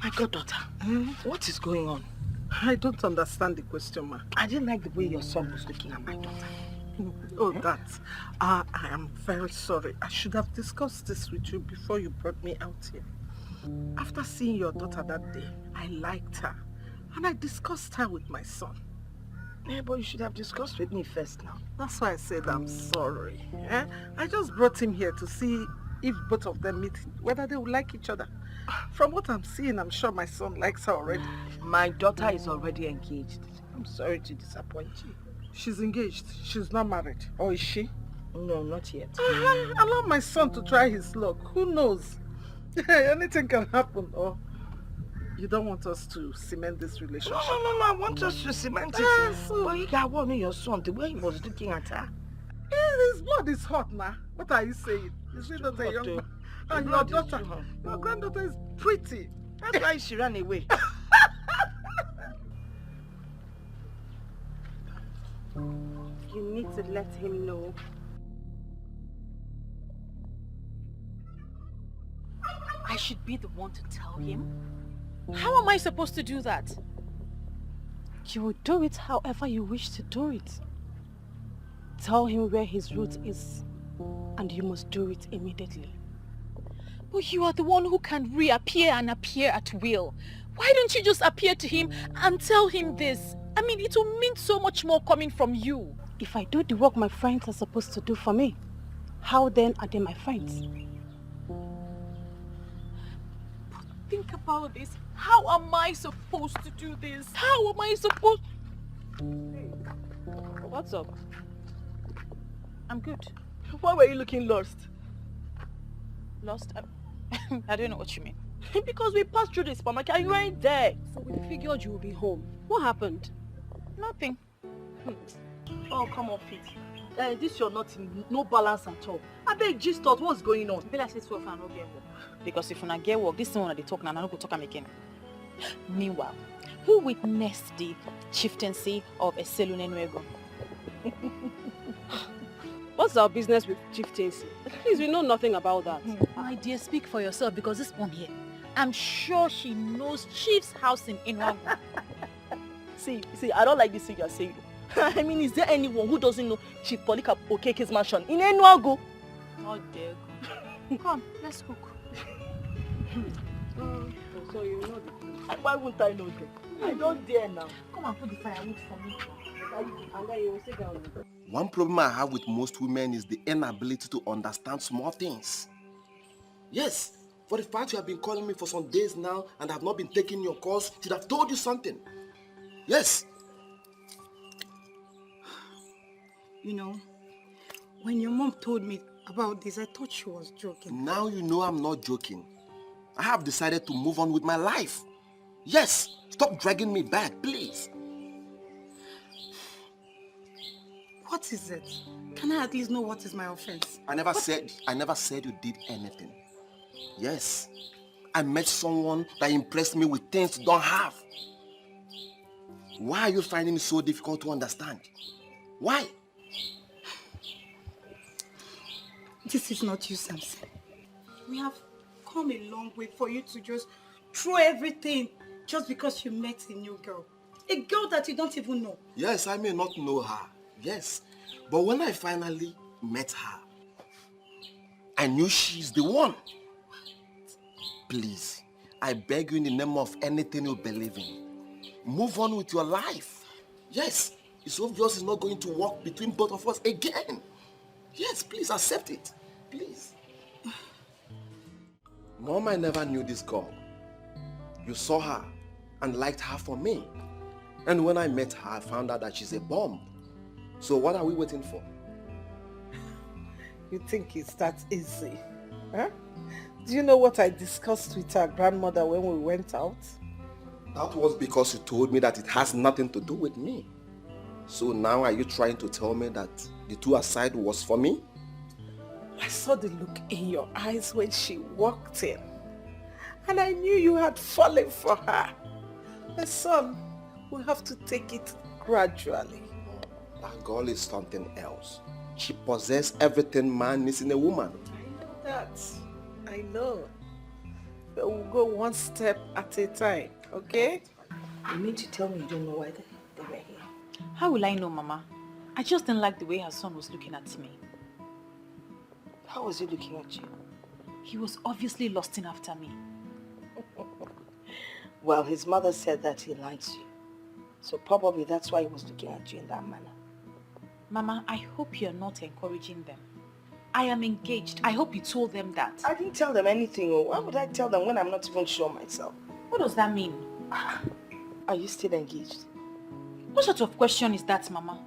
My goddaughter, what is going on? I don't understand the question, ma. I didn't like the way your son was looking at my daughter. Oh, that. I am very sorry. I should have discussed this with you before you brought me out here. After seeing your daughter that day, I liked her. And I discussed her with my son. Yeah, but you should have discussed with me first now. That's why I said I'm sorry. I just brought him here to see if both of them meet, whether they would like each other. From what I'm seeing, I'm sure my son likes her already. My daughter is already engaged. I'm sorry to disappoint you. She's engaged. She's not married. Or is she? No, not yet. Allow my son to try his luck. Who knows? Anything can happen. Or you don't want us to cement this relationship? No, I want us to cement it. But you got one of your son, the way he was looking at her. His blood is hot now. What are you saying? Is he not a young man? And your daughter, your granddaughter is pretty. That's why she ran away. You need to let him know. I should be the one to tell him? How am I supposed to do that? You will do it however you wish to do it. Tell him where his route is, and you must do it immediately. But you are the one who can reappear and appear at will. Why don't you just appear to him and tell him this? I mean, it will mean so much more coming from you. If I do the work my friends are supposed to do for me, how then are they my friends? But think about this. How am I supposed to do this? How am I supposed... What's up? I'm good. Why were you looking lost? Lost? I don't know what you mean. Because we passed through the supermarket and you weren't there. So we figured you would be home. What happened? Nothing. Oh, come on, Fit. This you're not in no balance at all. I beg just thought what's going on. Be like this for no get work. Because if you not get work, this one they talk now, I don't go talk am again. Meanwhile, who witnessed the chieftaincy of Eselune Nuego? What's our business with chieftaincy? Please, we know nothing about that. My dear, speak for yourself because this one here, I'm sure she knows Chief's house in Inuagu. See, I don't like this thing you're saying. I mean, is there anyone who doesn't know Chief Polika Okeke's mansion in Enuagu? Not there. Come, let's cook. So you know the thing. Why wouldn't I know that? I don't dare now. Come and put the firewood for me. One problem I have with most women is the inability to understand small things. Yes, for the fact you have been calling me for some days now and have not been taking your calls, should have told you something. Yes. You know, when your mom told me about this, I thought she was joking. Now you know I'm not joking. I have decided to move on with my life. Yes, stop dragging me back, please. What is it? Can I at least know what is my offense? I never said you did anything. Yes, I met someone that impressed me with things you don't have. Why are you finding it so difficult to understand? Why? This is not you, Samson. We have come a long way for you to just throw everything just because you met a new girl. A girl that you don't even know. Yes, I may not know her. Yes, but when I finally met her, I knew she's the one. Please, I beg you in the name of anything you believe in, move on with your life. Yes, it's obvious it's not going to work between both of us again. Yes, please accept it. Please. Mom, I never knew this girl. You saw her and liked her for me. And when I met her, I found out that she's a bomb. So what are we waiting for? You think it's that easy? Huh? Do you know what I discussed with our grandmother when we went out? That was because you told me that it has nothing to do with me. So now are you trying to tell me that the two aside was for me? I saw the look in your eyes when she walked in. And I knew you had fallen for her. My son, we'll have to take it gradually. That girl is something else. She possesses everything man needs in a woman. I know that. I know. But we'll go one step at a time, okay? You mean to tell me you don't know why they were here? How will I know, Mama? I just didn't like the way her son was looking at me. How was he looking at you? He was obviously lusting after me. Well, his mother said that he likes you. So probably that's why he was looking at you in that manner. Mama, I hope you're not encouraging them. I am engaged. I hope you told them that. I didn't tell them anything. Why would I tell them when I'm not even sure myself? What does that mean? Are you still engaged? What sort of question is that, Mama?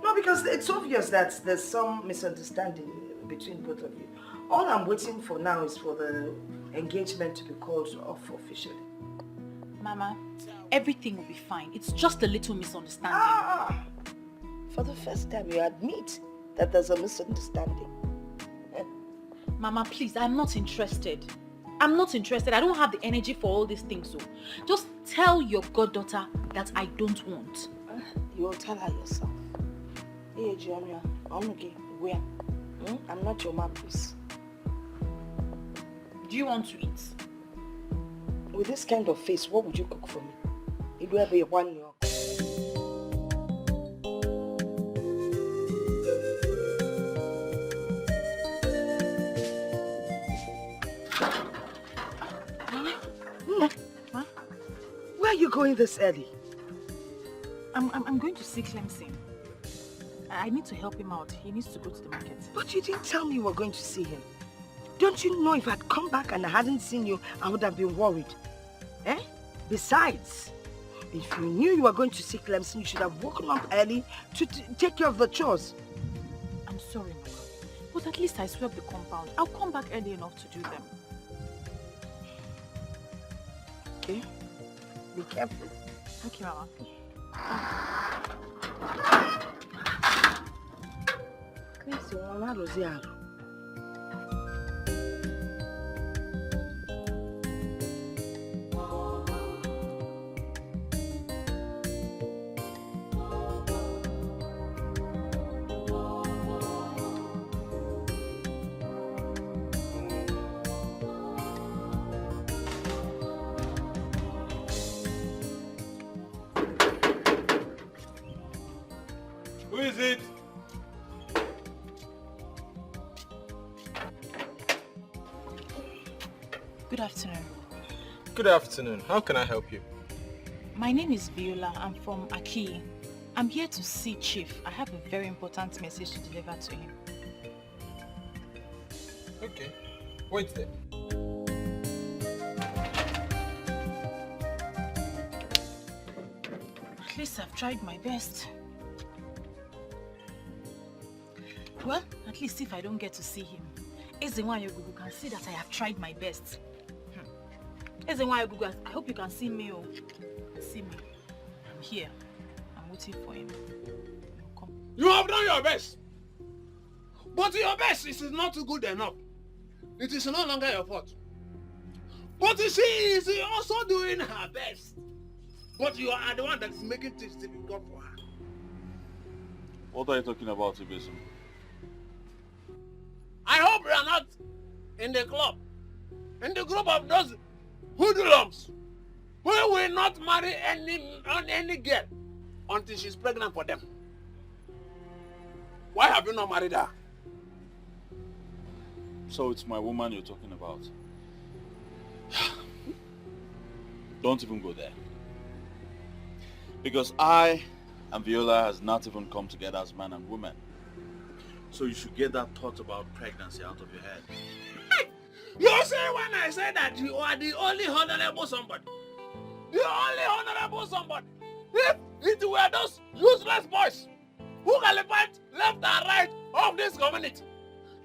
No, No, because it's obvious that there's some misunderstanding between both of you. All I'm waiting for now is for the engagement to be called off officially. Mama, everything will be fine. It's just a little misunderstanding. For the first time, you admit that there's a misunderstanding. Mama, please, I'm not interested. I'm not interested. I don't have the energy for all these things. So just tell your goddaughter that I don't want. You will tell her yourself. Hey, Jamia, I'm okay. Where? I'm not your mom, please. Do you want to eat? With this kind of face, what would you cook for me? It will be 1 year. Huh? Where are you going this early? I'm going to see Clemson. I need to help him out. He needs to go to the market. But you didn't tell me you were going to see him. Don't you know if I'd come back and I hadn't seen you, I would have been worried? Besides, if you knew you were going to see Clemson, you should have woken up early to take care of the chores. I'm sorry, Mama. But at least I swept the compound. I'll come back early enough to do them. Okay? Be careful. Okay, Mama. Who is it? Good afternoon. Good afternoon. How can I help you? My name is Viola. I'm from Aki. I'm here to see Chief. I have a very important message to deliver to him. Okay. Wait there. At least I've tried my best. Well, at least if I don't get to see him, Ezenwayogugu can see that I have tried my best. Ezenwayogugu, I hope you can see me. Oh. See me. I'm here. I'm waiting for him. Come. You have done your best. But your best is not good enough. It is no longer your fault. But she is also doing her best. But you are the one that is making things difficult for her. What are you talking about, Ibesum? I hope you are not in the club, in the group of those hoodlums who will not marry any girl until she's pregnant for them. Why have you not married her? So it's my woman you're talking about. Don't even go there. Because I and Viola has not even come together as man and woman. So you should get that thought about pregnancy out of your head. You say when I say that you are the only honorable somebody. The only honorable somebody. If it were those useless boys who qualified left and right of this community,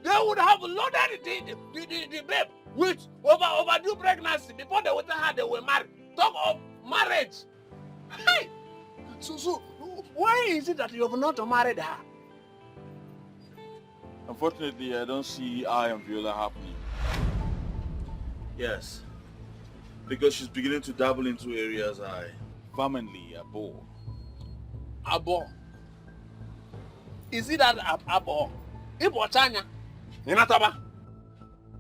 they would have loaded the babe with overdue pregnancy before they would have they were married. Talk of marriage. Hey! So why is it that you have not married her? Unfortunately, I don't see I and Viola happening. Yes. Because she's beginning to dabble into areas I commonly abhor. Agbo. Is it that Agbo? Ibo Chanya? Inataba?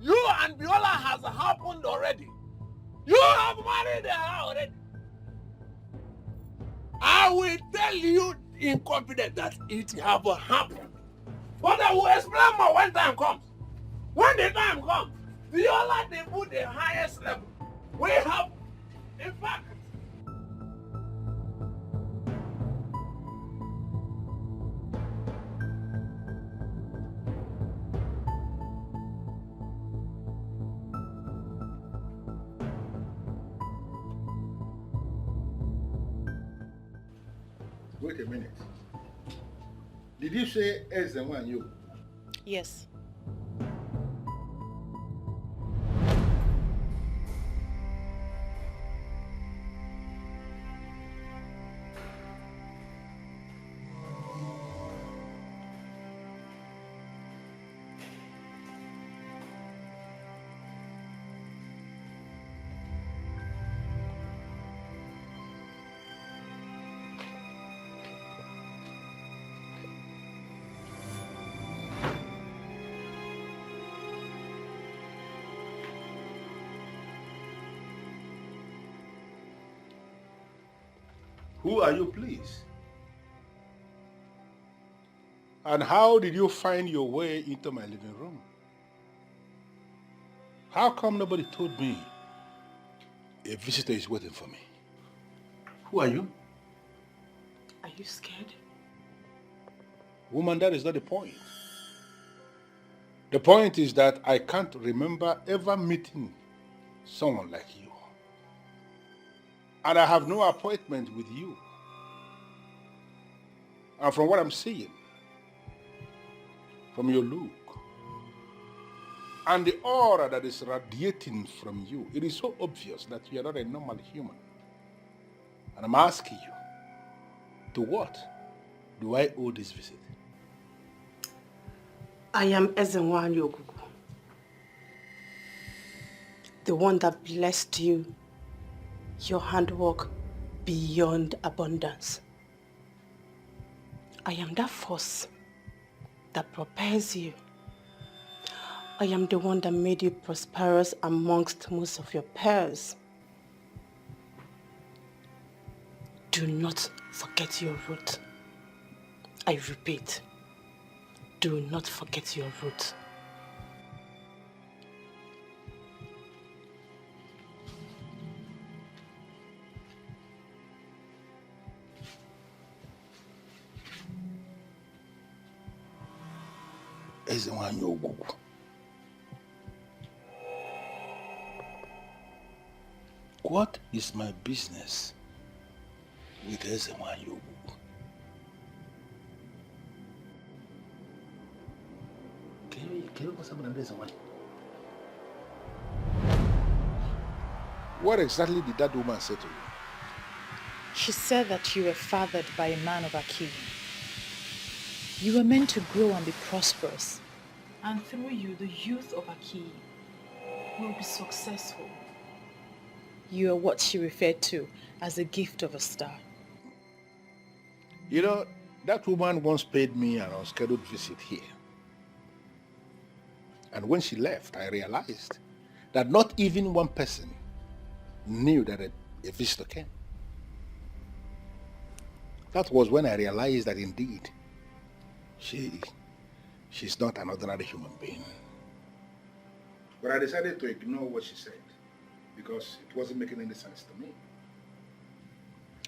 You and Viola has happened already. You have married her already. I will tell you in confidence that it have happened. But I will explain more when time comes. When the time comes, Viola they put the highest level. We have, in fact, Wait a minute. Did you say Ezenwanyo? Yes. Who are you, please? And how did you find your way into my living room? How come nobody told me a visitor is waiting for me? Who are you? Are you scared? Woman, that is not the point. The point is that I can't remember ever meeting someone like you. And I have no appointment with you. And from what I'm seeing, from your look, and the aura that is radiating from you, it is so obvious that you are not a normal human. And I'm asking you, to what do I owe this visit? I am Ezenwanyo Ogugu, the one that blessed you, your handwork beyond abundance. I am that force that propels you. I am the one that made you prosperous amongst most of your peers. Do not forget your root. I repeat, do not forget your root. Ezenwanyo Ogugu. What is my business with Ezenwanyo Ogugu? What exactly did that woman say to you? She said that you were fathered by a man of Aki. You were meant to grow and be prosperous. And through you, the youth of Aki will be successful. You are what she referred to as a gift of a star. You know, that woman once paid me an unscheduled visit here. And when she left, I realized that not even one person knew that a visitor came. That was when I realized that indeed, she's not an ordinary human being. But I decided to ignore what she said because it wasn't making any sense to me.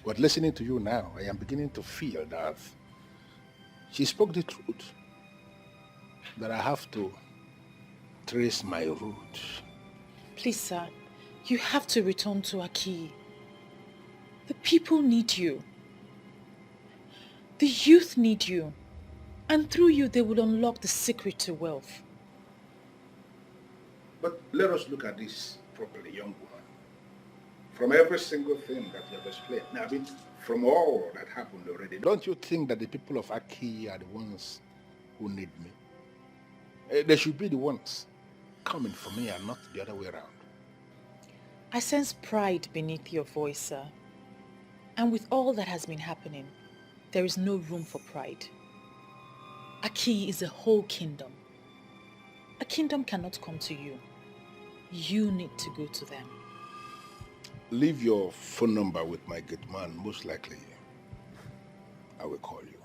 But listening to you now, I am beginning to feel that she spoke the truth. That I have to trace my roots. Please, sir, you have to return to Aki. The people need you. The youth need you. And through you, they will unlock the secret to wealth. But let us look at this properly, young woman. From every single thing that you have explained, now, I mean, from all that happened already, don't you think that the people of Aki are the ones who need me? They should be the ones coming for me and not the other way around. I sense pride beneath your voice, sir. And with all that has been happening, there is no room for pride. Aki is a whole kingdom. A kingdom cannot come to you. You need to go to them. Leave your phone number with my gate man. Most likely, I will call you.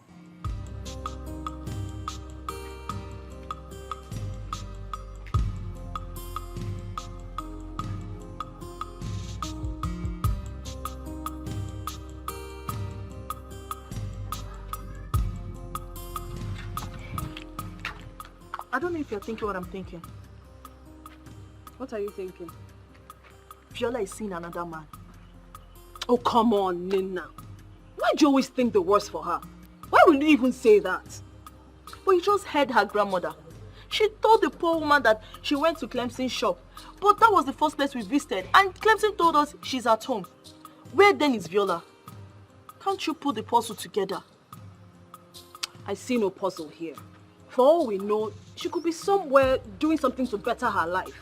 I don't know if you're thinking what I'm thinking. What are you thinking? Viola is seeing another man. Oh, come on, Nina. Why do you always think the worst for her? Why would you even say that? But you just heard her grandmother. She told the poor woman that she went to Clemson's shop. But that was the first place we visited. And Clemson told us she's at home. Where then is Viola? Can't you put the puzzle together? I see no puzzle here. For all we know, she could be somewhere doing something to better her life.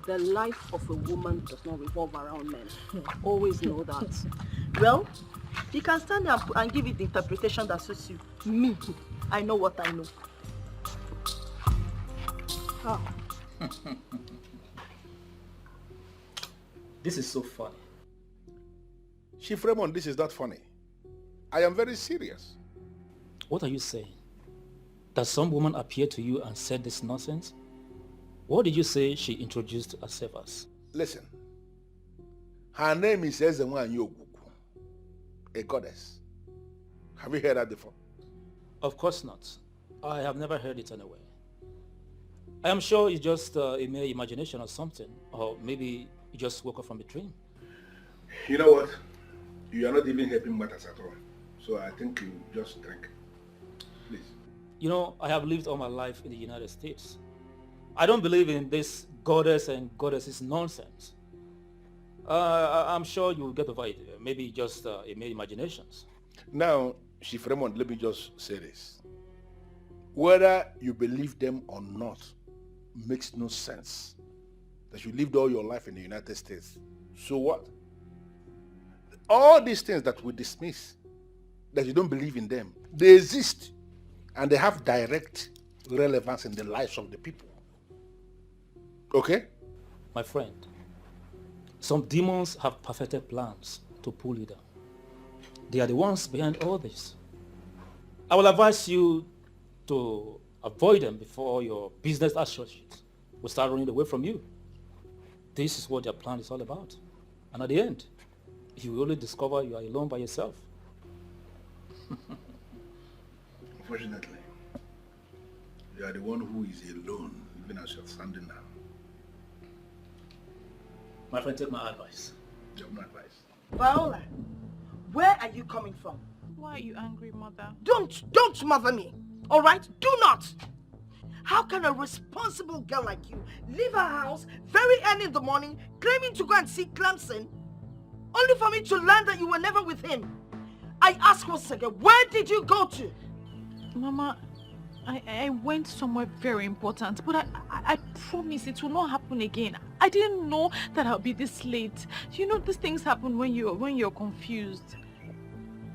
The life of a woman does not revolve around men. Always know that. Well, you can stand there and give it the interpretation that suits you. Me, I know what I know. Oh. This is so funny. Chief Raymond, this is not funny. I am very serious. What are you saying? That some woman appeared to you and said this nonsense? What did you say she introduced herself as? Listen. Her name is Ezenwanyi Ogugu, a goddess. Have you heard that before? Of course not. I have never heard it anywhere. I am sure it's just a mere imagination or something, or maybe you just woke up from a dream. You know what? You are not even helping matters at all. So I think you just drink. Please. You know, I have lived all my life in the United States. I don't believe in this goddess and goddesses nonsense. I'm sure you'll get over it. Maybe just a mere imaginations. Now, Chief Raymond, let me just say this. Whether you believe them or not makes no sense. That you lived all your life in the United States. So what? All these things that we dismiss, that you don't believe in them, they exist and they have direct relevance in the lives of the people. Okay? My friend, some demons have perfected plans to pull you down. They are the ones behind all this. I will advise you to avoid them before your business associates will start running away from you. This is what their plan is all about. And at the end, you will only discover you are alone by yourself. Unfortunately, you are the one who is alone, even as you're standing now. My friend, take my advice. You have no advice. Viola, where are you coming from? Why are you angry, Mother? Don't mother me, all right? Do not. How can a responsible girl like you leave her house very early in the morning, claiming to go and see Clemson, only for me to learn that you were never with him? I ask once again, where did you go to? Mama, I went somewhere very important, but I promise it will not happen again. I didn't know that I'll be this late. You know, these things happen when you're confused.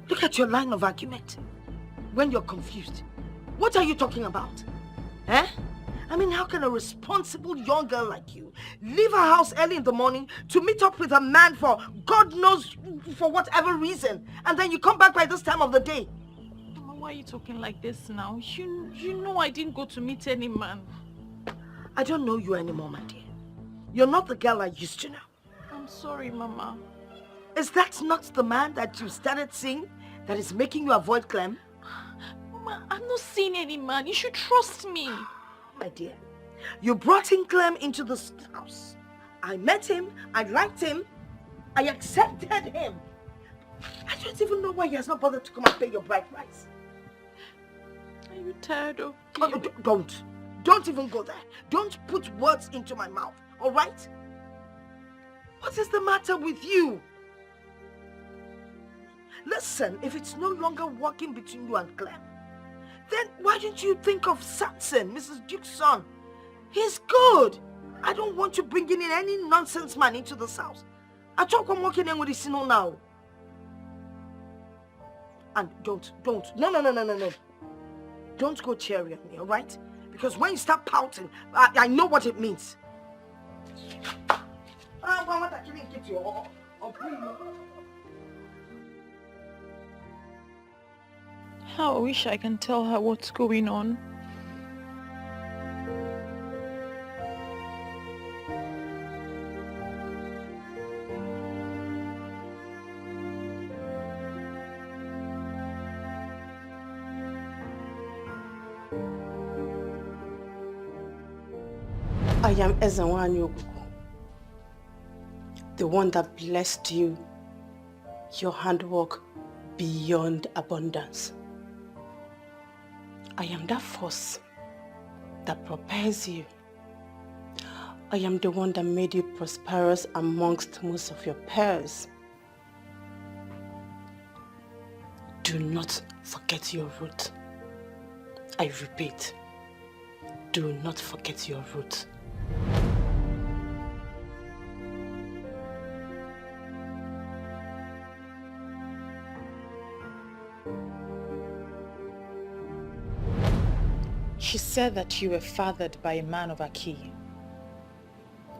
Look at your line of argument. When you're confused. What are you talking about? Eh? I mean, how can a responsible young girl like you leave her house early in the morning to meet up with a man for God knows for whatever reason, and then you come back by this time of the day? Mama, why are you talking like this now? You know I didn't go to meet any man. I don't know you anymore, my dear. You're not the girl I used to know. I'm sorry, Mama. Is that not the man that you started seeing that is making you avoid Clem? Mama, I'm not seeing any man. You should trust me. My dear, you brought in Clem into this house. I met him, I liked him, I accepted him. I don't even know why he has not bothered to come and pay your bride price. Are you tired of me? Don't even go there. Don't put words into my mouth, all right? What is the matter with you? Listen, if it's no longer working between you and Clem, then why didn't you think of Samson, Mrs. Duke's son? He's good. I don't want you bringing in any nonsense man into this house. I talk I'm working in with the Sino now. And don't. No. Don't go cheering at me, all right? Because when you start pouting, I know what it means. How I wish I can tell her what's going on. I am Ezenwanyi Ogugu, the one that blessed you, your handwork beyond abundance. I am that force that propels you. I am the one that made you prosperous amongst most of your peers. Do not forget your root. I repeat, do not forget your root. She said that you were fathered by a man of Aki.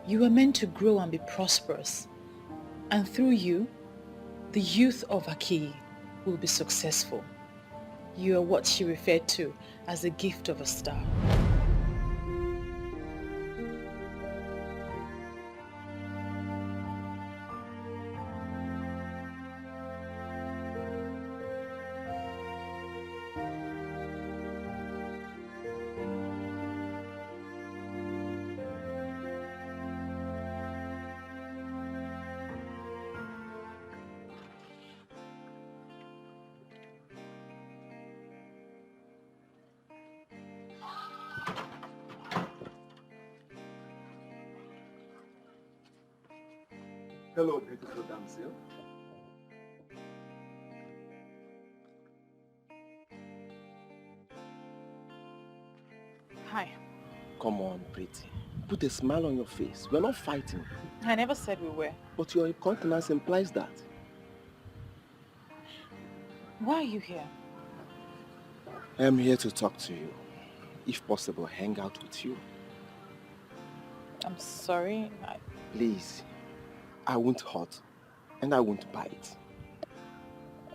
You were meant to grow and be prosperous. And through you, the youth of Aki will be successful. You are what she referred to as the gift of a star. Hello, beautiful damsel. Hi. Come on, pretty. Put a smile on your face. We're not fighting. I never said we were. But your incontinence implies that. Why are you here? I'm here to talk to you. If possible, hang out with you. I'm sorry. Please. I won't hurt. And I won't bite.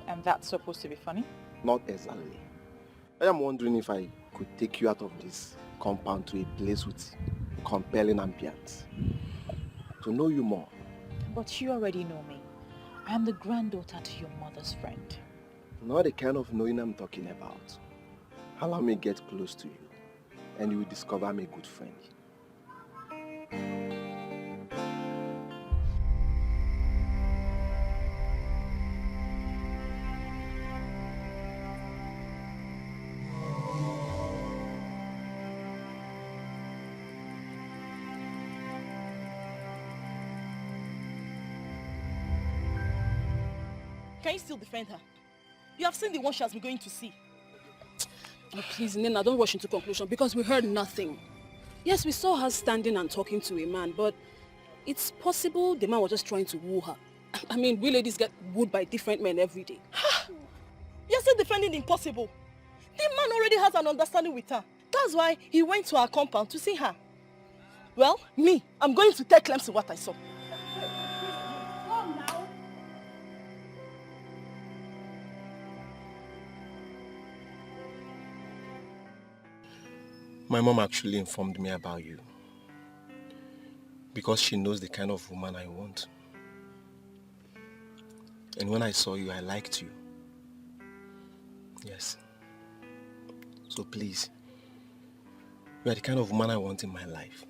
And that's supposed to be funny? Not exactly. I am wondering if I could take you out of this compound to a place with compelling ambience. To know you more. But you already know me. I am the granddaughter to your mother's friend. Not the kind of knowing I'm talking about. Allow me get close to you, and you will discover I'm a good friend. Can you still defend her? You have seen the one she has been going to see. Oh, please, Nina, don't rush into conclusion because we heard nothing. Yes, we saw her standing and talking to a man, but it's possible the man was just trying to woo her. I mean, we ladies get wooed by different men every day. You're still defending the impossible. The man already has an understanding with her. That's why he went to her compound to see her. Well, me, I'm going to tell Clemson what I saw. My mom actually informed me about you. Because she knows the kind of woman I want. And when I saw you, I liked you. Yes. So please, you are the kind of woman I want in my life.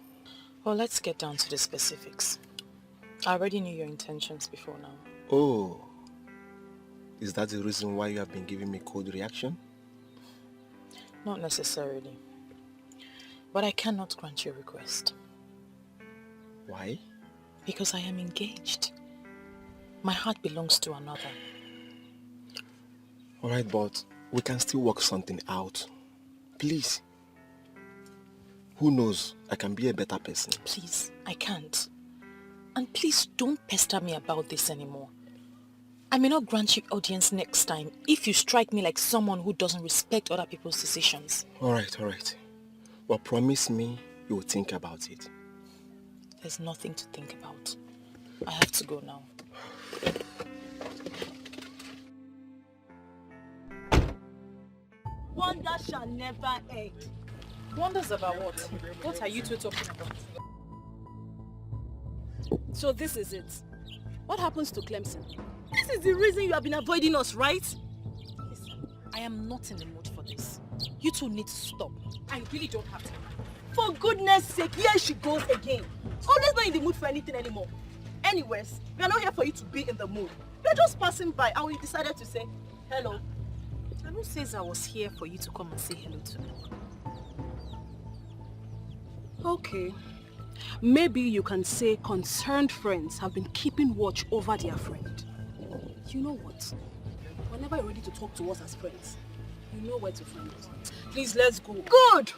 Well, let's get down to the specifics. I already knew your intentions before now. Oh. Is that the reason why you have been giving me cold reaction? Not necessarily. But I cannot grant your request. Why? Because I am engaged. My heart belongs to another. Alright, but we can still work something out. Please. Who knows? I can be a better person. Please, I can't. And please don't pester me about this anymore. I may not grant you audience next time if you strike me like someone who doesn't respect other people's decisions. Alright. But promise me you will think about it. There's nothing to think about. I have to go now. Wonder shall never end. Wonders about what? What are you two talking about? So this is it. What happens to Clemson? This is the reason you have been avoiding us, right? Listen, I am not in the mood for this. You two need to stop. I really don't have time. For goodness sake, here she goes again. Always not in the mood for anything anymore. Anyways, we are not here for you to be in the mood. We are just passing by and we decided to say hello. And Who says I was here for you to come and say hello to me? Okay. Maybe you can say concerned friends have been keeping watch over their friend. You know what? Whenever you're ready to talk to us as friends, you know where to find us. Please, let's go. Good!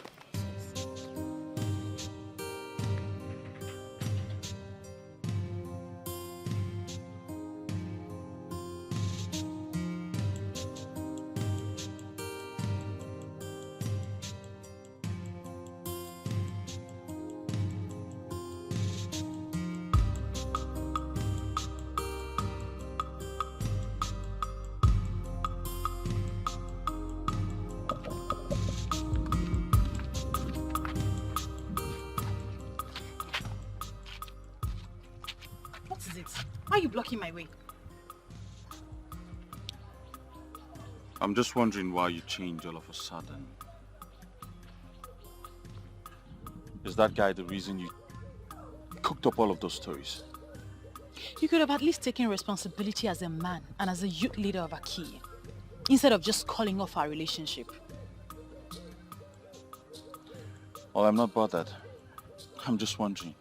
Why are you blocking my way? I'm just wondering why you changed all of a sudden. Is that guy the reason you cooked up all of those stories? You could have at least taken responsibility as a man and as a youth leader of Aki, instead of just calling off our relationship. Well, I'm not bothered. I'm just wondering.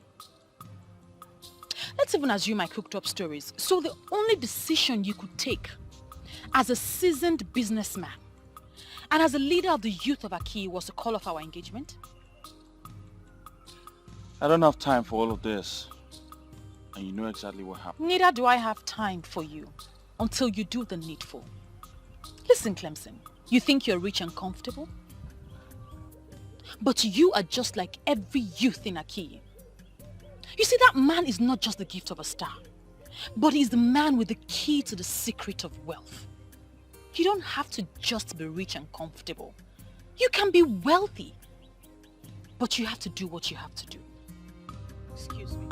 Let's even assume I cooked up stories. So the only decision you could take as a seasoned businessman and as a leader of the youth of Aki was to call off our engagement? I don't have time for all of this. And you know exactly what happened. Neither do I have time for you until you do the needful. Listen, Clemson, you think you're rich and comfortable? But you are just like every youth in Aki. You see, that man is not just the gift of a star, but he's the man with the key to the secret of wealth. You don't have to just be rich and comfortable. You can be wealthy, but you have to do what you have to do. Excuse me.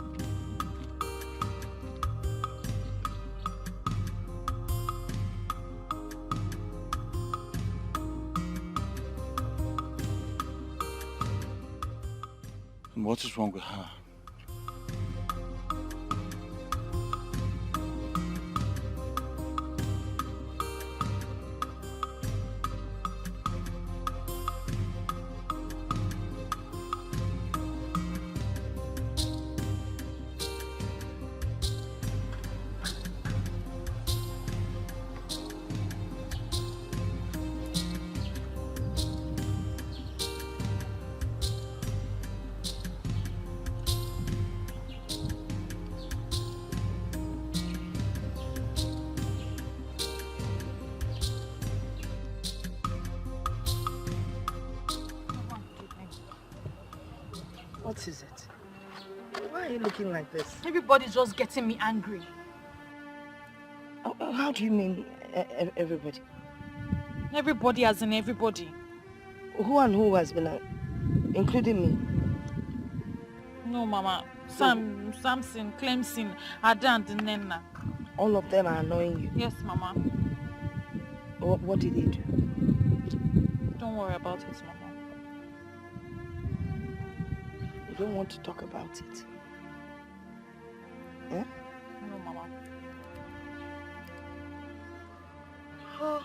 And what is wrong with her? What is it? Why are you looking like this? Everybody's just getting me angry. How do you mean everybody? Everybody as in everybody. Who and who has been, including me? No, Mama. Sam, Samson, Clemson, Ada and Nenna. All of them are annoying you? Yes, Mama. What did they do? Don't worry about it, Mama. You don't want to talk about it? Eh? No, Mama. Oh,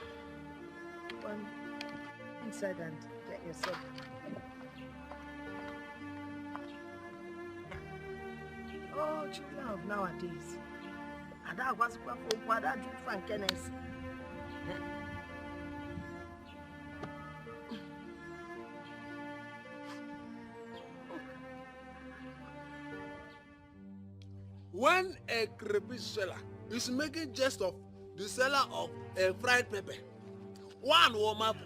well, inside and get yourself. Oh, children of nowadays. Ada was for Ada do frankness. When a crayfish seller is making jest of the seller of a fried pepper, one will marvel.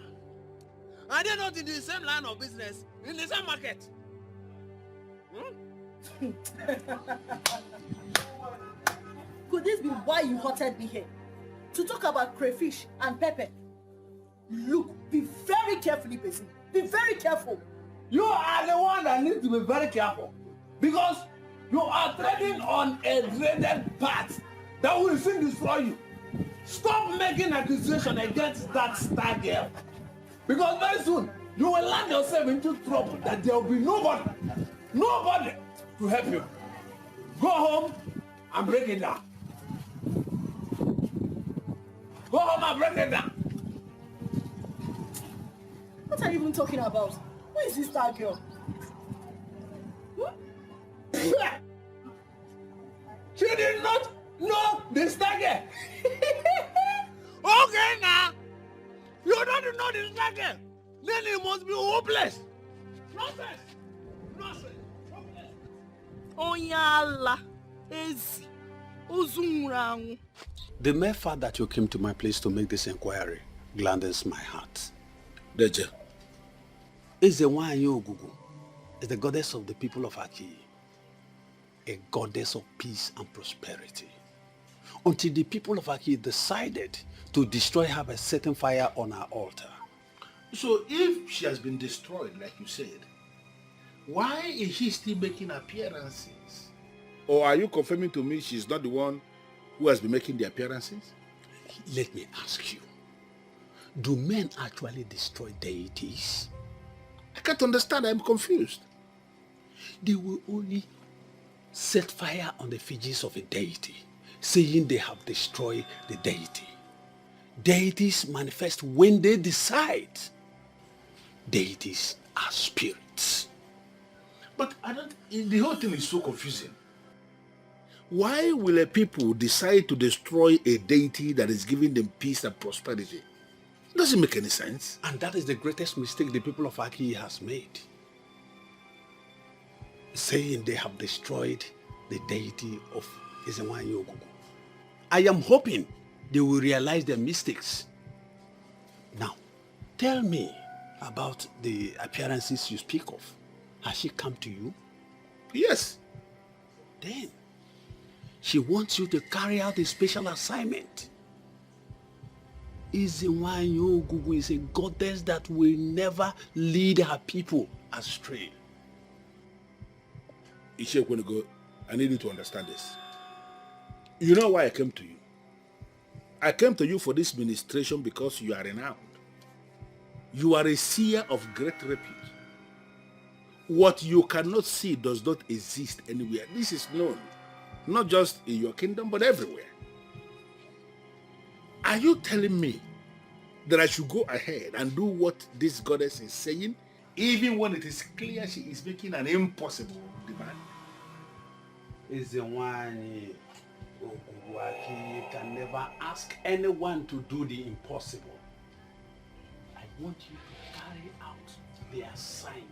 Are they not in the same line of business, in the same market? Could this be why you hotted me here? To talk about crayfish and pepper? Look, be very careful, Ibezi. Be very careful. You are the one that needs to be very careful. Because you are treading on a dreaded path that will soon destroy you. Stop making accusation against that star girl. Because very soon, you will land yourself into trouble that there will be nobody to help you. Go home and break it down. Go home and break it down. What are you even talking about? Who is this star girl? She did not know the star girl. Okay now. You don't know the star girl. Then it must be hopeless. Nonsense. Nonsense. Onyala. Ezi. Ozunrangu. The mere fact that you came to my place to make this inquiry gladdens my heart. Deje. Ezewanyi Ogugu is the goddess of the people of Aki, a goddess of peace and prosperity. Until the people of Aki decided to destroy her by setting fire on her altar. So if she has been destroyed, like you said, why is she still making appearances? Or are you confirming to me she's not the one who has been making the appearances? Let me ask you, do men actually destroy deities? I can't understand, I'm confused. They will only set fire on the effigies of a deity, saying they have destroyed the deity. Deities manifest when they decide. Deities are spirits. But the whole thing is so confusing. Why will a people decide to destroy a deity that is giving them peace and prosperity? It doesn't make any sense. And that is the greatest mistake the people of Aki has made. Saying they have destroyed the deity of Ezewanyi Ogugu. I am hoping they will realize their mistakes. Now, tell me about the appearances you speak of. Has she come to you? Yes. Then, she wants you to carry out a special assignment. Ezewanyi Ogugu is a goddess that will never lead her people astray. Ishekwenigo, I need you to understand this. You know why I came to you? I came to you for this ministration because you are renowned. You are a seer of great repute. What you cannot see does not exist anywhere. This is known, not just in your kingdom, but everywhere. Are you telling me that I should go ahead and do what this goddess is saying, even when it is clear she is making an impossible demand? Ezewanyi Ogugu can never ask anyone to do the impossible. I want you to carry out the assignment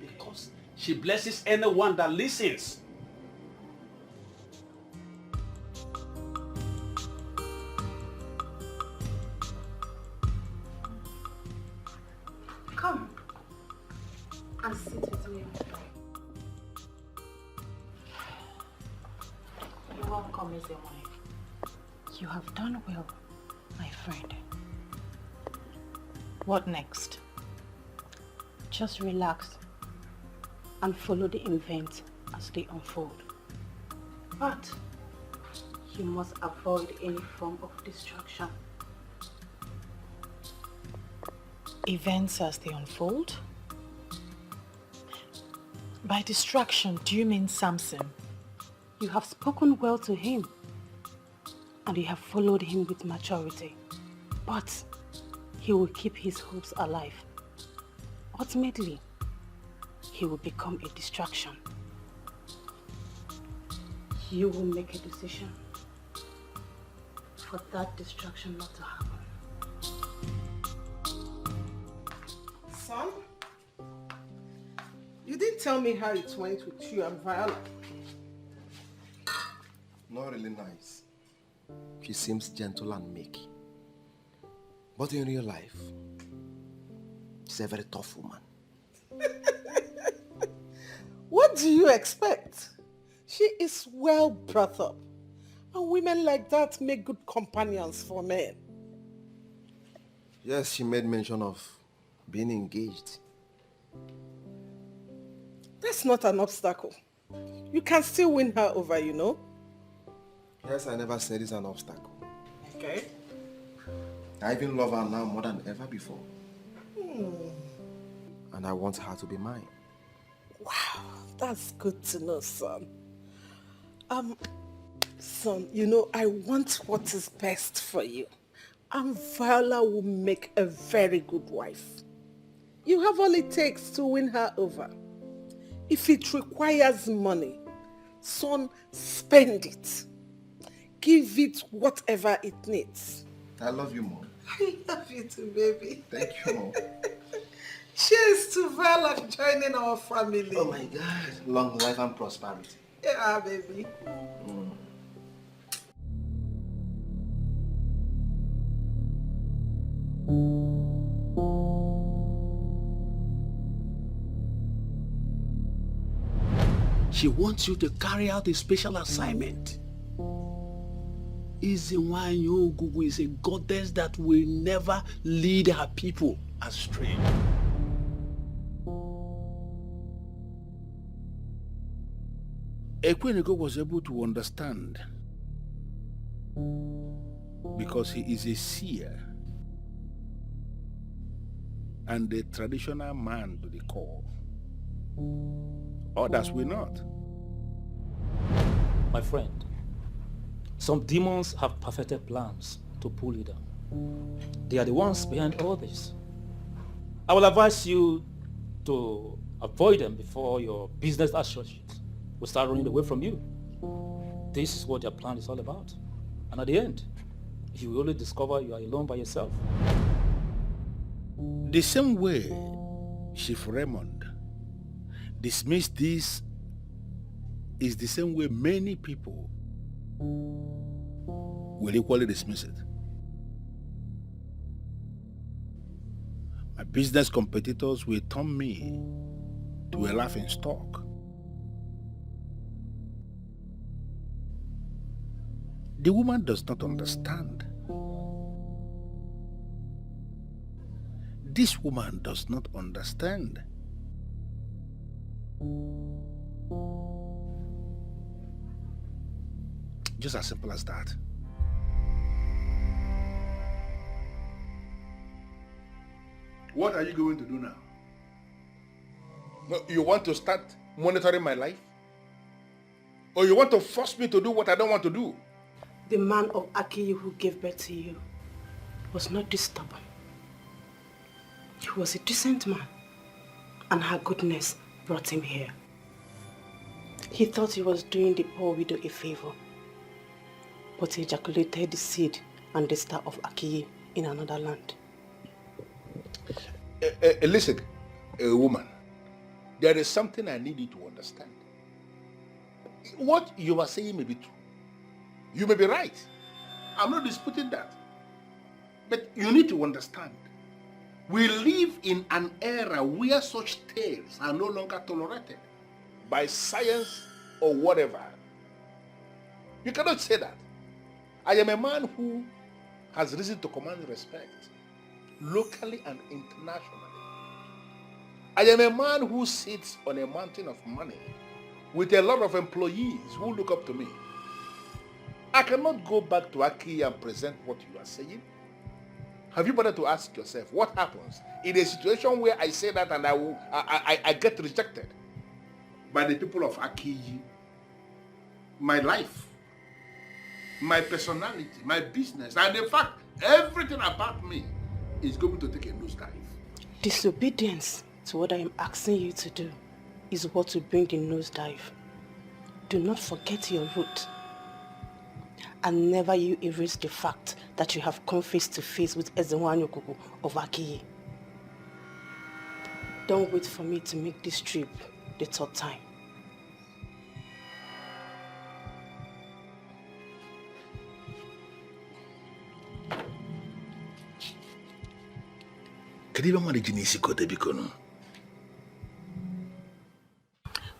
because she blesses anyone that listens. Come and sit with me. You're welcome, Ezewanyi. You have done well, my friend. What next? Just relax and follow the events as they unfold. But you must avoid any form of distraction. Events as they unfold? By distraction, do you mean Samson? You have spoken well to him and you have followed him with maturity. But he will keep his hopes alive. Ultimately, he will become a distraction. You will make a decision for that distraction not to happen. Son, you didn't tell me how it went with you and Viola. Not really nice. She seems gentle and meek. But in real life, she's a very tough woman. What do you expect? She is well brought up. And women like that make good companions for men. Yes, she made mention of being engaged. That's not an obstacle. You can still win her over, you know. Yes, I never said it's an obstacle. Okay. I even love her now more than ever before. Hmm. And I want her to be mine. Wow, that's good to know, son. Son, you know, I want what is best for you. And Viola will make a very good wife. You have all it takes to win her over. If it requires money, son, spend it. Give it whatever it needs. I love you, Mom. I love you too, baby. Thank you, Mom. Cheers to Val of joining our family. Oh my God. Long life and prosperity. Yeah, baby. She wants you to carry out a special assignment. Izinwanyi Ogugu is a goddess that will never lead her people astray. Ekweneko was able to understand because he is a seer and a traditional man to the core. Others will not. My friend, some demons have perfected plans to pull you down. They are the ones behind all this. I will advise you to avoid them before your business associates will start running away from you. This is what their plan is all about. And at the end, you will only discover you are alone by yourself. The same way Chief Raymond dismissed this is the same way many people will equally dismiss it. My business competitors will turn me to a laughing stock. The woman does not understand. This woman does not understand. Just as simple as that. What are you going to do now? You want to start monitoring my life? Or you want to force me to do what I don't want to do? The man of Akiyi who gave birth to you was not this stubborn. He was a decent man, and her goodness brought him here. He thought he was doing the poor widow a favor, but he ejaculated the seed and the star of Akiyi in another land. Listen, a woman, there is something I need you to understand. What you are saying may be true. You may be right. I'm not disputing that. But you need to understand, we live in an era where such tales are no longer tolerated by science or whatever. You cannot say that. I am a man who has reason to command respect, locally and internationally. I am a man who sits on a mountain of money with a lot of employees who look up to me. I cannot go back to Aki and present what you are saying. Have you bothered to ask yourself what happens in a situation where I say that and I get rejected by the people of Aki? My life, my personality, my business, and in fact, everything about me is going to take a nosedive. Disobedience to what I am asking you to do is what will bring the nosedive. Do not forget your root. And never you erase the fact that you have come face to face with Ezenwanyi Ogugu of Akiyi. Don't wait for me to make this trip the third time.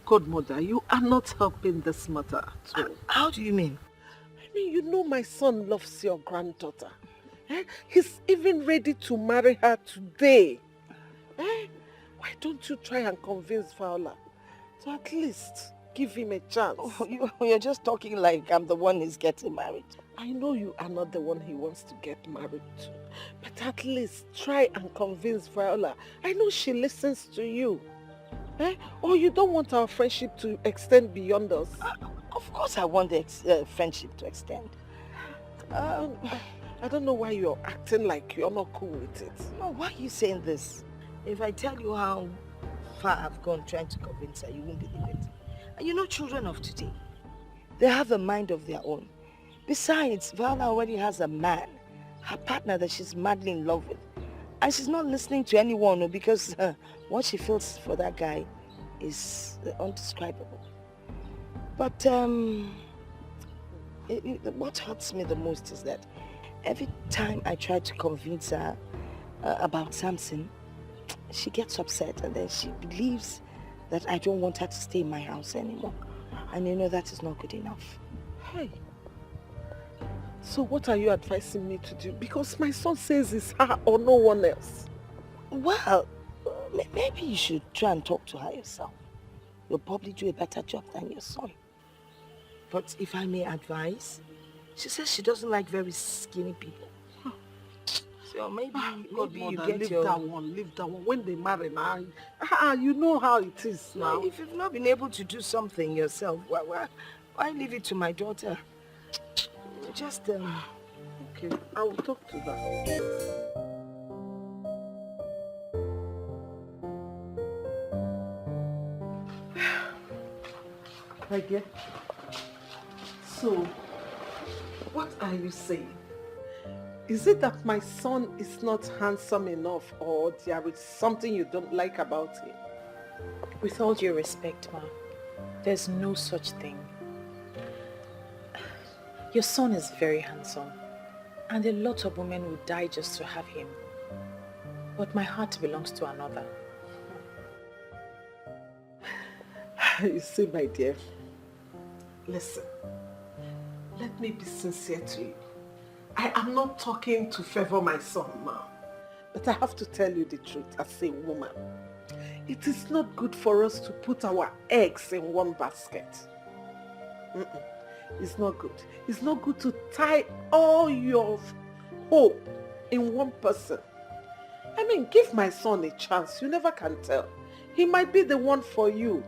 Godmother, you are not helping this matter at all. How do you mean? I mean, you know my son loves your granddaughter. He's even ready to marry her today. Why don't you try and convince Fowler to at least give him a chance? Oh, you're just talking like I'm the one he's getting married. I know you are not the one he wants to get married to, but at least try and convince Viola. I know she listens to you. Or you don't want our friendship to extend beyond us? Of course I want the friendship to extend. I don't know why you're acting like you're not cool with it. No, why are you saying this? If I tell you how far I've gone trying to convince her, you won't believe it. And you know children of today, they have a mind of their own. Besides, Viola already has a man, her partner that she's madly in love with. And she's not listening to anyone because what she feels for that guy is undescribable. But what hurts me the most is that every time I try to convince her about Samson, she gets upset and then she believes that I don't want her to stay in my house anymore. And you know that is not good enough. Hey. So what are you advising me to do? Because my son says it's her or no one else. Well, maybe you should try and talk to her yourself. You'll probably do a better job than your son. But if I may advise, she says she doesn't like very skinny people. So maybe you get leave your... that one. When they marry now, you know how it is now. If you've not been able to do something yourself, why leave it to my daughter? Just, Okay, I will talk to her. My dear, so, what are you saying? Is it that my son is not handsome enough or there is something you don't like about him? With all due respect, Ma, there's no such thing. Your son is very handsome, and a lot of women would die just to have him. But my heart belongs to another. You see, my dear, listen, let me be sincere to you. I am not talking to favor my son, Ma. But I have to tell you the truth as a woman. It is not good for us to put our eggs in one basket. It's not good. It's not good to tie all your hope in one person. I mean, give my son a chance. You never can tell. He might be the one for you.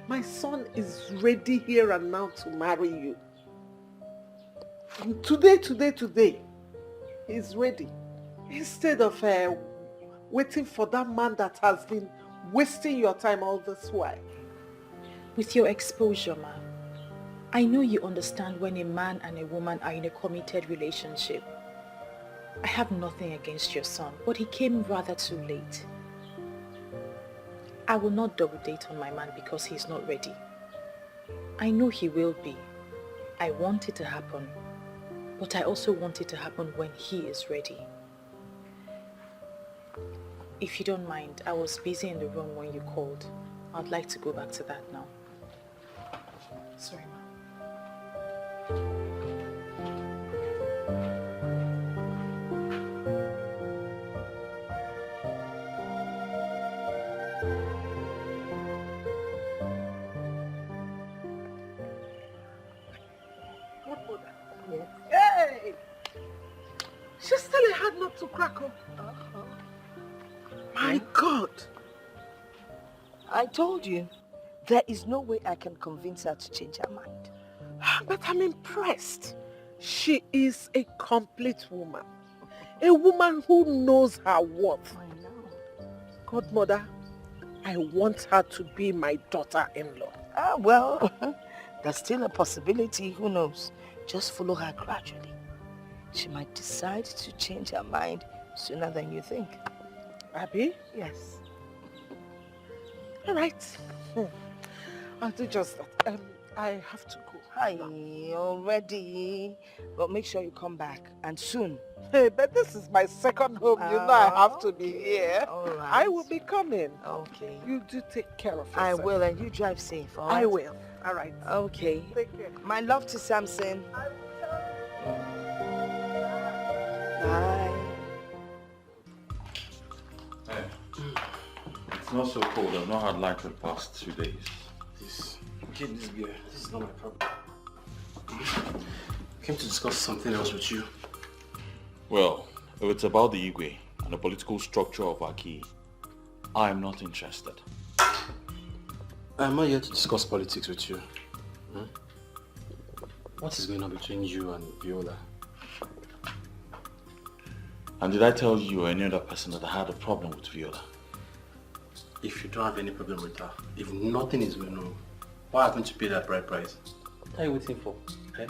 My son is ready here and now to marry you. And today, he's ready. Instead of waiting for that man that has been wasting your time all this while. With your exposure, Ma, I know you understand when a man and a woman are in a committed relationship. I have nothing against your son, but he came rather too late. I will not double date on my man because he's not ready. I know he will be. I want it to happen, but I also want it to happen when he is ready. If you don't mind, I was busy in the room when you called. I'd like to go back to that now. Sorry, Ma. Hey! She's still a hard nut to crack up. My God! I told you, there is no way I can convince her to change her mind. But I'm impressed. She is a complete woman. A woman who knows her worth. I know. Godmother, I want her to be my daughter-in-law. Well, that's still a possibility. Who knows? Just follow her gradually. She might decide to change her mind sooner than you think. Abby? Yes. All right. I'll do just that. I have to go. Hi, already. But make sure you come back, and soon. Hey, but this is my second home. You know I have to be here. All right. I will be coming. Okay. You do take care of yourself. I will, and you drive safe, all right? I will. All right. Okay. Take care. My love to Samson. Bye. Hey, it's not so cold. I've not had light for the past 2 days. Get this beer. This is not my problem. I came to discuss something else with you. Well, if it's about the Igwe and the political structure of Aki, I am not interested. I'm not here to discuss politics with you. What is going on between you and Viola? And did I tell you or any other person that I had a problem with Viola? If you don't have any problem with her, if nothing is going on, why haven't you paid that bride price? What are you waiting for? Eh?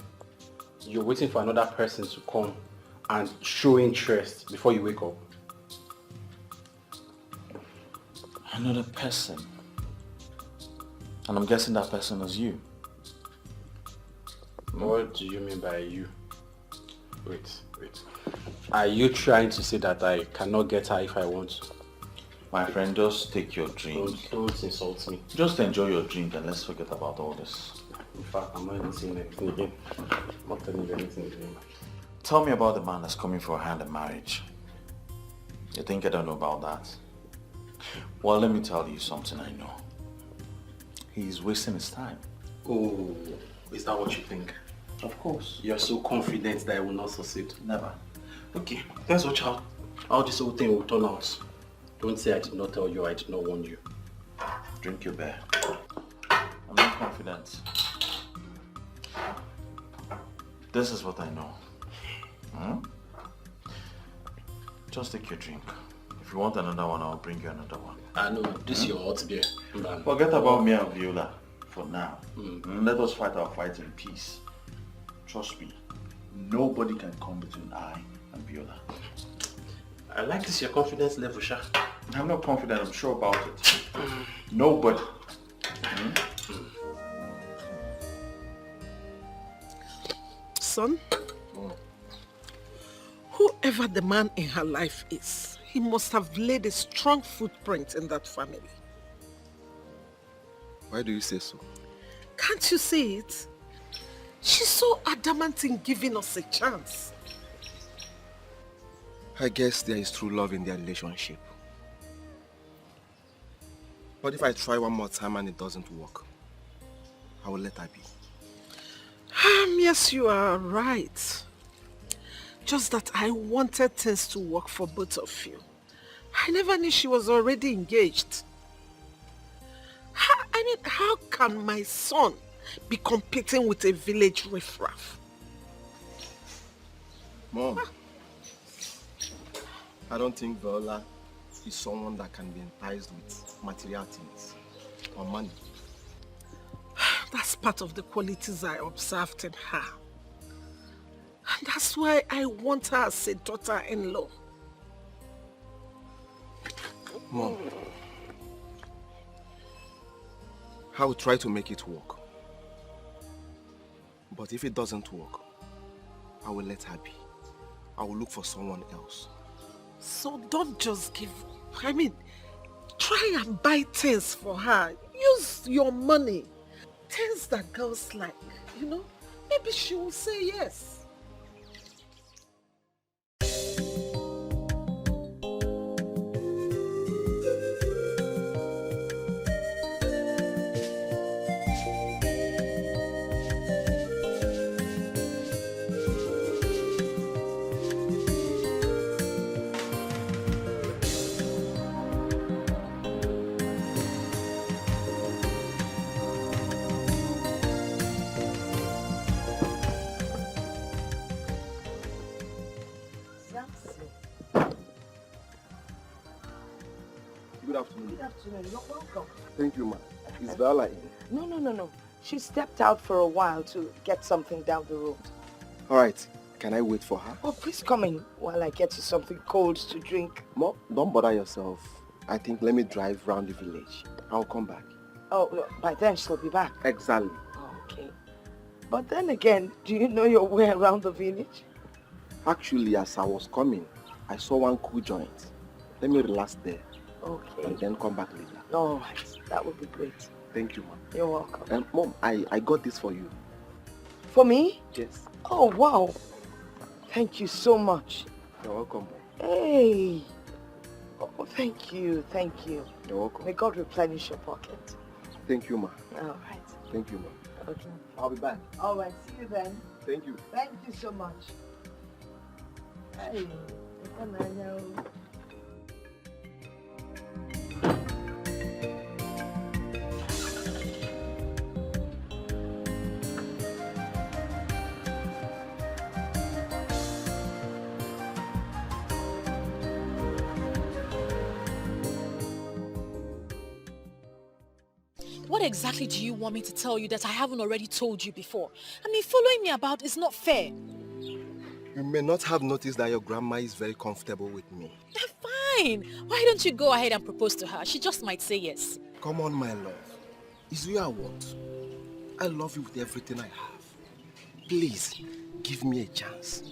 You're waiting for another person to come and show interest before you wake up. Another person? And I'm guessing that person is you. What do you mean by you? Wait. Are you trying to say that I cannot get her if I want to? My friend, just take your drink. Don't insult me. Just enjoy your drink and let's forget about all this. In fact, I'm not even saying anything again. I'm not telling you anything again. Tell me about the man that's coming for a hand in marriage. You think I don't know about that? Well, let me tell you something I know. He's wasting his time. Oh, is that what you think? Of course. You're so confident that I will not succeed. Never. Okay, let's watch how this whole thing will turn out. Don't say I did not tell you, I did not warn you. Drink your beer. I'm not confident. This is what I know. Just take your drink. If you want another one, I'll bring you another one. I know, this is your hot beer. Forget about me and Viola for now. Let us fight our fight in peace. Trust me, nobody can come between I and Viola. I like this your confidence level, Sha. I'm not confident, I'm sure about it. Nobody. Son, whoever the man in her life is, he must have laid a strong footprint in that family. Why do you say so? Can't you see it? She's so adamant in giving us a chance. I guess there is true love in their relationship. But if I try one more time and it doesn't work, I will let her be. Yes, you are right. Just that I wanted things to work for both of you. I never knew she was already engaged. How can my son be competing with a village riffraff? Mom, I don't think Viola is someone that can be enticed with material things or money. That's part of the qualities I observed in her. And that's why I want her as a daughter-in-law. Mom, I will try to make it work. But if it doesn't work, I will let her be. I will look for someone else. So don't just give up. Try and buy things for her. Use your money. Things that girls like, Maybe she will say yes. Good afternoon. Good afternoon. You're welcome. Thank you, ma. Is Viola in? No. She stepped out for a while to get something down the road. All right. Can I wait for her? Oh, please come in while I get you something cold to drink. Mom, don't bother yourself. I think let me drive around the village. I'll come back. Oh, by then she'll be back. Exactly. Okay. But then again, do you know your way around the village? Actually, as I was coming, I saw one cool joint. Let me relax there. Okay. And then come back later. All right. That would be great. Thank you, Mom. You're welcome. Mom, I got this for you. For me? Yes. Oh, wow. Thank you so much. You're welcome, Mom. Hey. Oh, thank you. Thank you. You're welcome. May God replenish your pocket. Thank you, Ma. All right. Thank you, Ma. Okay. I'll be back. All right. See you then. Thank you. Thank you so much. Hey. What exactly do you want me to tell you that I haven't already told you before? I mean, following me about is not fair. You may not have noticed that your grandma is very comfortable with me. Fine. Why don't you go ahead and propose to her? She just might say yes. Come on, my love. It's you I want. I love you with everything I have. Please, give me a chance.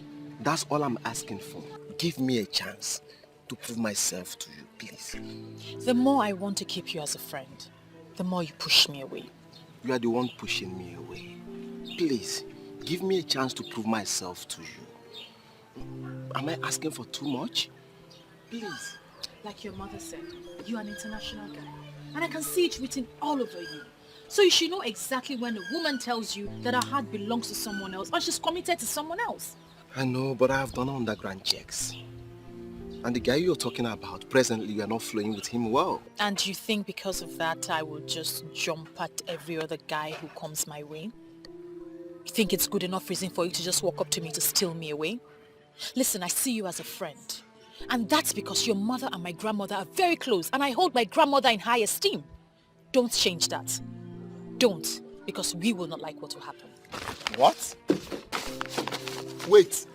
That's all I'm asking for. Give me a chance to prove myself to you, please. The more I want to keep you as a friend, the more you push me away. You are the one pushing me away. Please, give me a chance to prove myself to you. Am I asking for too much? Please. Like your mother said, you're an international guy. And I can see it written all over you. So you should know exactly when a woman tells you that her heart belongs to someone else or she's committed to someone else. I know, but I have done underground checks. And the guy you're talking about, presently you are not flowing with him well. And you think because of that I will just jump at every other guy who comes my way? You think it's good enough reason for you to just walk up to me to steal me away? Listen, I see you as a friend. And that's because your mother and my grandmother are very close and I hold my grandmother in high esteem. Don't change that. Don't, because we will not like what will happen. What? Wait.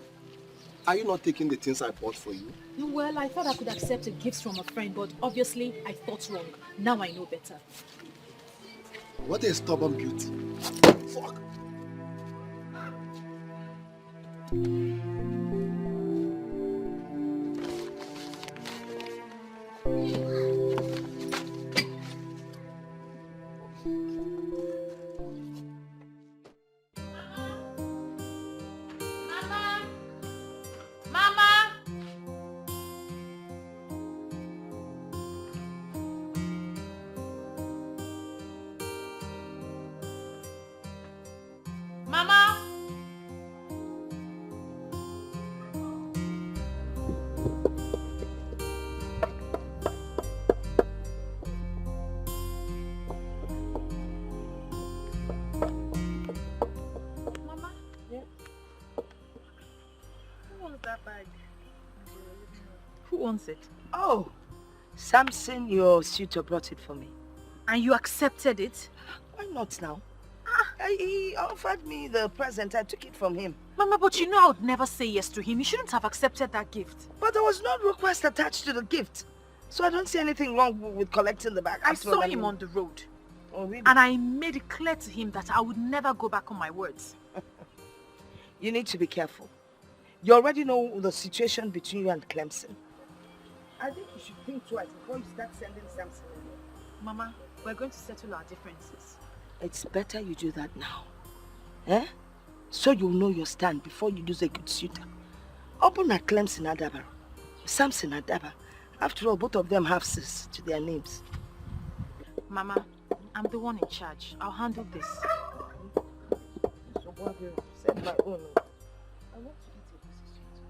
Are you not taking the things I bought for you? Well, I thought I could accept a gift from a friend, but obviously I thought wrong. Now I know better. What a stubborn beauty. Fuck. Who owns it? Oh, Samson, your suitor brought it for me. And you accepted it? Why not now? He offered me the present. I took it from him. Mama, but you know I would never say yes to him. You shouldn't have accepted that gift. But there was no request attached to the gift. So I don't see anything wrong with collecting the bag. I saw him on the road. Oh, really? And I made it clear to him that I would never go back on my words. You need to be careful. You already know the situation between you and Clemson. I think you should think twice before you start sending Samson away. Mama, we're going to settle our differences. It's better you do that now. Eh? So you'll know your stand before you lose a good suitor. Open at Clemson Adaba. Samson Adaba. After all, both of them have sis to their names. Mama, I'm the one in charge. I'll handle this. So what will send my own? I want to eat a piece of sweet.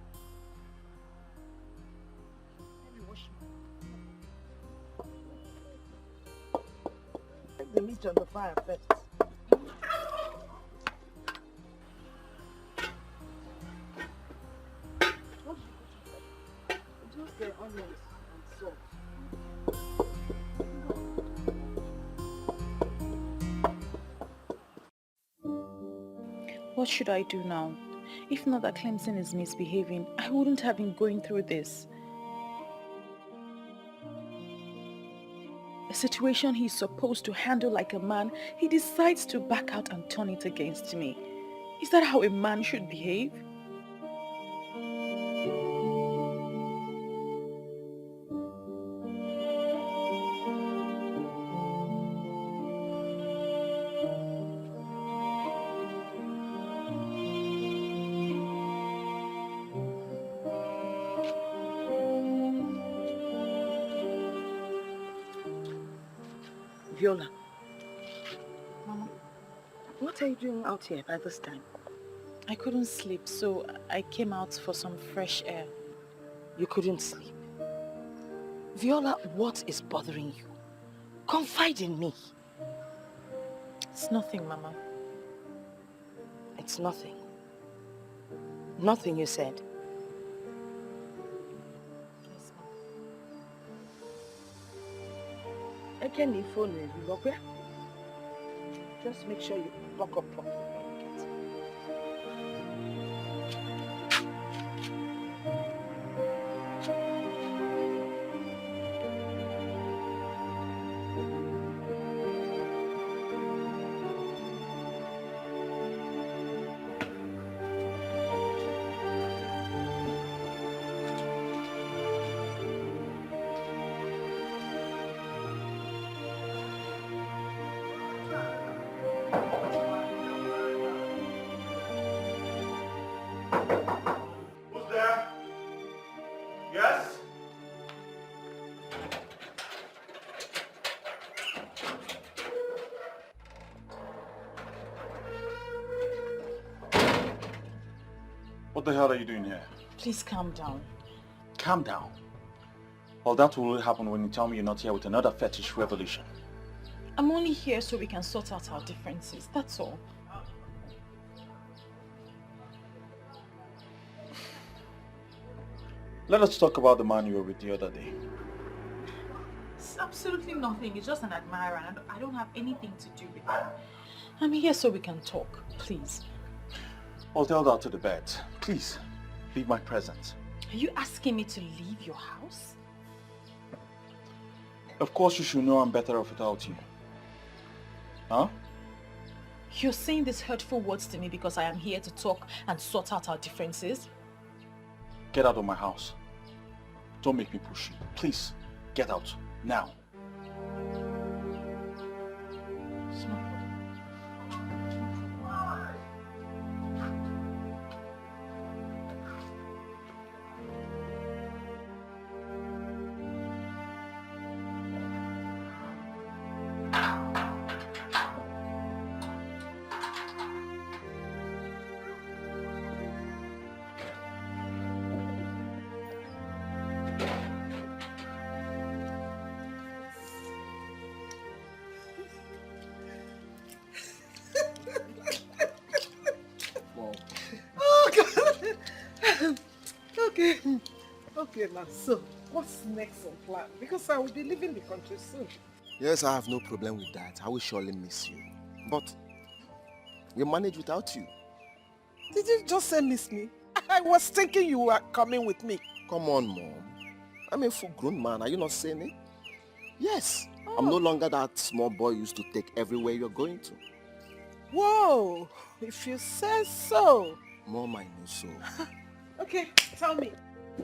Let me wash my... Take the meat on the fire first. Just the onions and salt. What should I do now? If not that Clemson is misbehaving, I wouldn't have been going through this. A situation he's supposed to handle like a man, he decides to back out and turn it against me. Is that how a man should behave? Viola. Mama, what are you doing out here by this time? I couldn't sleep, so I came out for some fresh air. You couldn't sleep? Viola, what is bothering you? Confide in me. It's nothing, Mama. It's nothing. Nothing, you said. Eke ni phone you okay? Just make sure you buck up properly. What the hell are you doing here? Please calm down. Calm down. Well, that will only happen when you tell me you're not here with another fetish revolution. I'm only here so we can sort out our differences, that's all. Let us talk about the man you were with the other day. It's absolutely nothing. It's just an admirer and I don't have anything to do with it. I'm here so we can talk, please. Well, tell that to the bed. Please, leave my presence. Are you asking me to leave your house? Of course you should know I'm better off without you. Huh? You're saying these hurtful words to me because I am here to talk and sort out our differences? Get out of my house. Don't make me push you. Please, get out. Now. Okay, now, so what's next on plan? Because I will be leaving the country soon. Yes, I have no problem with that. I will surely miss you. But we manage without you. Did you just say miss me? I was thinking you were coming with me. Come on, Mom. I'm a full-grown man. Are you not saying it? Yes. I'm no longer that small boy you used to take everywhere you're going to. Whoa, if you say so. Mom, I know so. Okay, tell me,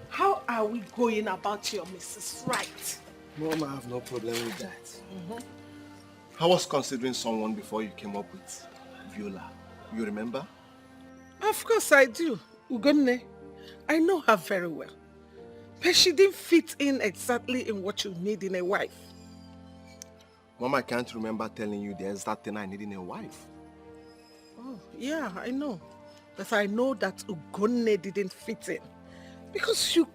how are we going about your Mrs. Right? Mom, I have no problem with that. I was considering someone before you came up with Viola. You remember? Of course I do. Ugonne, I know her very well. But she didn't fit in exactly in what you need in a wife. Mom, I can't remember telling you the exact thing I need in a wife. Oh, yeah, I know. But I know that Ugonne didn't fit in. Because you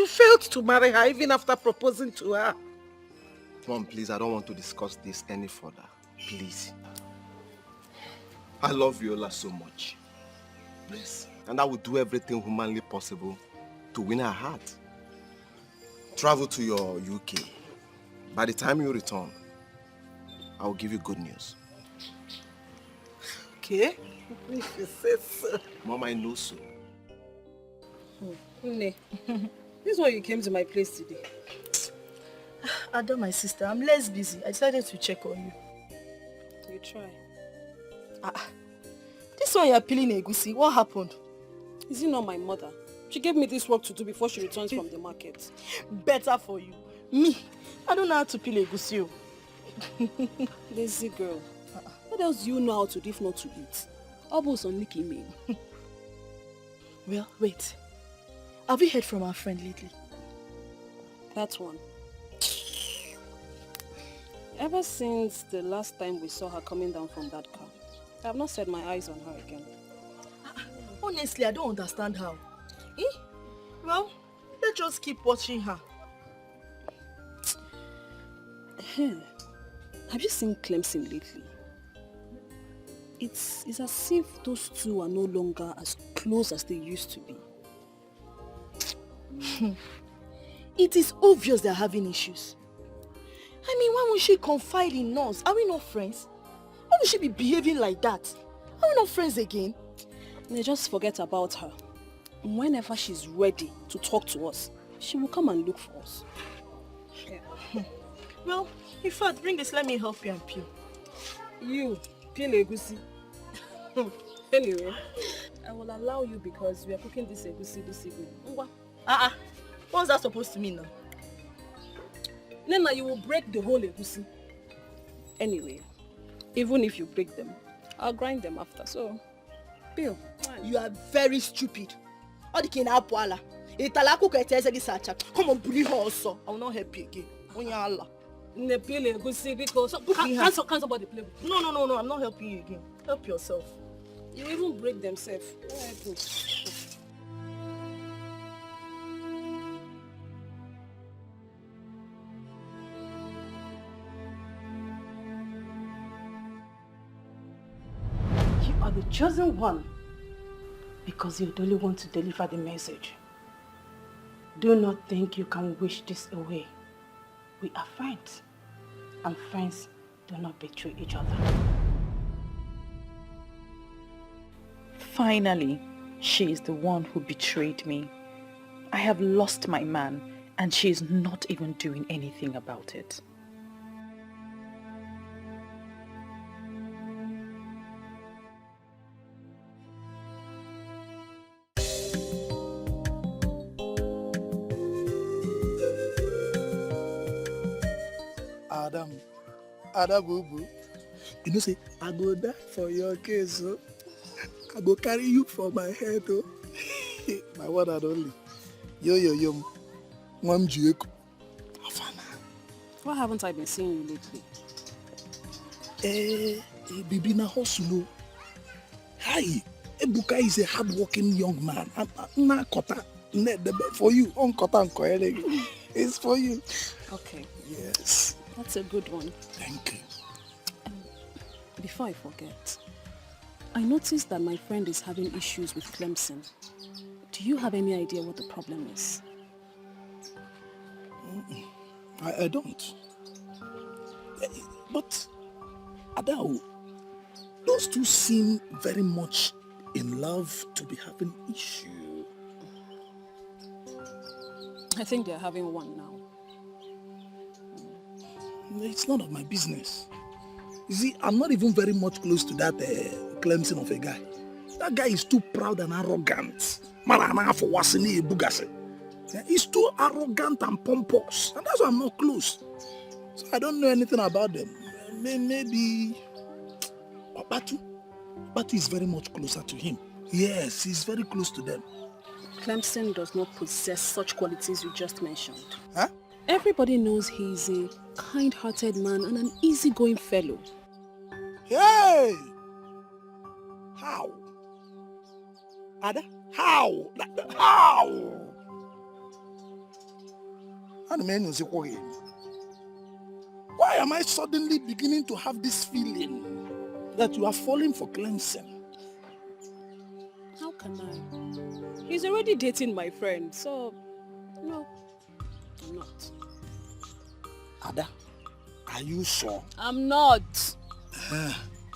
failed to marry her even after proposing to her. Mom, please, I don't want to discuss this any further. Please. I love Viola so much. Yes. And I will do everything humanly possible to win her heart. Travel to your UK. By the time you return, I will give you good news. Okay? If you say so. Mom, I know so. Nne, this is why you came to my place today. Ada, my sister, I'm less busy. I decided to check on you. You try. This one you're peeling egusi. What happened? Is it not my mother? She gave me this work to do before she returns from the market. Better for you. Me, I don't know how to peel egusi. Lazy girl. What else do you know how to do if not to eat? Almost on Nikki me. Well, wait. Have you heard from our friend lately? That one. Ever since the last time we saw her coming down from that car, I have not set my eyes on her again. Honestly, I don't understand how. Well, let's just keep watching her. Have you seen Clemson lately? It's as if those two are no longer as close as they used to be. It is obvious they're having issues. I mean, why won't she confide in us? Are we not friends? Why would she be behaving like that? Are we not friends again? They just forget about her. Whenever she's ready to talk to us, she will come and look for us. Yeah. Well, in fact, bring this, let me help you and peel. You, peel egusi. Anyway, I will allow you because we are cooking this egusi this evening. What's that supposed to mean now? Nena, you will break the whole egusi. Anyway, even if you break them, I'll grind them after, so peel. You are very stupid. Come on, bully her also. I will not help you again. Can somebody play with you? No, I'm not helping you again. Help yourself. You even break themselves. You are the chosen one because you're the only one to deliver the message. Do not think you can wish this away. We are friends, and friends do not betray each other. Finally, she is the one who betrayed me. I have lost my man, and she is not even doing anything about it. Adam Boo. You know, say, I go die for your case, oh. I go carry you for my head, oh. My one and only. Yo. Mom Jueko. Why haven't I been seeing you lately? Bibi na hustle. Hi. Ebuka is a hard-working young man. Na kota. For you. On kota it's for you. Okay. Yes. That's a good one. Thank you. Before I forget, I noticed that my friend is having issues with Clemson. Do you have any idea what the problem is? I don't. But, Adao, those two seem very much in love to be having issue. I think they're having one now. It's none of my business. You see, I'm not even very much close to that Clemson of a guy. That guy is too proud and arrogant. He's too arrogant and pompous. And that's why I'm not close. So I don't know anything about them. Maybe Batu is very much closer to him. Yes, he's very close to them. Clemson does not possess such qualities you just mentioned. Huh? Everybody knows he's a kind-hearted man and an easygoing fellow. Hey! How? Ada? How? How? Why am I suddenly beginning to have this feeling that you are falling for Clemson? How can I? He's already dating my friend, so no, I'm not. Ada, are you sure? I'm not.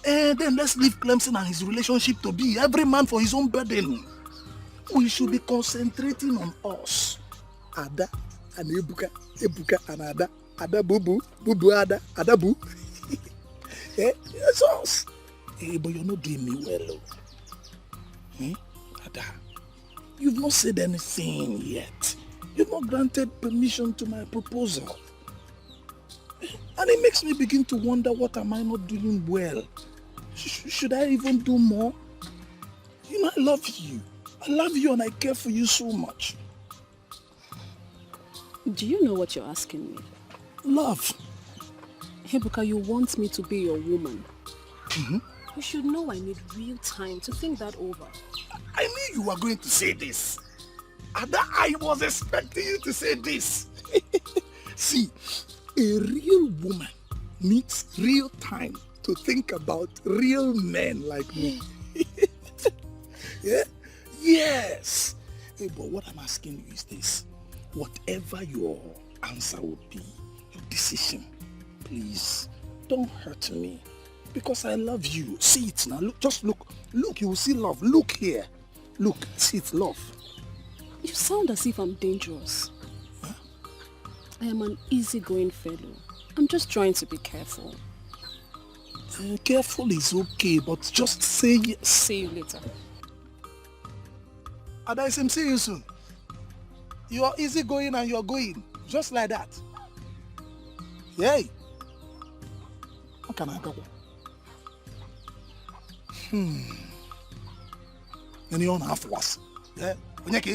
Then let's leave Clemson and his relationship to be. Every man for his own burden. We should be concentrating on us. Ada and Ebuka and Ada. Ada Bubu, Bubu Ada, Ada Bu. It's us. But you're not doing me well. Ada, you've not said anything yet. You've not granted permission to my proposal. And it makes me begin to wonder, what am I not doing well? Should I even do more? You know, I love you. I love you and I care for you so much. Do you know what you're asking me? Love. Ebuka, you want me to be your woman. Mm-hmm. You should know I need real time to think that over. I knew you were going to say this. Ada, I was expecting you to say this. See, a real woman needs real time to think about real men like me. Yeah? Yes. Hey, but what I'm asking you is this. Whatever your answer would be, your decision, please don't hurt me. Because I love you. See it now. Look, just look. Look, you will see love. Look here. Look, see it, love. You sound as if I'm dangerous. Huh? I am an easygoing fellow. I'm just trying to be careful. Careful is okay, but just say... See you later. Adaisim, see you soon. You are easygoing and you're going. Just like that. Yay. How can I go? And you don't have worse. Yeah? Look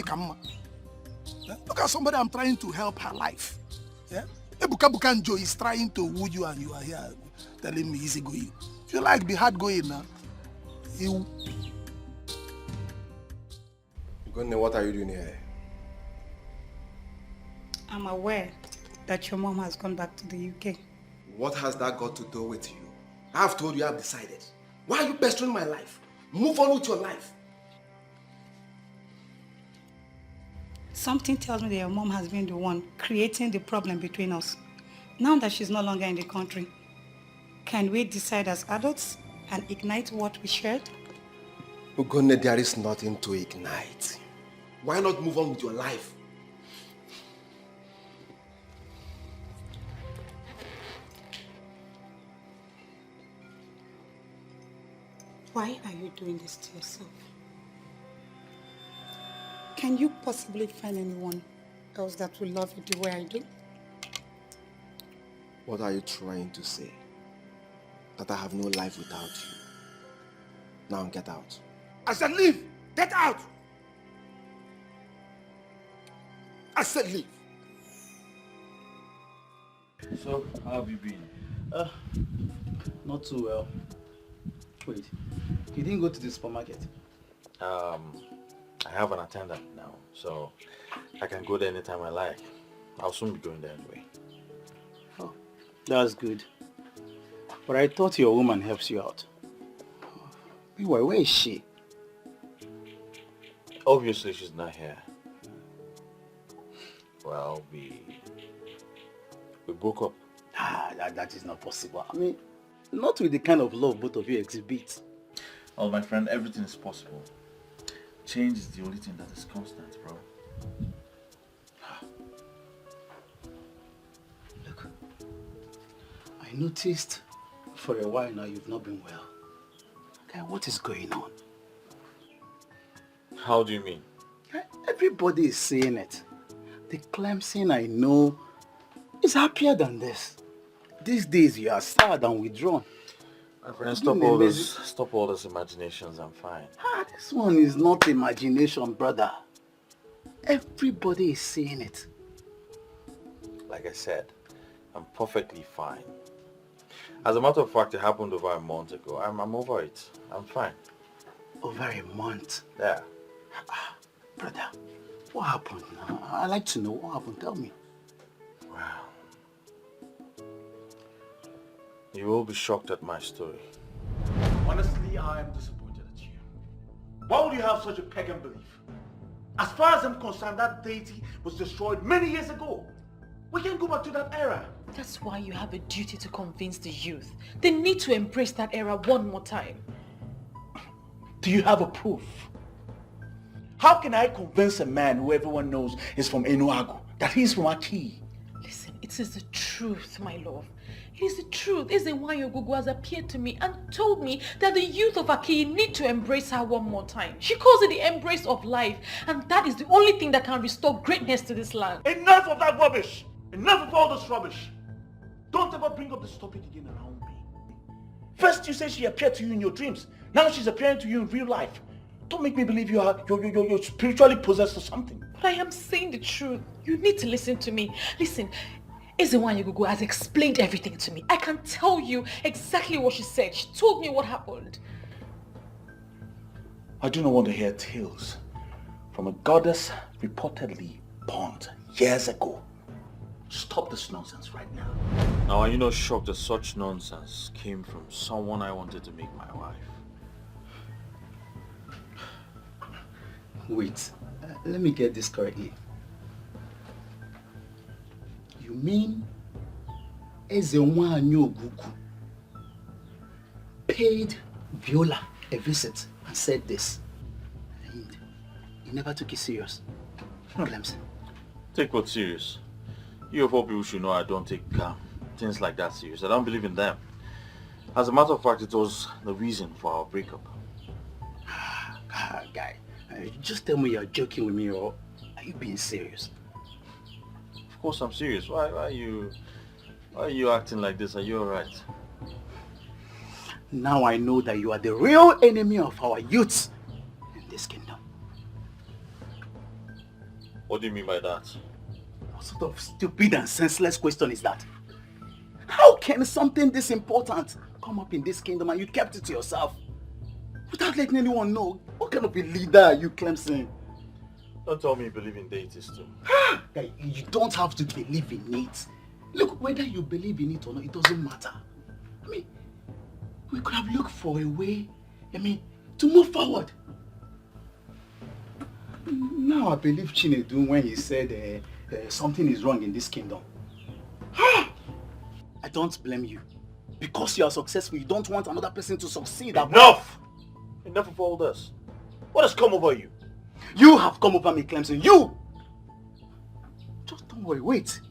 at somebody I'm trying to help her life. Yeah? Ebuka Bukanjo is trying to woo you and you are here telling me easy going. If you like, be hard going now. You. Gunne, what are you doing here? I'm aware that your mom has gone back to the UK. What has that got to do with you? I've told you I've decided. Why are you pestering my life? Move on with your life. Something tells me that your mom has been the one creating the problem between us. Now that she's no longer in the country, can we decide as adults and ignite what we shared? Ugonne, there is nothing to ignite. Why not move on with your life? Why are you doing this to yourself? Can you possibly find anyone else that will love you the way I do? What are you trying to say? That I have no life without you. Now get out. I said leave! Get out! I said leave. So, how have you been? Not too well. Wait, you didn't go to the supermarket? I have an attendant now, so I can go there anytime I like. I'll soon be going there anyway. Oh, that's good. But I thought your woman helps you out. Meanwhile, where is she? Obviously, she's not here. Well, we broke up. That is not possible. I mean, not with the kind of love both of you exhibit. Well, my friend, everything is possible. Change is the only thing that is constant, bro. Look, I noticed for a while now you've not been well. Okay, what is going on? How do you mean? Everybody is saying it. The Clemson I know is happier than this. These days you are sad and withdrawn. My friend, stop all those imaginations, I'm fine. This one is not imagination, brother. Everybody is saying it. Like I said, I'm perfectly fine. As a matter of fact, it happened over a month ago. I'm over it. I'm fine. Over a month? Yeah. Brother, what happened? I'd like to know what happened. Tell me. Wow. You will be shocked at my story. Honestly, I am disappointed at you. Why would you have such a pagan belief? As far as I'm concerned, that deity was destroyed many years ago. We can't go back to that era. That's why you have a duty to convince the youth. They need to embrace that era one more time. Do you have a proof? How can I convince a man who everyone knows is from Enuagu that he's from Aki? Listen, it is the truth, my love. It is the truth. Ezenwayo Gugu has appeared to me and told me that the youth of Aki need to embrace her one more time. She calls it the embrace of life, and that is the only thing that can restore greatness to this land. Enough of that rubbish! Enough of all this rubbish! Don't ever bring up this topic again around me. First you say she appeared to you in your dreams. Now she's appearing to you in real life. Don't make me believe you're spiritually possessed or something. But I am saying the truth. You need to listen to me. Listen, Ezenwayo Gugu has explained everything to me. I can tell you exactly what she said. She told me what happened. I do not want to hear tales from a goddess reportedly born years ago. Stop this nonsense right now. Now, are you not shocked that such nonsense came from someone I wanted to make my wife? Wait, let me get this correctly. You mean Ezenwayo Gugu paid Viola a visit and said this. And he never took it serious. Clemson. Take what serious? You of all people should know I don't take things like that serious. I don't believe in them. As a matter of fact, it was the reason for our breakup. Guy, just tell me you're joking with me or are you being serious? Of course I'm serious. Why are you acting like this? Are you alright? Now I know that you are the real enemy of our youth in this kingdom. What do you mean by that? What sort of stupid and senseless question is that? How can something this important come up in this kingdom and you kept it to yourself? Without letting anyone know? What kind of a leader are you, Clemson? Don't tell me you believe in deities too. Guy, you don't have to believe in it. Look, whether you believe in it or not, it doesn't matter. I mean, we could have looked for a way, to move forward. Now I believe Chinedu when he said something is wrong in this kingdom. I don't blame you. Because you are successful, you don't want another person to succeed. Enough! Enough of all this. What has come over you? You have come over me, Clemson. You! Just don't worry, wait.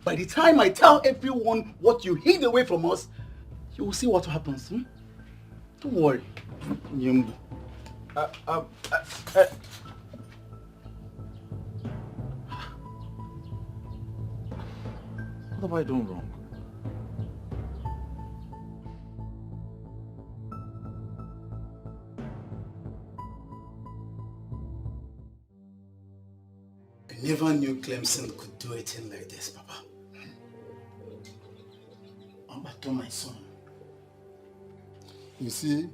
By the time I tell everyone what you hid away from us, you will see what happens. Don't worry. Nyembu. What have I done wrong? I never knew Clemson could do a thing like this, Papa. Ambato, my son. You see,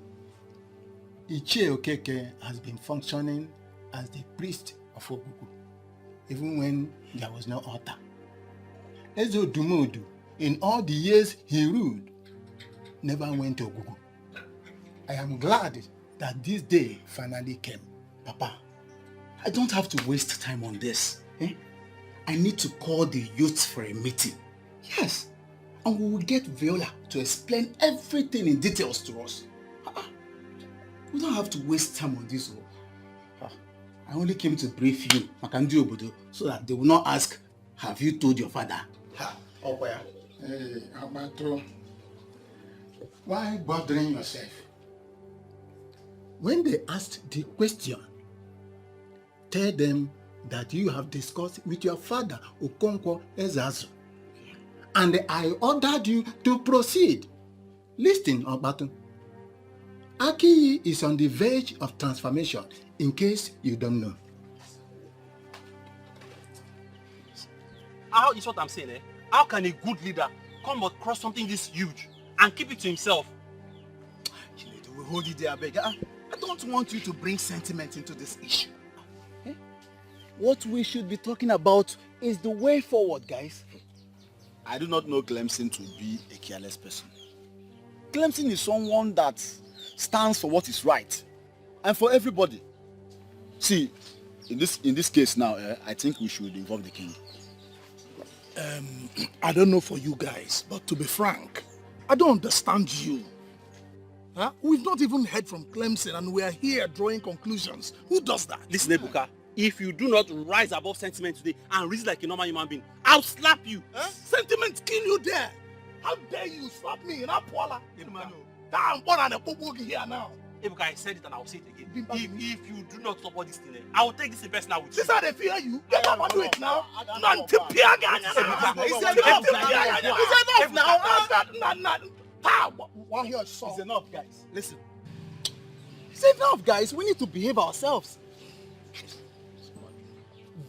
Ichie Okeke has been functioning as the priest of Ogugu, even when there was no altar. Ezo Dumodu, in all the years he ruled, never went to Ogugu. I am glad that this day finally came. Papa, I don't have to waste time on this. I need to call the youth for a meeting. Yes. And we will get Viola to explain everything in details to us. We don't have to waste time on this. I only came to brief you, Makandu Obodo, so that they will not ask, have you told your father? Hey, Abato, why bothering yourself? When they asked the question, tell them that you have discussed with your father, Okonkwo Ezazu, and I ordered you to proceed. Listen, Abato. Aki is on the verge of transformation, in case you don't know. How is what I'm saying, eh? How can a good leader come across something this huge and keep it to himself? We hold it there, beg. I don't want you to bring sentiment into this issue. What we should be talking about is the way forward, guys. I do not know Clemson to be a careless person. Clemson is someone that stands for what is right and for everybody. See, in this case now, I think we should involve the king. I don't know for you guys, but to be frank, I don't understand you. Huh? We've not even heard from Clemson and we are here drawing conclusions. Who does that? Listen, Ebuka, if you do not rise above sentiment today and reason like a normal human being, I'll slap you. Huh? Sentiment kill you there. How dare you slap me in Apuala? I'm born and a popo here now. Ebuka, I said it and I'll say it again. If you do not support this thing, I will take this in personal with you. This is how they fear you. Get up and do it now. It's enough now. One here, son. It's enough, guys. Listen. It's enough, guys. We need to behave ourselves.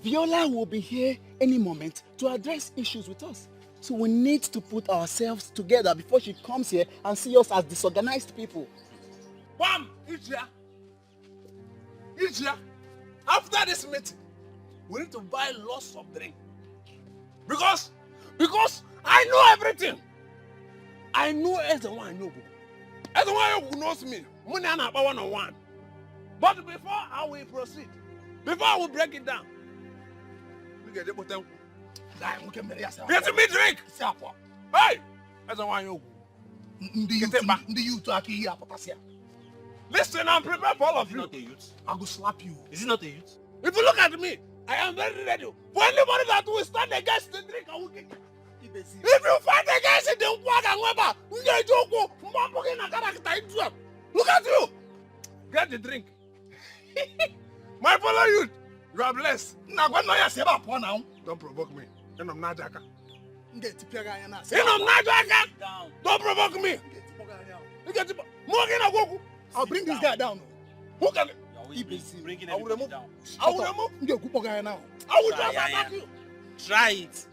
Viola will be here any moment to address issues with us. So we need to put ourselves together before she comes here and see us as disorganized people. Bam! Ijia, after this meeting, we need to buy lots of drink. Because I know everything. I know as the one I know. As the one who knows me, money and about 101. But before I will proceed, before I will break it down, we get the bottom. Get me drink. Hey, as the one you Listen, I'm prepared for all of you. I will slap you. Is it not a youth? If you look at me, I am very ready. For anybody that will stand against the drink, I will kick. If you fight against it, then look at you. Get the drink. My fellow youth, you are blessed. Don't provoke me. Don't provoke me. I'll bring this guy down. Who can? Bringing I will remove. down. I will remove. I will just attack you. Try it.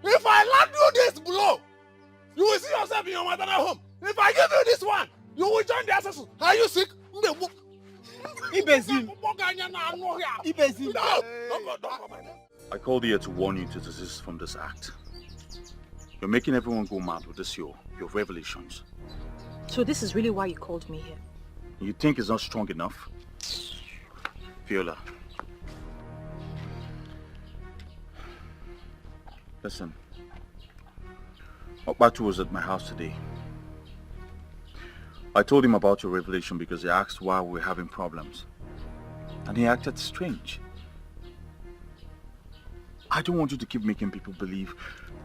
If I land you this blow, you will see yourself in your maternal home. If I give you this one, you will join the assassin. Are you sick? Ibezim. No. Don't go. I called here to warn you to desist from this act. You're making everyone go mad with this your revelations. So this is really why you called me here? You think it's not strong enough? Viola. Listen. Okbatu was at my house today. I told him about your revelation because he asked why we were having problems. And he acted strange. I don't want you to keep making people believe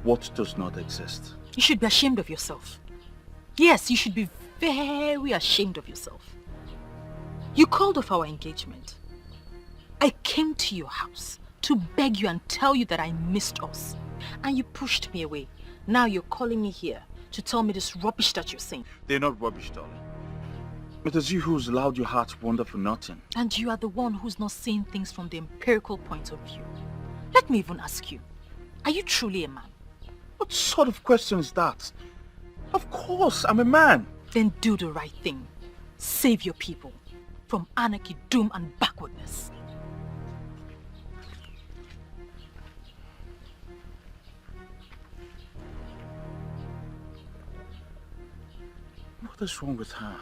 what does not exist. You should be ashamed of yourself. Yes, you should be very ashamed of yourself. You called off our engagement. I came to your house to beg you and tell you that I missed us. And you pushed me away. Now you're calling me here to tell me this rubbish that you're saying. They're not rubbish, darling. It is you who's allowed your heart to wander for nothing. And you are the one who's not seeing things from the empirical point of view. Let me even ask you, are you truly a man? What sort of question is that? Of course, I'm a man. Then do the right thing. Save your people from anarchy, doom and backwardness. What is wrong with her?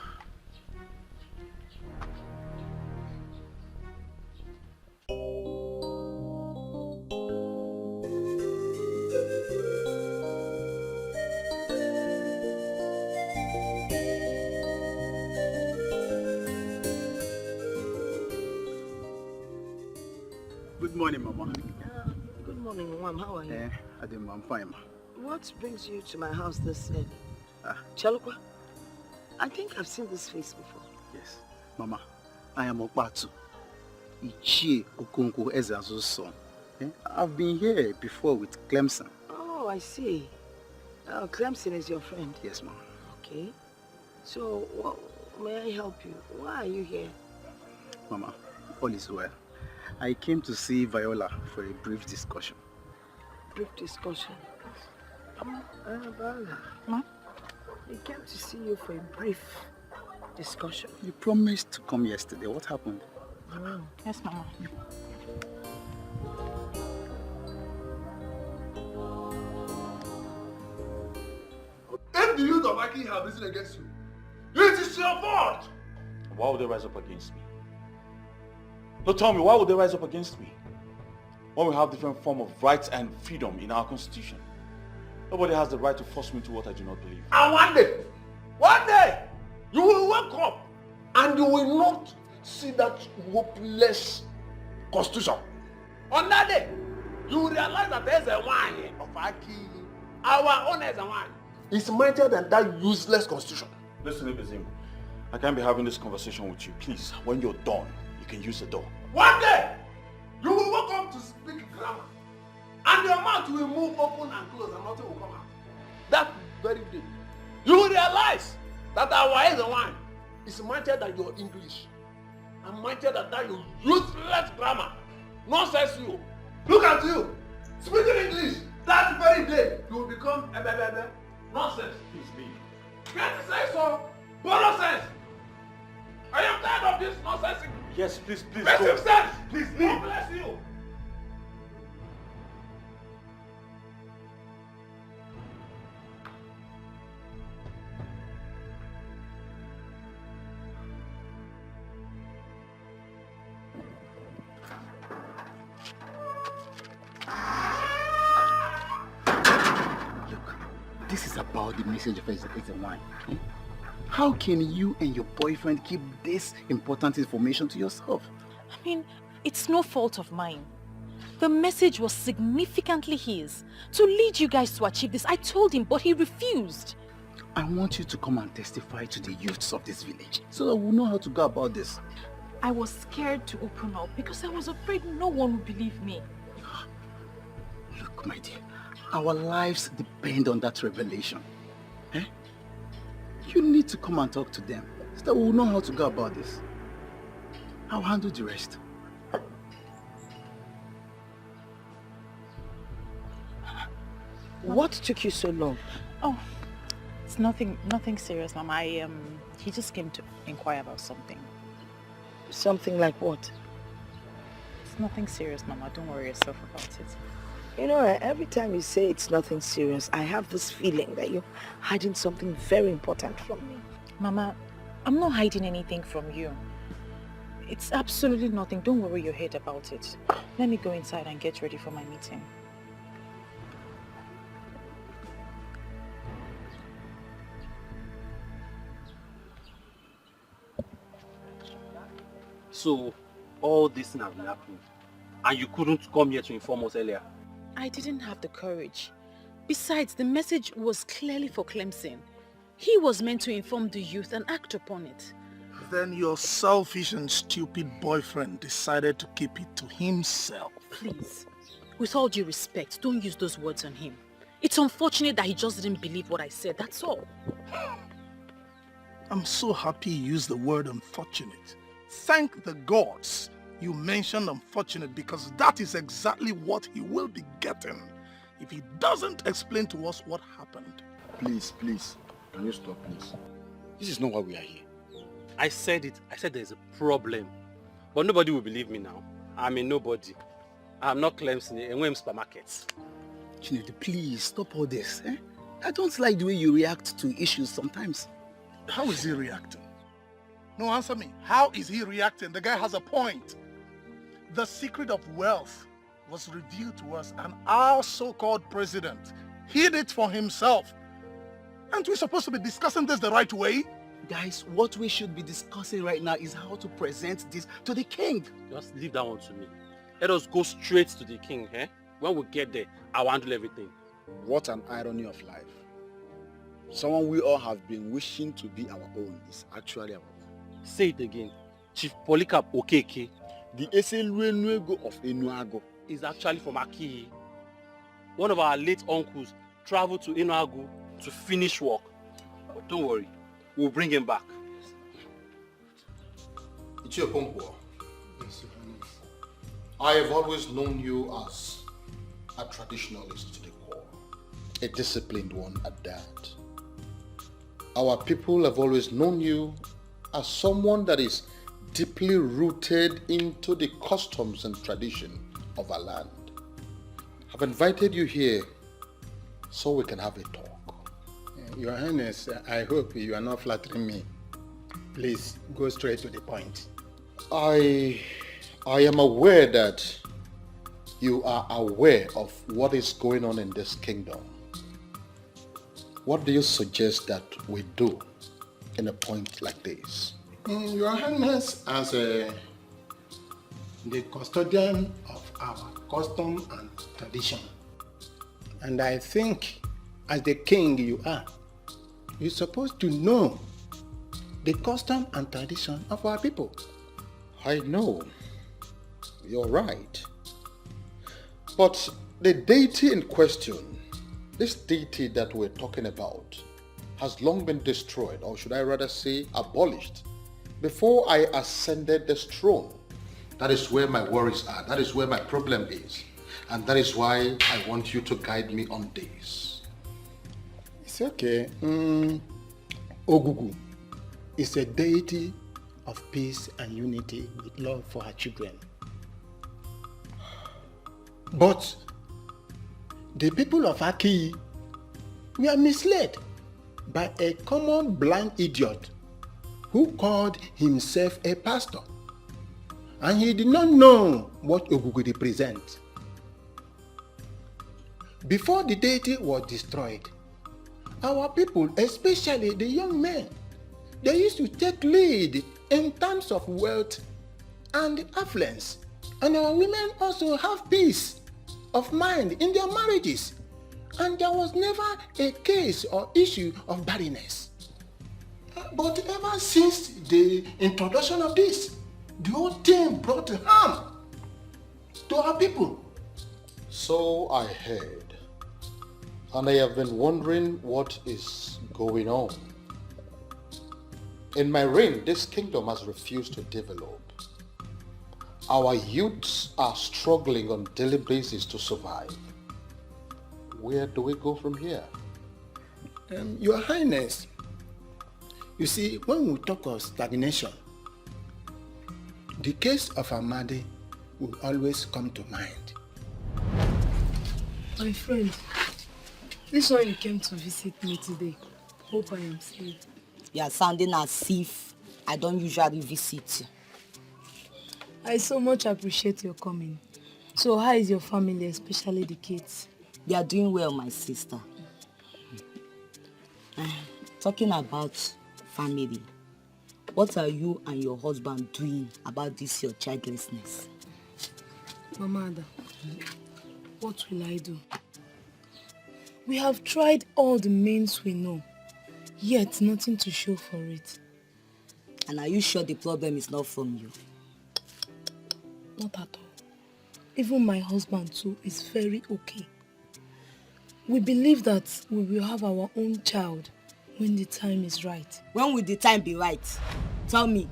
Good morning, Mama. Good morning, Mom. How are you? I'm fine, Ma. What brings you to my house this early? Chalukwa, I think I've seen this face before. Yes. Mama, I am Okbatu. Ichie Okonkwo Ezeazu's son. I've been here before with Clemson. Oh, I see. Clemson is your friend? Yes, Mama. Okay. So, may I help you? Why are you here? Mama, all is well. I came to see Viola for a brief discussion. Brief discussion? Viola. Ma? I came to see you for a brief discussion. You promised to come yesterday. What happened? Oh. Yes, Mama. If the youth of Aki have risen against you, it is your fault! Why would they rise up against me? No, tell me, why would they rise up against me? When we have different form of rights and freedom in our constitution. Nobody has the right to force me to what I do not believe. And one day, you will wake up and you will not see that hopeless constitution. On that day, you will realize that there's a wine of Aki. Our own is a wine. It's mightier than that useless constitution. Listen, Ibezim, I can't be having this conversation with you. Please, when you're done, you can use the door. One day, you will wake up to speak grammar. And your mouth will move open and close and nothing will come out. That very day, you will realize that our eyes and wine is mightier than your English. And mightier than that your useless grammar. Nonsense you. Look at you. Speaking English. That very day, you will become a nonsense. Please leave. Can't you say so? Nonsense. I am tired of this nonsense. Yes, please Make go. him sense. Please God leave. bless you. this is about the message of Eze1. How can you and your boyfriend keep this important information to yourself? I mean, it's no fault of mine. The message was significantly his. To lead you guys to achieve this, I told him, but he refused. I want you to come and testify to the youths of this village so that we'll know how to go about this. I was scared to open up because I was afraid no one would believe me. Look, my dear, our lives depend on that revelation. Eh? You need to come and talk to them so that we'll know how to go about this. I'll handle the rest. What took you so long? Oh, it's nothing serious, Mama. He just came to inquire about something. Something like what? It's nothing serious, Mama. Don't worry yourself about it. You know, every time you say it's nothing serious, I have this feeling that you're hiding something very important from me. Mama, I'm not hiding anything from you. It's absolutely nothing. Don't worry your head about it. Let me go inside and get ready for my meeting. So, all this thing has been happening, and you couldn't come here to inform us earlier? I didn't have the courage. Besides, the message was clearly for Clemson. He was meant to inform the youth and act upon it. Then your selfish and stupid boyfriend decided to keep it to himself. Please, with all due respect, don't use those words on him. It's unfortunate that he just didn't believe what I said, that's all. I'm so happy you used the word unfortunate. Thank the gods you mentioned unfortunate, because that is exactly what he will be getting if he doesn't explain to us what happened. Please, can you stop, please? This is not why we are here. I said it. I said there's a problem. But nobody will believe me now. I'm a nobody. I'm not Clemson in Wem supermarkets. Chinedu, please stop all this. Eh? I don't like the way you react to issues sometimes. How is he reacting? No, answer me. How is he reacting? The guy has a point. The secret of wealth was revealed to us, and our so-called president hid it for himself. Aren't we supposed to be discussing this the right way? Guys, what we should be discussing right now is how to present this to the king. Just leave that one to me. Let us go straight to the king, eh? When we get there, I'll handle everything. What an irony of life. Someone we all have been wishing to be our own is actually our own. Say it again. Chief Polycarp Okeke. The Eseluenuego of Enuago is actually from Aki. One of our late uncles traveled to Enuago to finish work. But don't worry, we'll bring him back. Ichiokonkwo, I have always known you as a traditionalist to the core, a disciplined one at that. Our people have always known you as someone that is deeply rooted into the customs and tradition of our land. I've invited you here so we can have a talk. Your Highness, I hope you are not flattering me. Please, go straight to the point. I am aware that you are aware of what is going on in this kingdom. What do you suggest that we do in a point like this? Your Highness, as the custodian of our custom and tradition, and I think as the king you are, you're supposed to know the custom and tradition of our people. I know. You're right. But the deity in question, this deity that we're talking about, has long been destroyed, or should I rather say abolished, before I ascended this throne. That is where my worries are. That is where my problem is. And that is why I want you to guide me on this. It's okay. Ogugu is a deity of peace and unity with love for her children. But the people of Aki were misled by a common blind idiot who called himself a pastor, and he did not know what Ogugu represents. Before the deity was destroyed, our people, especially the young men, they used to take lead in terms of wealth and affluence. And our women also have peace of mind in their marriages. And there was never a case or issue of barrenness. But ever since the introduction of this, the whole thing brought harm to our people. So I heard. And I have been wondering what is going on. In my reign, this kingdom has refused to develop. Our youths are struggling on a daily basis to survive. Where do we go from here? Your Highness, you see, when we talk of stagnation, the case of Amadi will always come to mind. My friend, this one you came to visit me today. Hope I am safe. You are sounding as if I don't usually visit you. I so much appreciate your coming. So how is your family, especially the kids? They are doing well, my sister. Talking about family, what are you and your husband doing about this your childlessness? Mama Ada, what will I do? We have tried all the means we know, yet nothing to show for it. And are you sure the problem is not from you? Not at all. Even my husband too is very okay. We believe that we will have our own child when the time is right. When will the time be right? Tell me,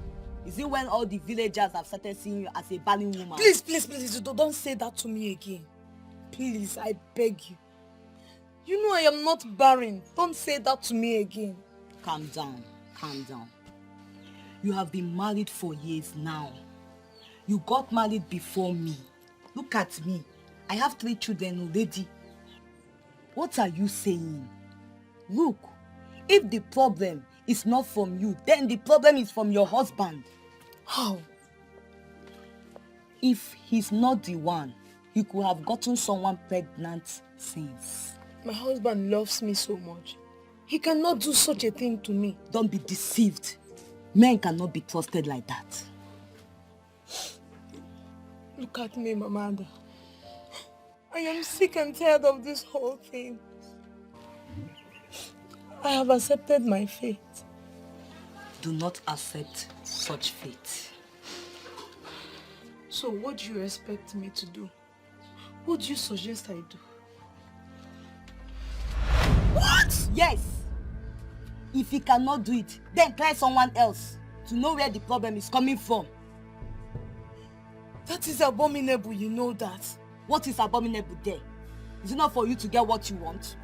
is it when all the villagers have started seeing you as a barren woman? Please, don't say that to me again. Please, I beg you. You know I am not barren. Don't say that to me again. Calm down. You have been married for years now. You got married before me. Look at me. I have 3 children already. What are you saying? Look, if the problem is not from you, then the problem is from your husband. How? If he's not the one, he could have gotten someone pregnant since. My husband loves me so much. He cannot do such a thing to me. Don't be deceived. Men cannot be trusted like that. Look at me, Mama Ada. I am sick and tired of this whole thing. I have accepted my fate. Do not accept such fate. So what do you expect me to do? What do you suggest I do? What? Yes. If he cannot do it, then try someone else to know where the problem is coming from. That is abominable, you know that. What is abominable there? Is it not for you to get what you want?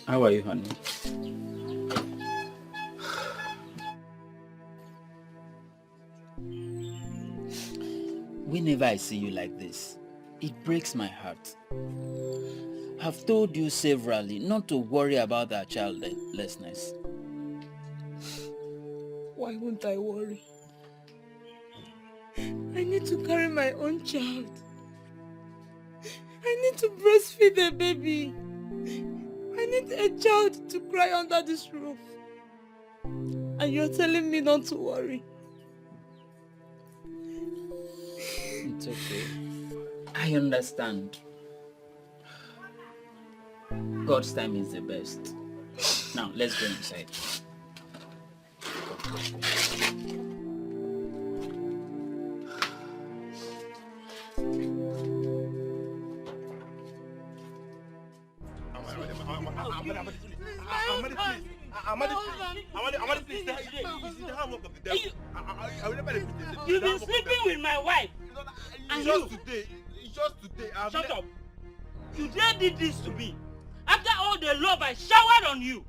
How are you, honey? Whenever I see you like this, it breaks my heart. I've told you severally not to worry about our childlessness. Why won't I worry? I need to carry my own child. I need to breastfeed a baby. I need a child to cry under this roof. And you're telling me not to worry. It's okay. I understand. God's time is the best. Now, let's go inside. You've been sleeping with my wife. Just today. Shut up. You dare did this to me. After all the love I showered on you.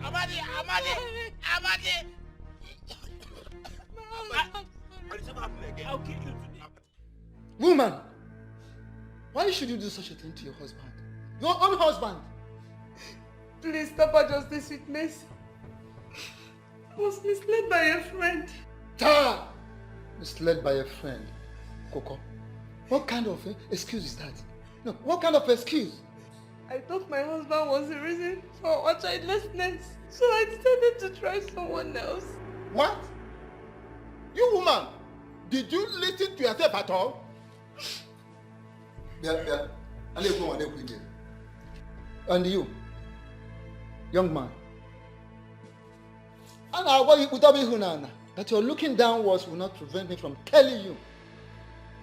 Amadi! I'll kill you today. Woman, why should you do such a thing to your husband? Your own husband? Please, Papa Justice with mercy. I was misled by a friend. Ta! Misled by a friend. Coco, what kind of excuse is that? No, what kind of excuse? I thought my husband was the reason for our childlessness, so I decided to try someone else. What? You woman, did you listen to yourself at all? Yeah. And you, young man, that you're looking downwards will not prevent me from telling you.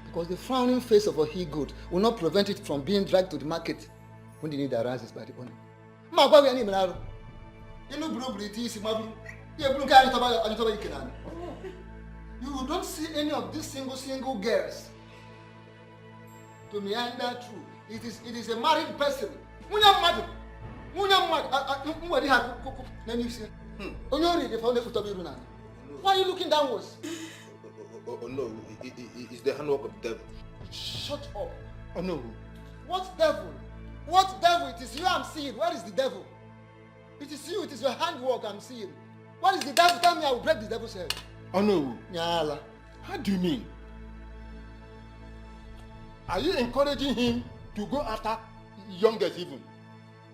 Because the frowning face of a he-goat will not prevent it from being dragged to the market when the need arises by the owner. You don't see any of these single girls to meander through. It is a married person. Why are you looking downwards? Oh no, it's the handwork of the devil. Shut up. Oh no. What devil? What devil? It is you I'm seeing. Where is the devil? It is you, it is your handwork I'm seeing. What is the devil? Tell me, I will break the devil's head. Oh no. Nyala. How do you mean? Are you encouraging him to go after youngest even?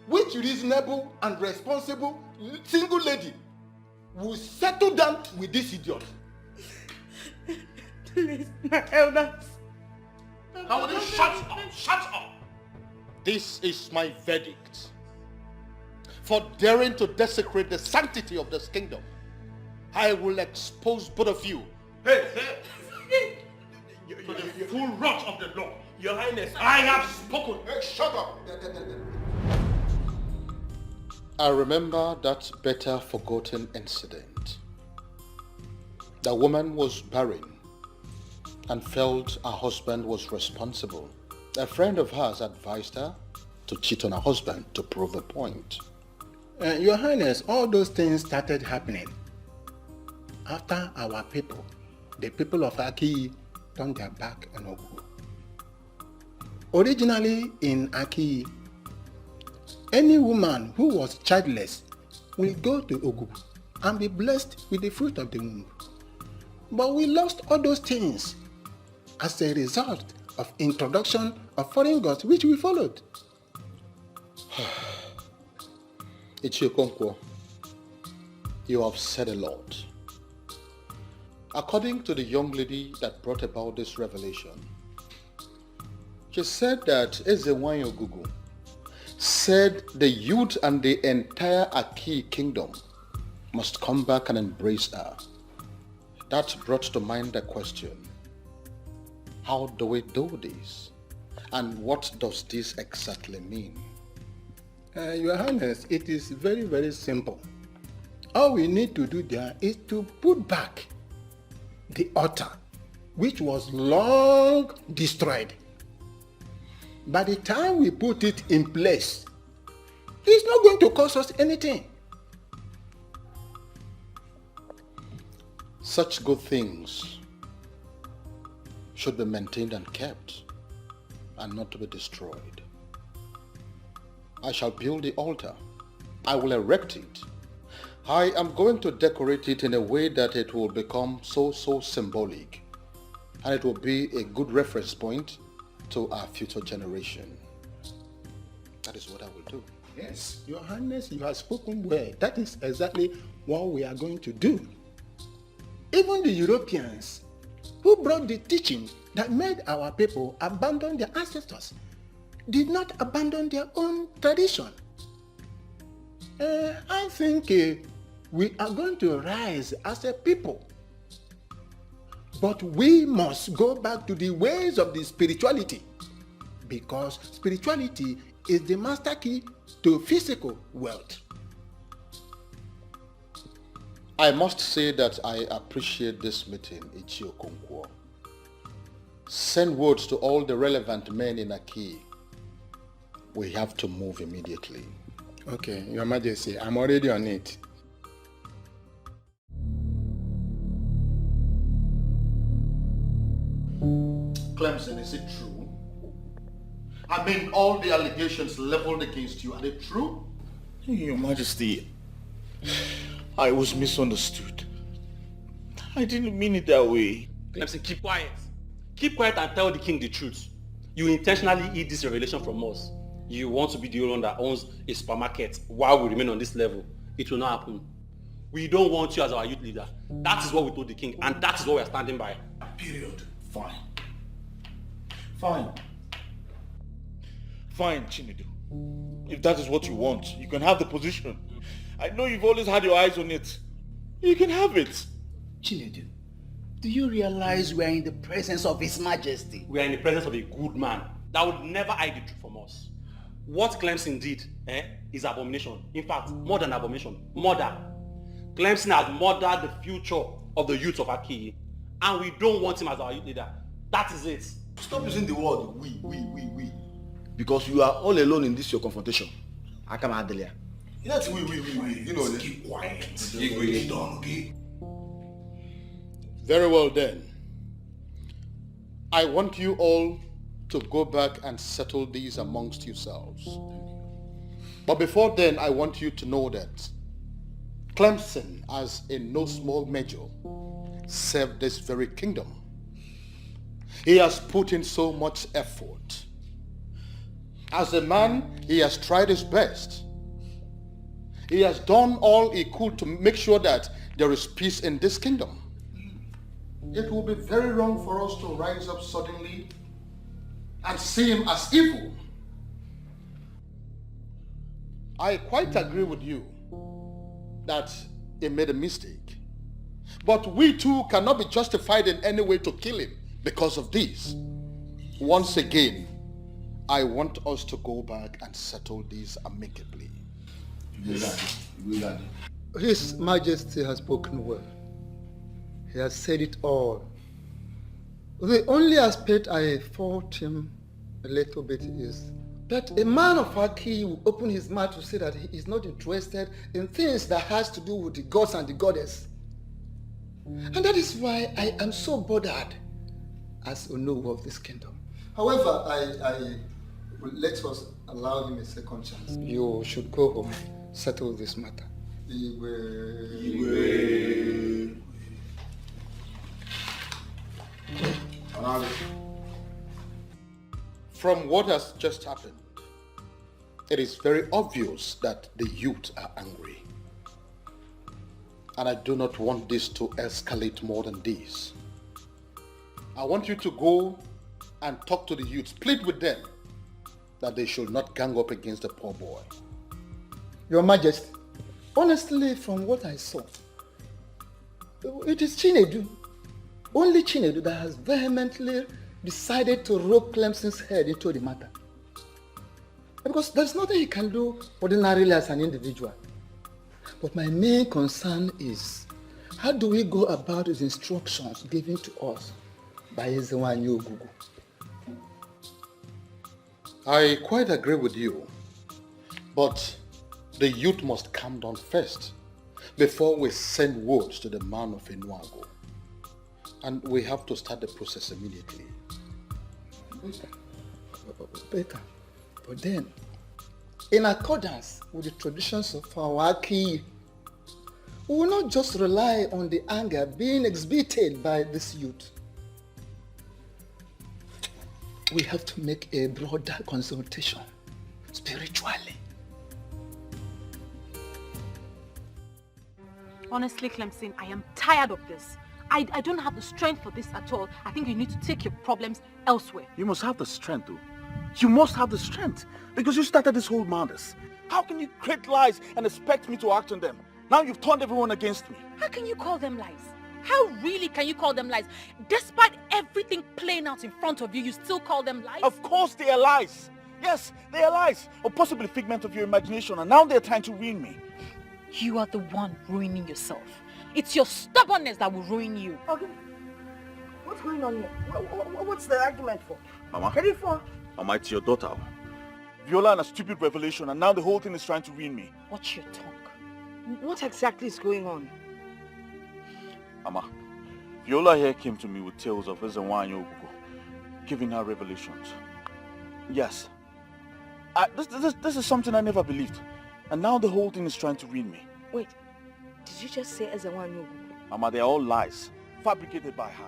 Which reasonable and responsible single lady will settle down with this idiot? Please, my elders. Now will you shut up? Shut up! This is my verdict. For daring to desecrate the sanctity of this kingdom, I will expose both of you. Hey! To the full wrath of the law. Your Highness, I have spoken. Hey, shut up! I remember that better forgotten incident. The woman was barren and felt her husband was responsible. A friend of hers advised her to cheat on her husband to prove a point. Your Highness, all those things started happening after our people, the people of Aki, turned their back on Ogu. Originally in Aki, any woman who was childless will go to Ogu and be blessed with the fruit of the womb. But we lost all those things as a result of introduction of foreign gods which we followed. Ichiokonkwo, you have said a lot. According to the young lady that brought about this revelation, she said that Ezewanyo Gugu said the youth and the entire Aki kingdom must come back and embrace her. That brought to mind the question, how do we do this? And what does this exactly mean? Your Highness, it is very, very simple. All we need to do there is to put back the altar, which was long destroyed. By the time we put it in place, it's not going to cost us anything. Such good things should be maintained and kept, and not to be destroyed. I shall build the altar. I will erect it. I am going to decorate it in a way that it will become so symbolic, and it will be a good reference point to our future generation. That is what I will do. Yes, Your Highness, you have spoken well. That is exactly what we are going to do. Even the Europeans who brought the teaching that made our people abandon their ancestors did not abandon their own tradition. I think we are going to rise as a people. But we must go back to the ways of the spirituality, because spirituality is the master key to physical wealth. I must say that I appreciate this meeting, Ichio Konkwo. Send words to all the relevant men in Aki. We have to move immediately. Okay, Your Majesty, I'm already on it. Clemson, is it true? I mean, all the allegations leveled against you, are they true? Your Majesty, I was misunderstood. I didn't mean it that way. Clemson, keep quiet. Keep quiet and tell the king the truth. You intentionally hid this revelation from us. You want to be the only one that owns a supermarket while we remain on this level. It will not happen. We don't want you as our youth leader. That is what we told the king, and that is what we are standing by. Period. Fine. Fine. Fine, Chinedu. If that is what you want, you can have the position. I know you've always had your eyes on it. You can have it. Chinedu, do you realize we are in the presence of His Majesty? We are in the presence of a good man that would never hide the truth from us. What Clemson did is abomination. In fact, more than abomination, murder. Clemson has murdered the future of the youth of Akiyi, and we don't want him as our youth leader. That is it. Stop using the word we. Because you are all alone in this your confrontation. Akama Adelia. That's we. You know, keep quiet. Keep done, okay? Very well then. I want you all to go back and settle these amongst yourselves. But before then, I want you to know that Clemson, as in no small measure, served this very kingdom. He has put in so much effort. As a man, he has tried his best. He has done all he could to make sure that there is peace in this kingdom. It will be very wrong for us to rise up suddenly and see him as evil. I quite agree with you that he made a mistake. But we too cannot be justified in any way to kill him because of this. Once again, I want us to go back and settle these amicably. His Majesty has spoken well. He has said it all. The only aspect I fault him a little bit is that a man of Aki will open his mouth to say that he is not interested in things that has to do with the gods and the goddess. And that is why I am so bothered as Onowu of this kingdom. However, I will let us allow him a second chance. You should go home, settle this matter. From what has just happened, it is very obvious that the youth are angry. And I do not want this to escalate more than this. I want you to go and talk to the youth, plead with them that they should not gang up against the poor boy. Your Majesty, honestly, from what I saw, it is Chinedu, only Chinedu, that has vehemently decided to rope Clemson's head into the matter. Because there's nothing he can do ordinarily as an individual. But my main concern is, how do we go about his instructions given to us by Ezewanyi Ogugu? I quite agree with you, but the youth must calm down first before we send word to the man of Enuago. And we have to start the process immediately. Better. But then, in accordance with the traditions of our Aki, we will not just rely on the anger being exhibited by this youth. We have to make a broader consultation, spiritually. Honestly, Clemson, I am tired of this. I don't have the strength for this at all. I think you need to take your problems elsewhere. You must have the strength, though. You must have the strength, because you started this whole madness. How can you create lies and expect me to act on them? Now you've turned everyone against me. How can you call them lies? How really can you call them lies? Despite everything playing out in front of you, you still call them lies? Of course they are lies. Yes, they are lies. Or possibly a figment of your imagination, and now they're trying to ruin me. You are the one ruining yourself. It's your stubbornness that will ruin you. Okay. What's going on here? What's the argument for? Mama. Ready for? Mama, it's your daughter. Viola and a stupid revelation, and now the whole thing is trying to ruin me. Watch your tongue. What exactly is going on? Mama, Viola here came to me with tales of Ezenwa and Ogugo, giving her revelations. Yes. This is something I never believed. And now the whole thing is trying to ruin me. Wait, did you just say Ezenwa and Ogugo? Mama, they're all lies, fabricated by her.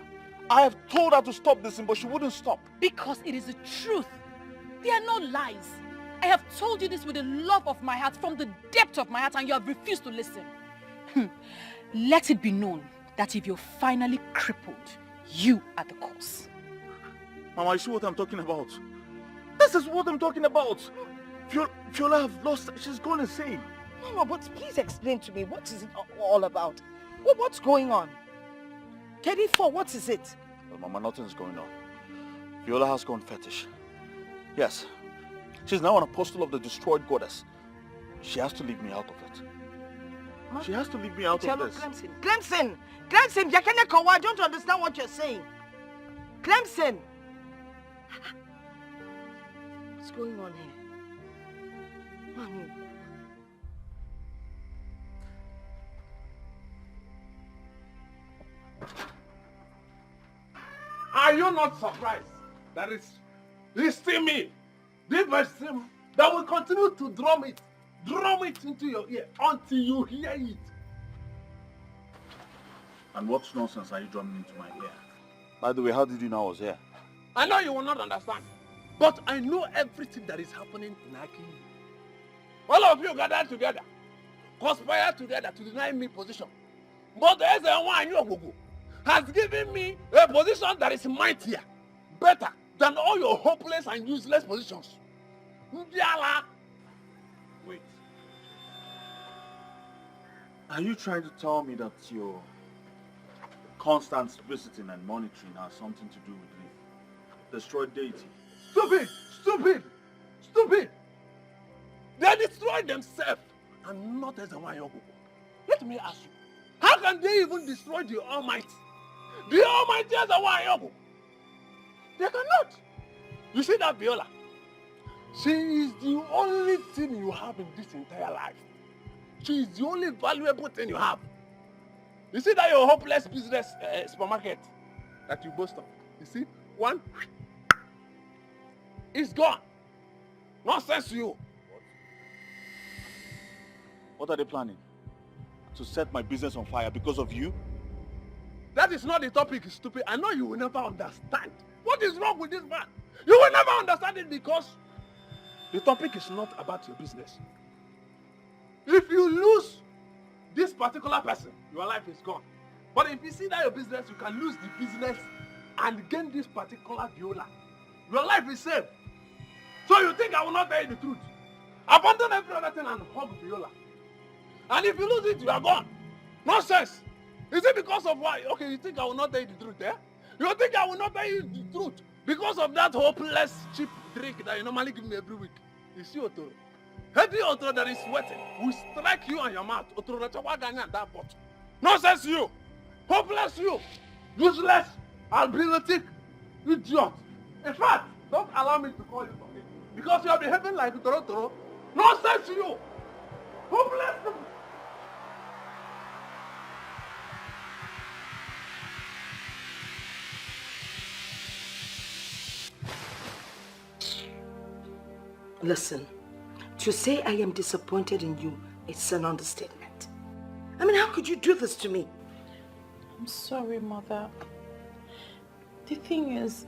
I have told her to stop this thing, but she wouldn't stop. Because it is the truth. They are not lies. I have told you this with the love of my heart, from the depth of my heart, and you have refused to listen. Let it be known that if you're finally crippled, you are the cause. Mama, you see what I'm talking about? This is what I'm talking about. Viola have lost, she's gone insane. Mama, but please explain to me, what is it all about? What's going on? KD4, what is it? Well, Mama, nothing's going on. Viola has gone fetish. Yes. She's now an apostle of the destroyed goddess. She has to leave me out of it. Huh? She has to leave me out of this. Clemson! I don't understand what you're saying. Clemson! What's going on here? Mommy. Are you not surprised that it's still me, this person that will continue to drum it into your ear until you hear it? And what nonsense are you drumming into my ear? By the way, how did you know I was here? I know you will not understand, but I know everything that is happening in Aki. All of you gathered together, conspire together to deny me position. But there's a one Ogugo has given me a position that is mightier, better than all your hopeless and useless positions. Wait. Are you trying to tell me that your constant visiting and monitoring has something to do with the destroyed deity? Stupid! They destroyed themselves and not as a Ogugo. Let me ask you, how can they even destroy the Almighty? The Almighty as a Ogugo. They cannot. You see that Viola? She is the only thing you have in this entire life. She is the only valuable thing you have. You see that your hopeless business supermarket that you boast of? You see? One, it's gone. Nonsense to you. What are they planning? To set my business on fire because of you? That is not the topic, stupid. I know you will never understand. What is wrong with this man? You will never understand it because the topic is not about your business. If you lose this particular person, your life is gone. But if you see that your business, you can lose the business and gain this particular Viola. Your life is saved. So you think I will not tell you the truth? Abandon every other thing and hug Viola. And if you lose it, you are gone. Nonsense. Is it because of why? Okay, you think I will not tell you the truth, eh? You think I will not tell you the truth because of that hopeless cheap drink that you normally give me every week? You see, Otoro? Heavy Otoro that is sweating will strike you on your mouth. Otoro, that's why I got that pot. Nonsense you! Hopeless you! Useless! Albinetic! Idiot! In fact, don't allow me to call you something because you are behaving like Otoro. Nonsense you! Hopeless! Listen, to say I am disappointed in you, it's an understatement. I mean, how could you do this to me? I'm sorry, Mother. The thing is,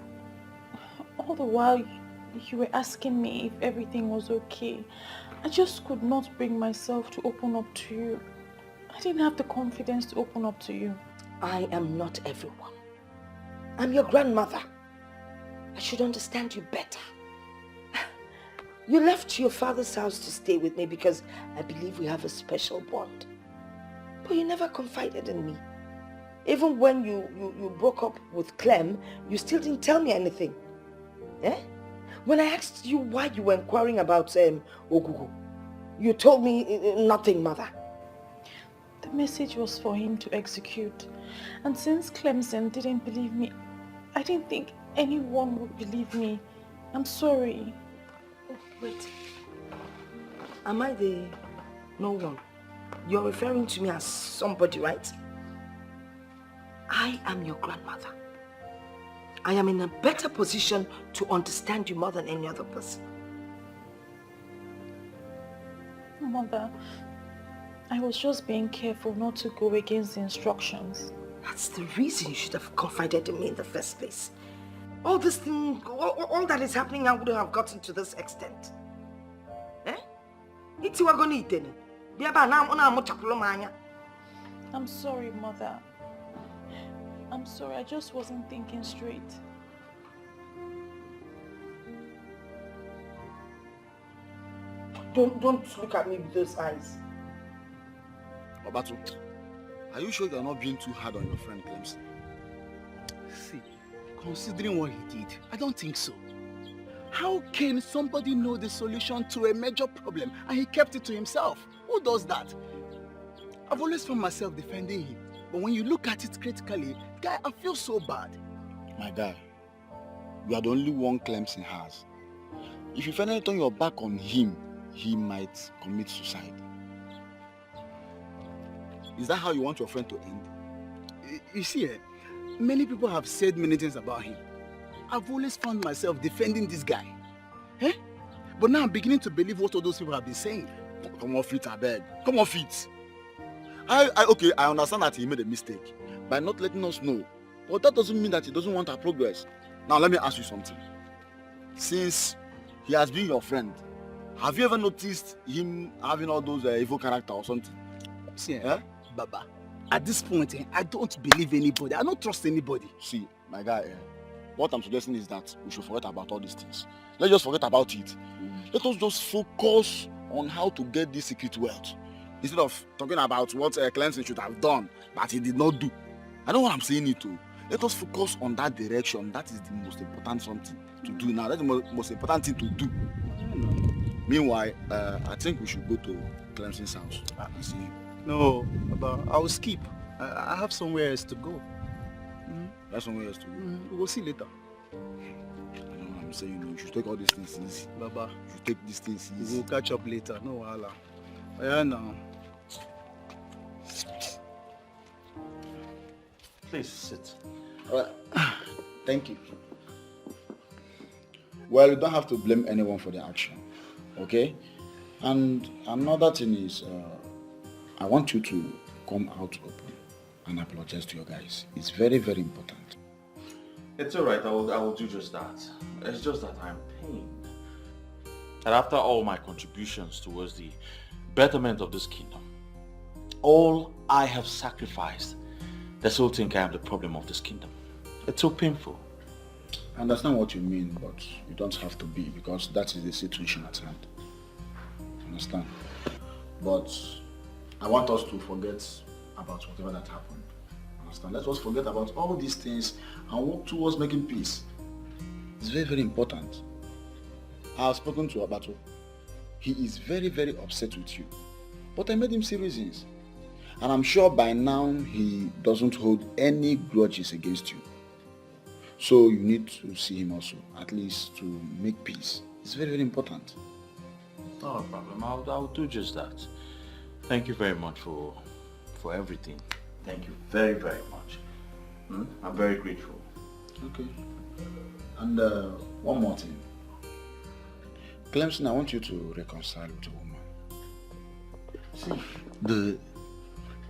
all the while you were asking me if everything was okay, I just could not bring myself to open up to you. I didn't have the confidence to open up to you. I am not everyone. I'm your grandmother. I should understand you better. You left your father's house to stay with me because I believe we have a special bond. But you never confided in me. Even when you broke up with Clem, you still didn't tell me anything. Eh? When I asked you why you were inquiring about Ogugo, you told me nothing, Mother. The message was for him to execute. And since Clemson didn't believe me, I didn't think anyone would believe me. I'm sorry. Oh, wait. Am I the no one? You're referring to me as somebody, right? I am your grandmother. I am in a better position to understand you more than any other person. Mother, I was just being careful not to go against the instructions. That's the reason you should have confided in me in the first place. All this thing, all that is happening now wouldn't have gotten to this extent. Eh? I'm sorry, Mother. I'm sorry, I just wasn't thinking straight. Don't look at me with those eyes. Obatu, are you sure you're not being too hard on your friend Clemson? See, considering what he did, I don't think so. How can somebody know the solution to a major problem and he kept it to himself? Who does that? I've always found myself defending him. But when you look at it critically, guy, I feel so bad. My guy, you are the only one Clemson has. If you finally turn your back on him, he might commit suicide. Is that how you want your friend to end? You see, many people have said many things about him. I've always found myself defending this guy. Eh? But now I'm beginning to believe what all those people have been saying. Come off it, I beg. Come off it. Okay, I understand that he made a mistake by not letting us know. But that doesn't mean that he doesn't want our progress. Now let me ask you something. Since he has been your friend, have you ever noticed him having all those evil character or something? See, Baba, at this point, I don't believe anybody. I don't trust anybody. See, my guy, what I'm suggesting is that we should forget about all these things. Let's just forget about it. Let us just focus on how to get this secret wealth. Instead of talking about what Clemson should have done, but he did not do. I know what I'm saying it to. Let us focus on that direction. That is the most important something to do now. That's the most important thing to do. Meanwhile, I think we should go to Clemson's house. See him. No, Baba, I will skip. I have somewhere else to go. That's somewhere else to go. We'll see later. I know what I'm saying. You should take all these things easy. Baba, you should take these things easy. We'll catch up later. No wahala. Yeah, now. Please sit. Thank you. Well, you don't have to blame anyone for the action, okay? And another thing is, I want you to come out open and apologize to your guys. It's very, very important. It's alright, I will do just that. It's just that I'm pained. And after all my contributions towards the betterment of this kingdom, all I have sacrificed, they still think I am the problem of this kingdom. It's so painful. I understand what you mean, but you don't have to be, because that is the situation at hand. Understand? But I want us to forget about whatever that happened. Understand? Let us forget about all these things and work towards making peace. It's very, very important. I have spoken to Abato. He is very, very upset with you. But I made him see reasons. And I'm sure by now he doesn't hold any grudges against you. So you need to see him also, at least to make peace. It's very, very important. Not a problem. I'll do just that. Thank you very much for everything. Thank you very, very much. I'm very grateful. Okay. And one more thing. Clemson, I want you to reconcile with a woman. See,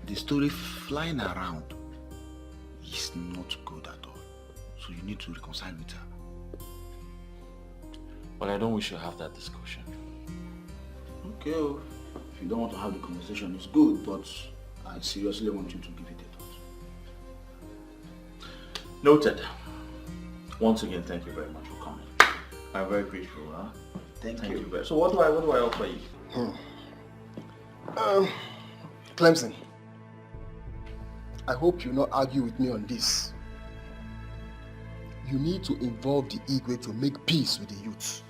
the story flying around is not good at all. So you need to reconcile with her. But I don't wish to have that discussion. Okay, if you don't want to have the conversation, it's good, but I seriously want you to give it a thought. Noted. Once again, thank you very much for coming. I'm very grateful. Huh? Thank you. Very. So what do I offer you? Clemson, I hope you not argue with me on this. You need to involve the Igwe to make peace with the youth.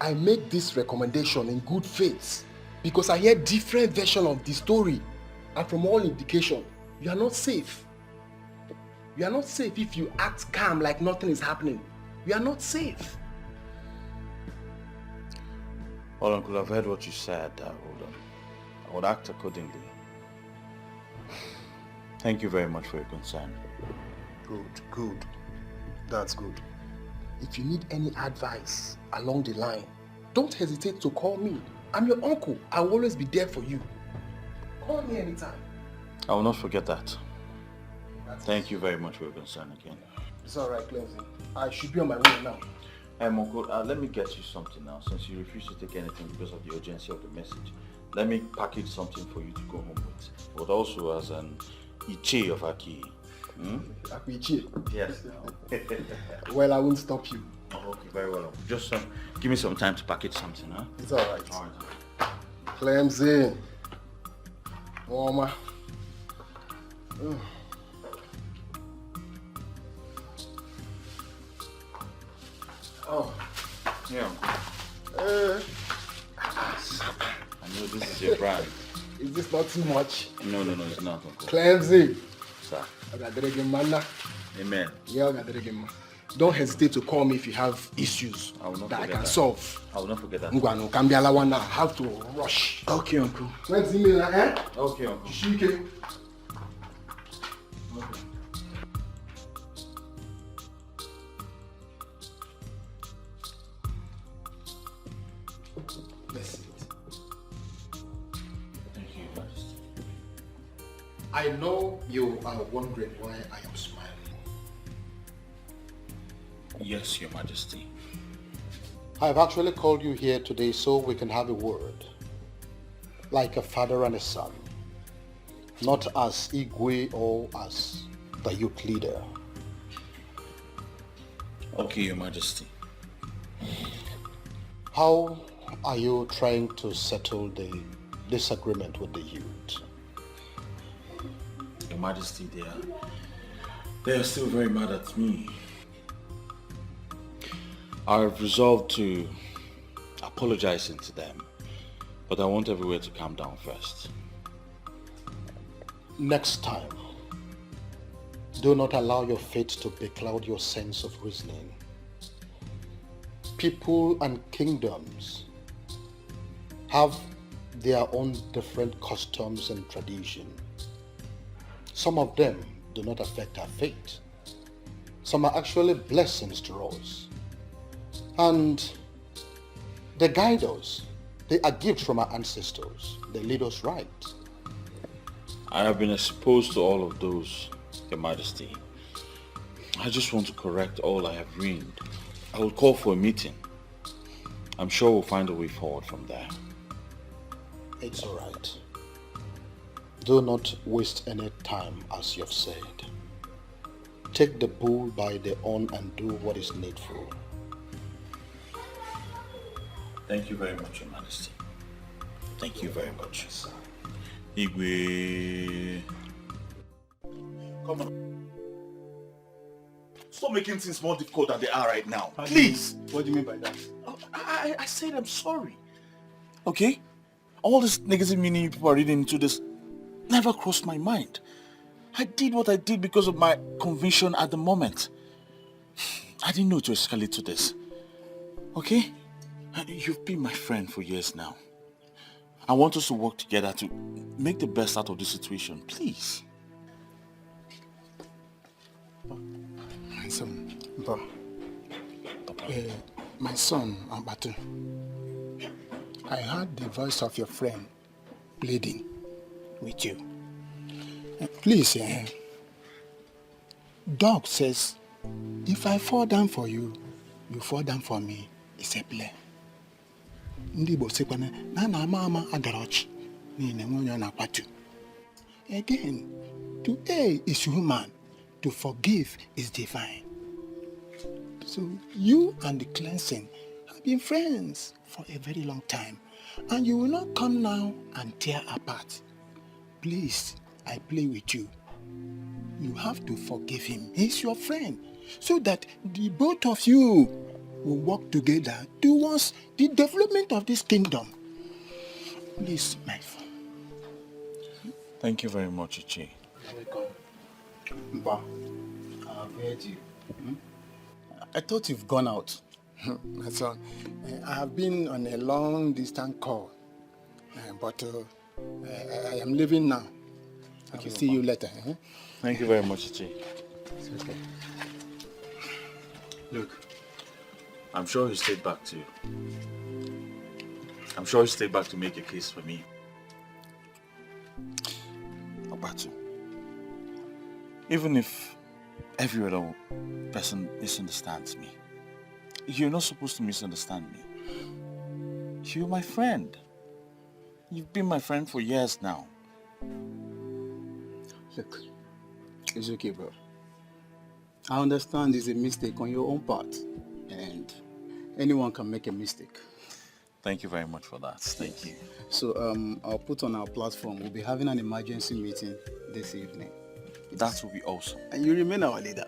I make this recommendation in good faith because I hear different versions of the story, and from all indication, you are not safe. You are not safe if you act calm like nothing is happening. You are not safe. Well, Uncle, I've heard what you said. I would act accordingly. Thank you very much for your concern. Good. That's good. If you need any advice along the line, don't hesitate to call me. I'm your uncle. I will always be there for you. Call me anytime. I will not forget that. Thank you very much for your concern again. It's alright, Clemson. I should be on my way now. Hey, Uncle, let me get you something now, since you refuse to take anything because of the urgency of the message. Let me package something for you to go home with, but also as an Iche of Aki. Iche? Yes. Well, I won't stop you. Oh, okay, very well. Just give me some time to package something, huh? It's alright. Clemson. Warmer. Oh, yeah. I know this is your brand. Is this not too much? No, it's not, Uncle. Clemson. Sir. Amen. Yeah, don't hesitate to call me if you have issues that I can solve. I will not forget that. I have to rush. Okay, Uncle. When's email, eh? Okay, Uncle. Shike. I know you are wondering why I am smiling. Yes, Your Majesty. I have actually called you here today so we can have a word. Like a father and a son. Not as Igwe or as the youth leader. Okay, Your Majesty. How are you trying to settle the disagreement with the youth? Your Majesty, they are still very mad at me. I have resolved to apologize to them, but I want everywhere to calm down first. Next time, do not allow your fate to becloud your sense of reasoning. People and kingdoms have their own different customs and traditions. Some of them do not affect our fate. Some are actually blessings to us. And they guide us. They are gifts from our ancestors. They lead us right. I have been exposed to all of those, Your Majesty. I just want to correct all I have ruined. I will call for a meeting. I'm sure we'll find a way forward from there. It's all right. Do not waste any time, as you have said. Take the bull by the horn and do what is needful. Thank you very much, Your Majesty. Thank you very much. Igwe. Come on. Stop making things more difficult than they are right now. Please. What do you mean by that? I said I'm sorry. Okay? All this negative meaning people are reading into this never crossed my mind. I did what I did because of my conviction at the moment. I didn't know to escalate to this. Okay? You've been my friend for years now. I want us to work together to make the best out of this situation. Please. My son, my son, Abatu, I heard the voice of your friend pleading with you. Please, Dog says, if I fall down for you, you fall down for me. It's a play. Again, to err is human, to forgive is divine. So you and the cleansing have been friends for a very long time, and you will not come now and tear apart. Please, I play with you. You have to forgive him. He's your friend, so that the both of you will work together towards the development of this kingdom. Please, my friend. Thank you very much, Ichi. Mba, I've heard you. I thought you've gone out. My son, I have been on a long distance call, but I am leaving now. I will see you later. Thank you very much, Ichi. It's okay. Look, I'm sure he stayed back to I'm sure he stayed back to make a case for me. Obatu, even if every other person misunderstands me, you're not supposed to misunderstand me. You're my friend. You've been my friend for years now. Look, it's okay, bro. I understand it's a mistake on your own part, and anyone can make a mistake. Thank you very much for that. Thank you. So I'll put on our platform. We'll be having an emergency meeting this evening. That will be awesome. And you remain our leader.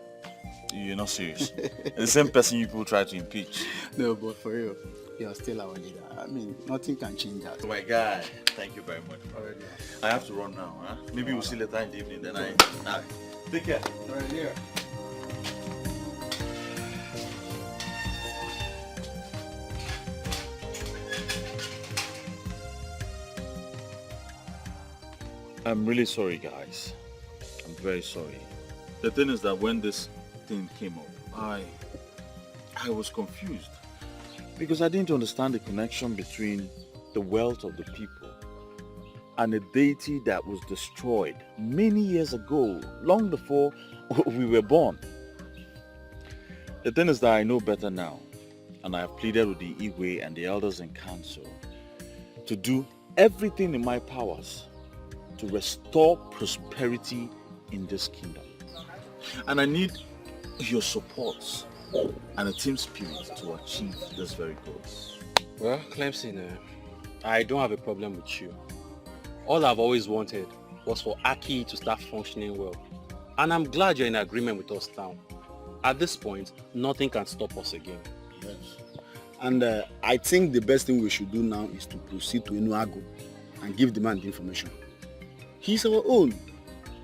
You're not serious. The same person you people try to impeach. No, but for real, you're still our leader. I mean, nothing can change that. Oh my guy, thank you very much. Already. I have to run now. Huh? Maybe we'll see later in the evening. Then take care. Alright, yeah. I'm really sorry, guys. I'm very sorry. The thing is that when this thing came up, I was confused because I didn't understand the connection between the wealth of the people and a deity that was destroyed many years ago, long before we were born. The thing is that I know better now, and I have pleaded with the Igwe and the elders in council to do everything in my powers to restore prosperity in this kingdom. And I need your support and a team spirit to achieve this very goal. Well, Clemson, I don't have a problem with you. All I've always wanted was for Aki to start functioning well. And I'm glad you're in agreement with us now. At this point, nothing can stop us again. Yes. And I think the best thing we should do now is to proceed to Agbo and give the man the information. He's our own,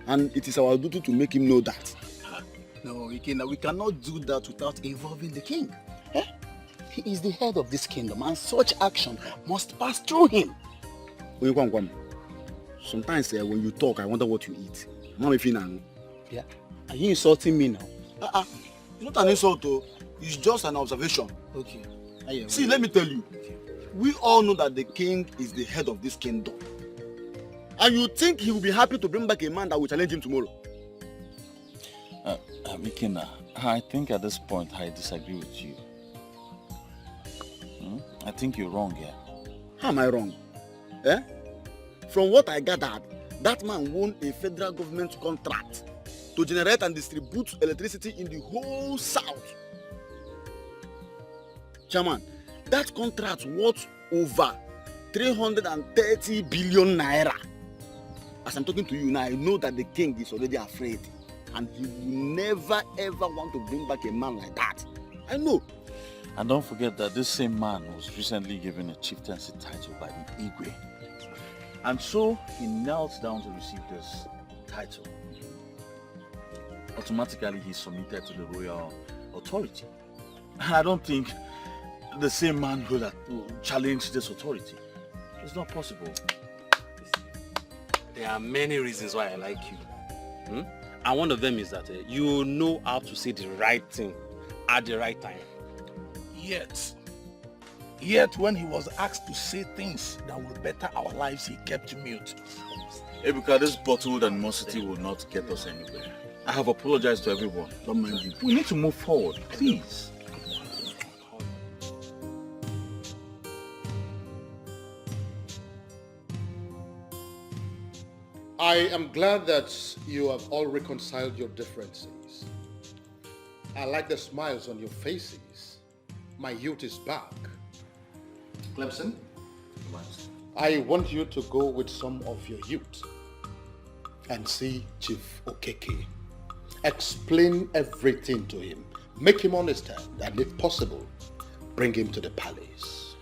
and it is our duty to make him know that. No, we cannot do that without involving the king. Eh? He is the head of this kingdom, and such action must pass through him. Sometimes when you talk, I wonder what you eat. Yeah? Are you insulting me now? It's not an insult, though. It's just an observation. Okay. See, let me tell you. We all know that the king is the head of this kingdom. And you think he will be happy to bring back a man that will challenge him tomorrow? Mikina, I think at this point I disagree with you. I think you're wrong here. How am I wrong? Eh? From what I gathered, that man won a federal government contract to generate and distribute electricity in the whole south. Chairman, that contract worth over 330 billion naira. As I'm talking to you now, I know that the king is already afraid, and he will never ever want to bring back a man like that. I know. And don't forget that this same man was recently given a chieftaincy title by the Igwe. And so he knelt down to receive this title. Automatically he submitted to the royal authority. And I don't think the same man will challenge this authority. It's not possible. There are many reasons why I like you. And one of them is that you know how to say the right thing at the right time. Yet when he was asked to say things that will better our lives, he kept mute. Ebuka, this bottled animosity will not get us anywhere. I have apologized to everyone. Don't mind you. We need to move forward, please. I am glad that you have all reconciled your differences. I like the smiles on your faces. My youth is back. Clemson, I want you to go with some of your youth and see Chief Okeke. Explain everything to him. Make him understand, and if possible, bring him to the palace.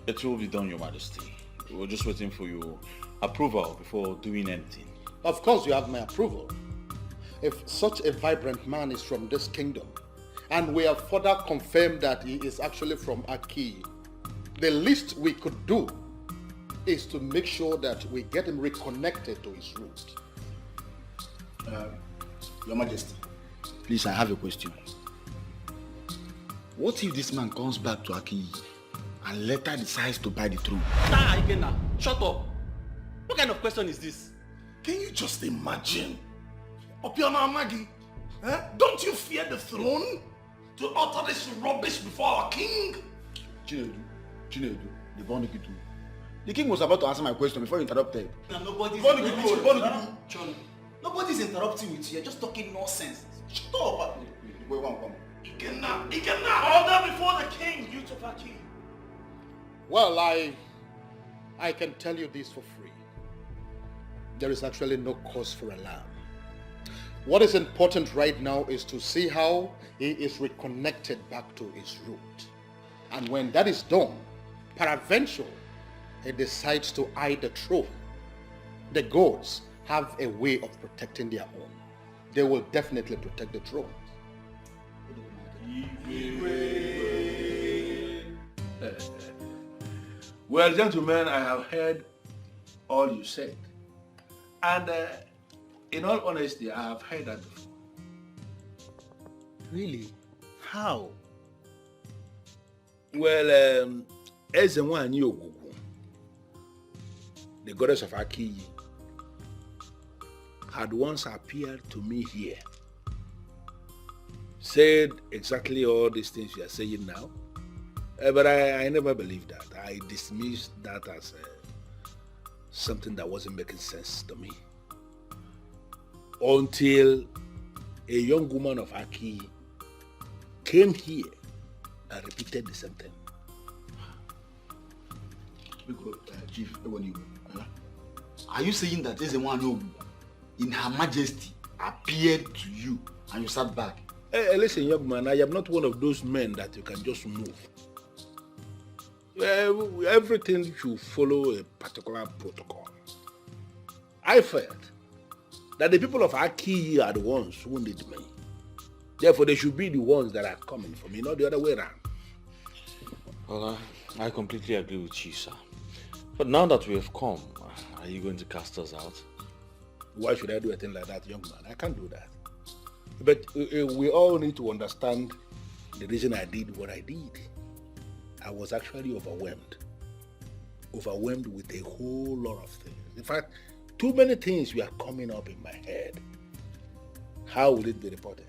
It will be done, Your Majesty. We're just waiting for your approval before doing anything. Of course you have my approval. If such a vibrant man is from this kingdom, and we have further confirmed that he is actually from Aki, the least we could do is to make sure that we get him reconnected to his root. Your Majesty, please, I have a question. What if this man comes back to Aki and later decides to buy the throne? Nah, Ikenna, shut up. What kind of question is this? Can you just imagine? Opiona Amagi, don't you fear the throne? To utter this rubbish before our king? Chinedu, the Bonikitu. The king was about to answer my question before you interrupted. Nobody's interrupting with you. You're just talking nonsense. Shut up. Wait, one. Ikenna, order before the king, you to Aki. Well, I can tell you this for free. There is actually no cause for alarm. What is important right now is to see how he is reconnected back to his root. And when that is done, peradventure, he decides to hide the truth. The gods have a way of protecting their own. They will definitely protect the throne. Well, gentlemen, I have heard all you said. And in all honesty, I have heard that before. Really? How? Well, Ezenwani Ogugu, the goddess of Aki, had once appeared to me here, said exactly all these things you are saying now, but I never believed that. I dismissed that as something that wasn't making sense to me. Until a young woman of Aki came here and repeated the same thing. Because, Chief, are you saying that Ezenwani in Her Majesty appeared to you and you sat back? Hey, listen, young man, I am not one of those men that you can just move. Everything should follow a particular protocol. I felt that the people of Aki are the ones who need me. Therefore, they should be the ones that are coming for me, not the other way around. Well, I completely agree with you, sir. But now that we have come, are you going to cast us out? Why should I do a thing like that, young man? I can't do that. But we all need to understand the reason I did what I did. I was actually overwhelmed. Overwhelmed with a whole lot of things. In fact, too many things were coming up in my head. How will it be reported?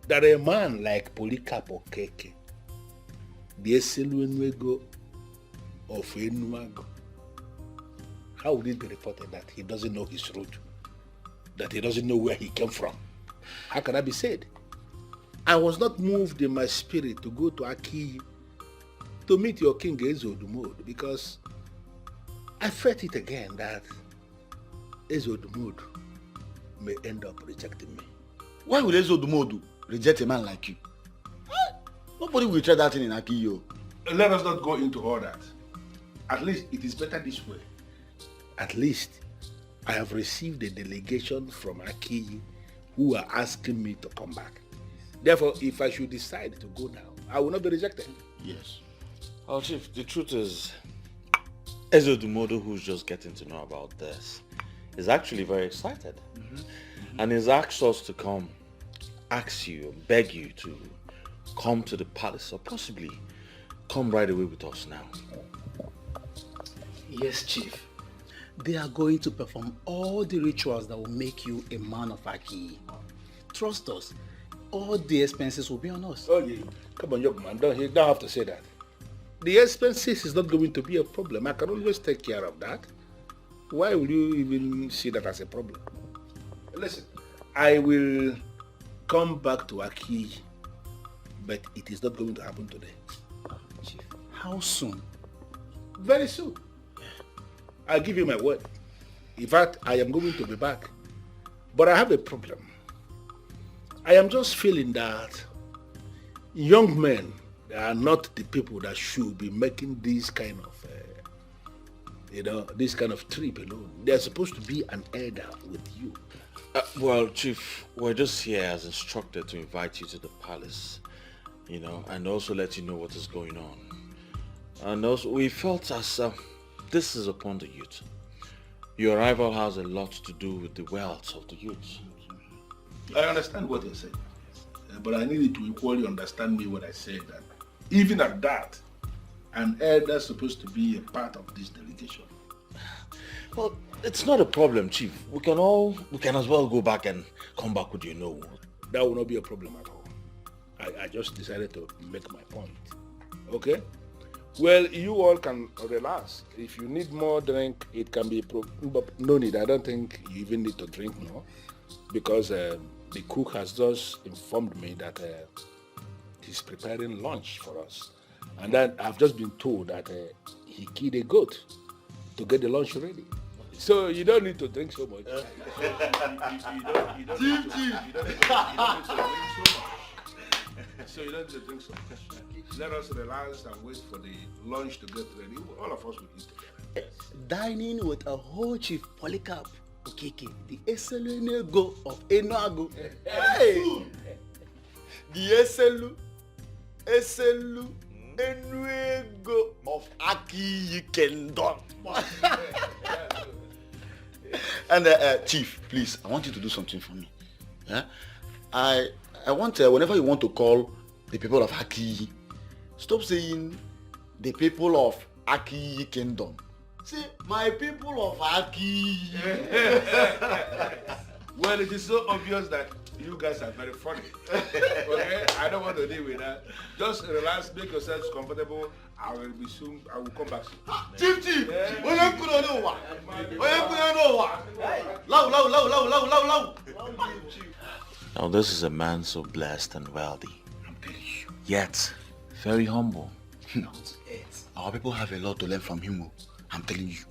That a man like Polycarp Okeke, the Eseluenwego of Enuago, how would it be reported that he doesn't know his root? That he doesn't know where he came from? How can that be said? I was not moved in my spirit to go to Aki to meet your king Ezodumod because I felt it again that Ezodumod may end up rejecting me. Why would Ezodumod reject a man like you? Nobody will try that thing in Aki, yo. Let us not go into all that. At least it is better this way. At least I have received a delegation from Aki who are asking me to come back. Therefore, if I should decide to go now, I will not be rejected. Yes. Well, Chief, the truth is, Ezodumodo, who's just getting to know about this, is actually very excited. And he's asked us to come, ask you, beg you to come to the palace, or possibly come right away with us now. Yes, Chief. They are going to perform all the rituals that will make you a man of Aki. Trust us. All the expenses will be on us. Oh, yeah. Come on, young man. You don't have to say that. The expenses is not going to be a problem. I can always take care of that. Why will you even see that as a problem? Listen, I will come back to Aki, but it is not going to happen today. Chief, how soon? Very soon. I'll give you my word. In fact, I am going to be back. But I have a problem. I am just feeling that young men are not the people that should be making these kind of You know, this kind of trip alone. There's supposed to be an elder with you. Well, Chief, we're just here as instructed to invite you to the palace, you know, and also let you know what is going on. And also, we felt as this is upon the youth. Your arrival has a lot to do with the wealth of the youth. I understand what you're saying, but I need you to equally understand me when I say that even at that, an elder is supposed to be a part of this delegation. Well, it's not a problem, Chief. We can as well go back and come back with you know. That will not be a problem at all. I just decided to make my point. Okay? Well, you all can relax. If you need more drink, it can be but no need. I don't think you even need to drink more, because the cook has just informed me that he's preparing lunch for us. And then I've just been told that he killed a goat to get the lunch ready. So you don't need to drink so much. So you don't need to drink so much. Let us relax and wait for the lunch to get ready. All of us will eat together. Dining with a whole Chief Polycarp Okeke, the Eselunego of Enuago. Hey! The Eselu Enuego of Aki Kingdom. And Chief, please, I want you to do something for me. Yeah? I want, whenever you want to call the people of Aki, stop saying the people of Aki Kingdom. Say, my people of Aki. Well, it is so obvious that you guys are very funny. Okay? I don't want to deal with that. Just relax, make yourselves comfortable. I will be soon. I will come back soon. Chief! Now this is a man so blessed and wealthy, yet very humble. Our people have a lot to learn from him. I'm telling you.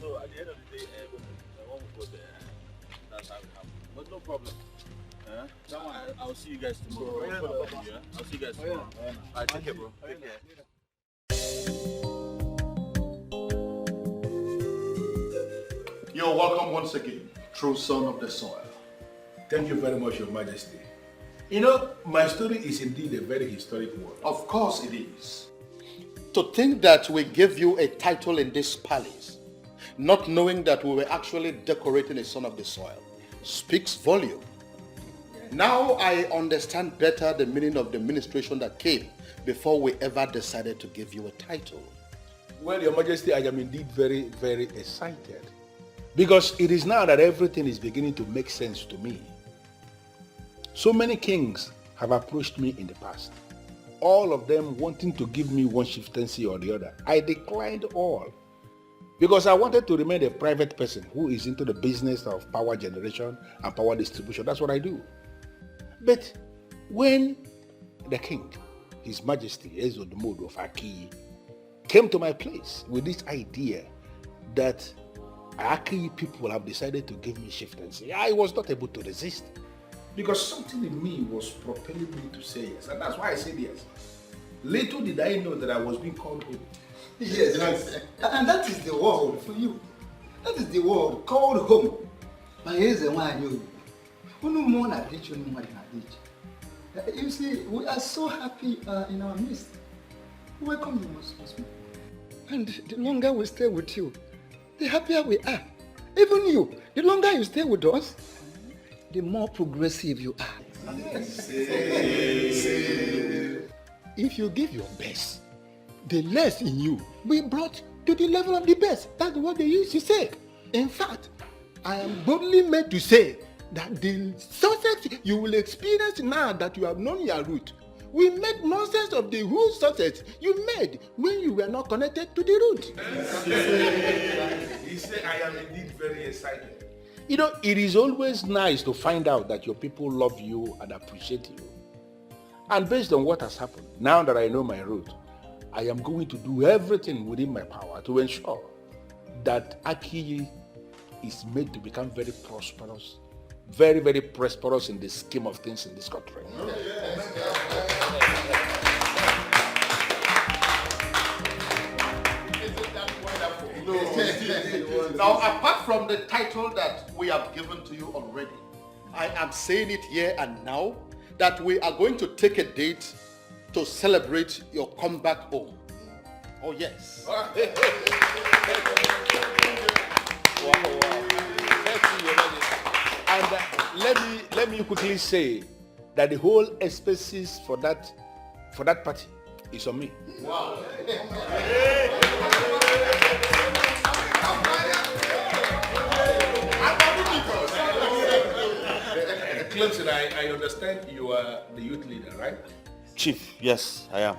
So at the end of the day, I won't go there. That's how it happens. But no problem. I'll see you guys tomorrow. I'll see you guys tomorrow. Alright, take care, bro. Take care. You're welcome once again, true son of the soil. Thank you very much, Your Majesty. You know, my story is indeed a very historic one. Of course it is. To think that we gave you a title in this palace, not knowing that we were actually decorating a son of the soil, speaks volume. Now I understand better the meaning of the ministration that came before we ever decided to give you a title. Well, Your Majesty, I am indeed very, very excited. Because it is now that everything is beginning to make sense to me. So many kings have approached me in the past, all of them wanting to give me one chieftaincy or the other. I declined all because I wanted to remain a private person who is into the business of power generation and power distribution. That's what I do. But when the king, His Majesty Ezodomodo of Aki, came to my place with this idea that Aki people have decided to give me chieftaincy, I was not able to resist. Because something in me was propelling me to say yes. And that's why I said yes. Little did I know that I was being called home. Yes, and that is the word for you. That is the word called home. But here's the one I knew. You see, we are so happy in our midst. Welcome you most. And the longer we stay with you, the happier we are. Even you, the longer you stay with us, the more progressive you are. If you give your best, the less in you will be brought to the level of the best. That's what they used to say. In fact, I am boldly made to say that the success you will experience now that you have known your root will make nonsense of the whole success you made when you were not connected to the root. He said, I am indeed very excited. You know, it is always nice to find out that your people love you and appreciate you. And based on what has happened, now that I know my root, I am going to do everything within my power to ensure that Aki is made to become very prosperous, very, very prosperous in the scheme of things in this country. Now, apart from the title that we have given to you already, I am saying it here and now that we are going to take a date to celebrate your comeback home. Oh, yes. Wow. And let me quickly say that the whole expenses for that party is on me. Wow. Clemson, I understand you are the youth leader, right? Chief, yes, I am.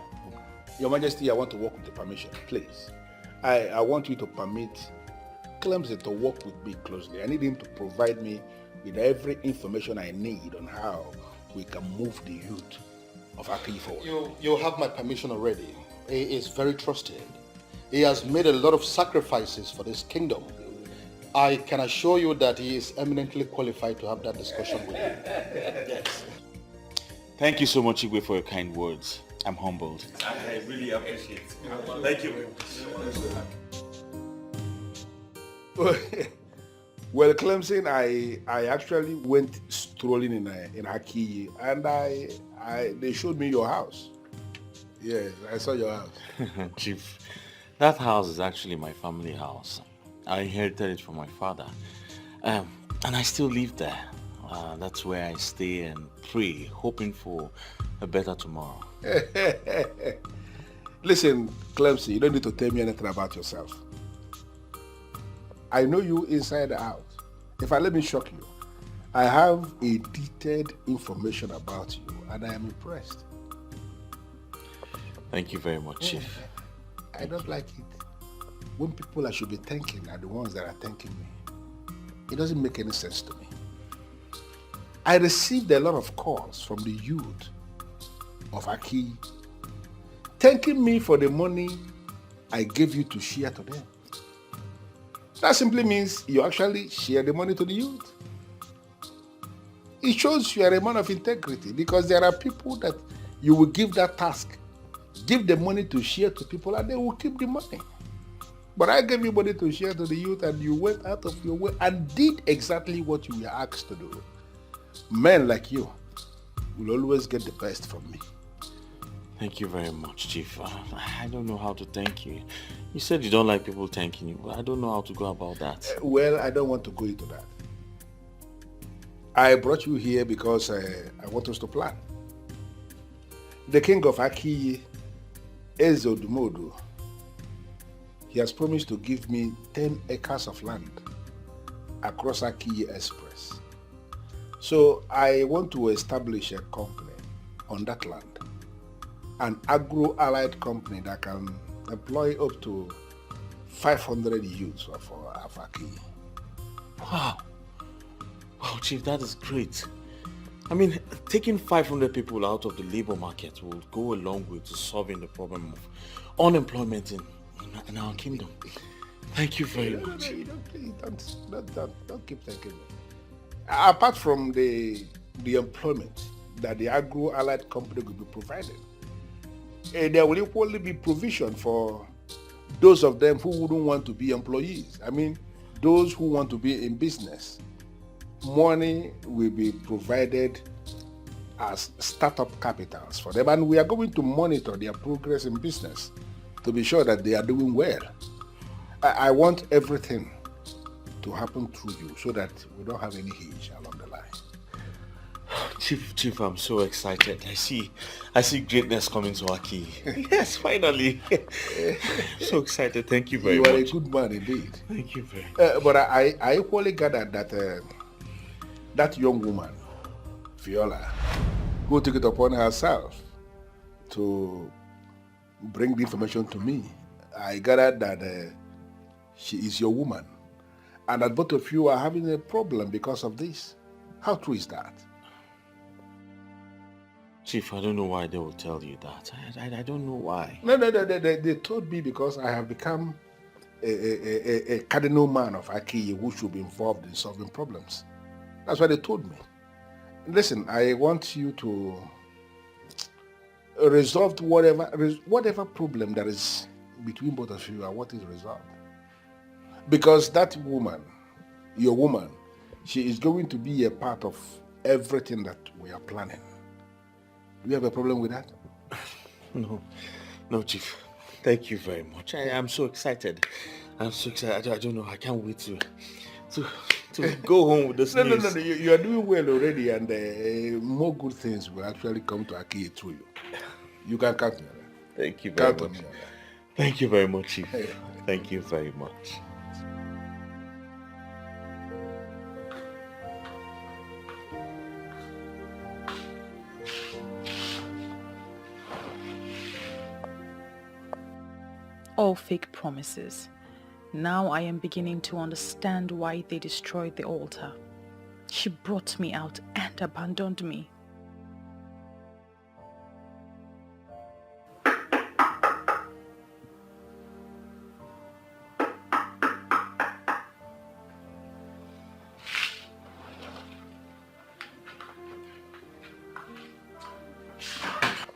Your Majesty, I want to work with the permission, please. I want you to permit Clemson to work with me closely. I need him to provide me with every information I need on how we can move the youth of Aki forward. You have my permission already. He is very trusted. He has made a lot of sacrifices for this kingdom. I can assure you that he is eminently qualified to have that discussion with you. Yes. Thank you so much, Igwe, for your kind words. I'm humbled. I really appreciate it. Thank you very much. Well, Clemson, I actually went strolling in Aki, and they showed me your house. Yes, I saw your house. Chief, that house is actually my family house. I inherited it from my father, and I still live there. That's where I stay and pray, hoping for a better tomorrow. Listen, Clemson, you don't need to tell me anything about yourself. I know you inside out. In fact, let me shock you. I have a detailed information about you, and I am impressed. Thank you very much, Chief. I don't like it when people I should be thanking are the ones that are thanking me. It doesn't make any sense to me. I received a lot of calls from the youth of Aki thanking me for the money I gave you to share to them. That simply means you actually share the money to the youth. It shows you are a man of integrity, because there are people that you will give that task, give the money to share to people, and they will keep the money. But I gave you money to share to the youth, and you went out of your way and did exactly what you were asked to do. Men like you will always get the best from me. Thank you very much, Chief. I don't know how to thank you. You said you don't like people thanking you, but I don't know how to go about that. Well, I don't want to go into that. I brought you here because I want us to plan. The king of Aki, Ezodumodu, he has promised to give me 10 acres of land across Aki Express. So I want to establish a company on that land, an agro-allied company that can employ up to 500 youths of Aki. Wow. Wow, Chief, that is great. I mean, taking 500 people out of the labor market will go a long way to solving the problem of unemployment in our kingdom. Thank you very much. Don't keep thanking me. Apart from the employment that the agro-allied company will be providing, there will equally be provision for those of them who wouldn't want to be employees. I mean, those who want to be in business. Money will be provided as startup capitals for them, and we are going to monitor their progress in business to be sure that they are doing well. I want everything to happen through you so that we don't have any hitch along the line. Chief, I'm so excited. I see greatness coming to Aki. Yes, finally. So excited. Thank you very much. You are a good man indeed. Thank you very much. But I equally gathered that that young woman, Viola, who took it upon herself to bring the information to me, I gathered that she is your woman, and that both of you are having a problem because of this. How true is that? Chief, I don't know why they will tell you that. I don't know why. No, they told me because I have become a cardinal man of Aki who should be involved in solving problems. That's what they told me. Listen, I want you to resolve whatever problem that is between both of you. I want it resolved. Because that woman, your woman, she is going to be a part of everything that we are planning. Do you have a problem with that? No, Chief. Thank you very much. I am so excited. I'm so excited. I don't know. I can't wait to go home with this news. No. You are doing well already, and more good things will actually come to Aki through you. You can count on that. Thank you very Count on much. me on that. Thank you very much, Chief. Thank you very much. All fake promises. Now I am beginning to understand why they destroyed the altar. She brought me out and abandoned me.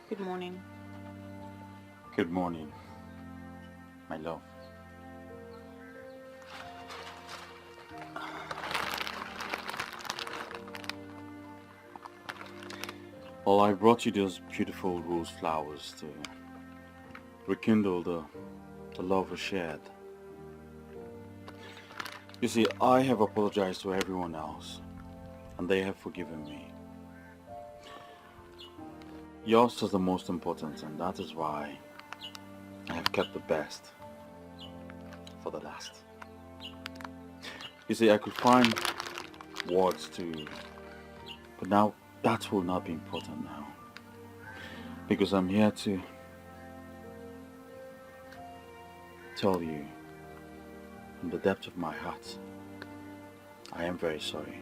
Good morning. Good morning, my love. Well, I brought you those beautiful rose flowers to rekindle the love we shared. You see, I have apologized to everyone else, and they have forgiven me. Yours is the most important, and that is why I have kept the best for the last. You see, I could find words but now that will not be important now. Because I'm here to tell you from the depth of my heart, I am very sorry.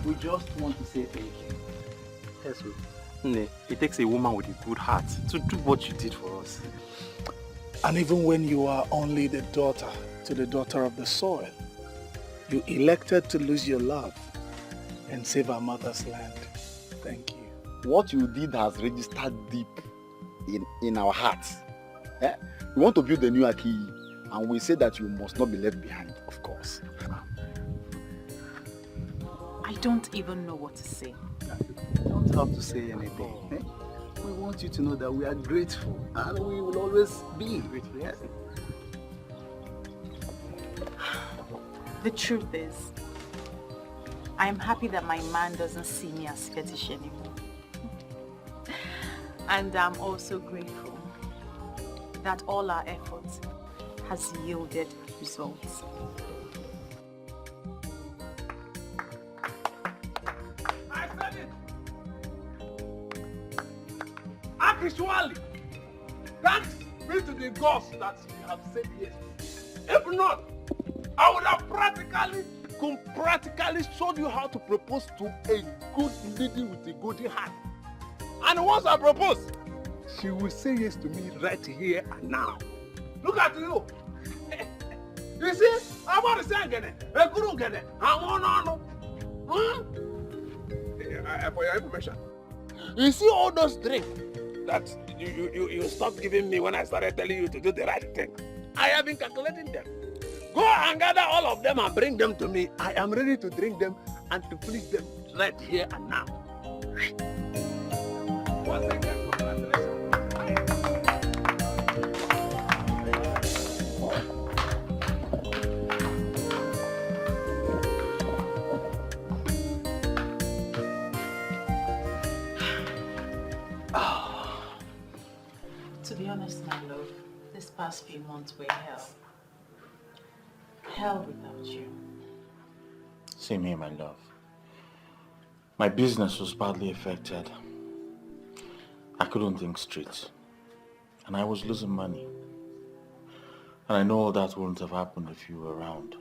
We just want to say thank you. Yes, Nne, it takes a woman with a good heart to do what you did for us. And even when you are only the daughter to the daughter of the soil, you elected to lose your love and save our mother's land. Thank you. What you did has registered deep in our hearts. We want to build a new Aki, and we say that you must not be left behind, of course. I don't even know what to say. You don't have to say anything. We want you to know that we are grateful, and we will always be grateful. Yes? The truth is, I am happy that my man doesn't see me as fetish anymore. And I'm also grateful that all our efforts has yielded results. I said it! Actually, thanks be to the gods that you have said yes. If not, I would have practically showed you how to propose to a good lady with a good heart. And once I propose, she will say yes to me right here and now. Look at you. You see, I'm about to say again, for your information. You see all those drinks that you stopped giving me when I started telling you to do the right thing. I have been calculating them. Go and gather all of them and bring them to me. I am ready to drink them and to please them right here and now. Once again, congratulations. To be honest, my love, this past few months were hell. Hell without you. Same here, my love. My business was badly affected. I couldn't think straight. And I was losing money. And I know all that wouldn't have happened if you were around.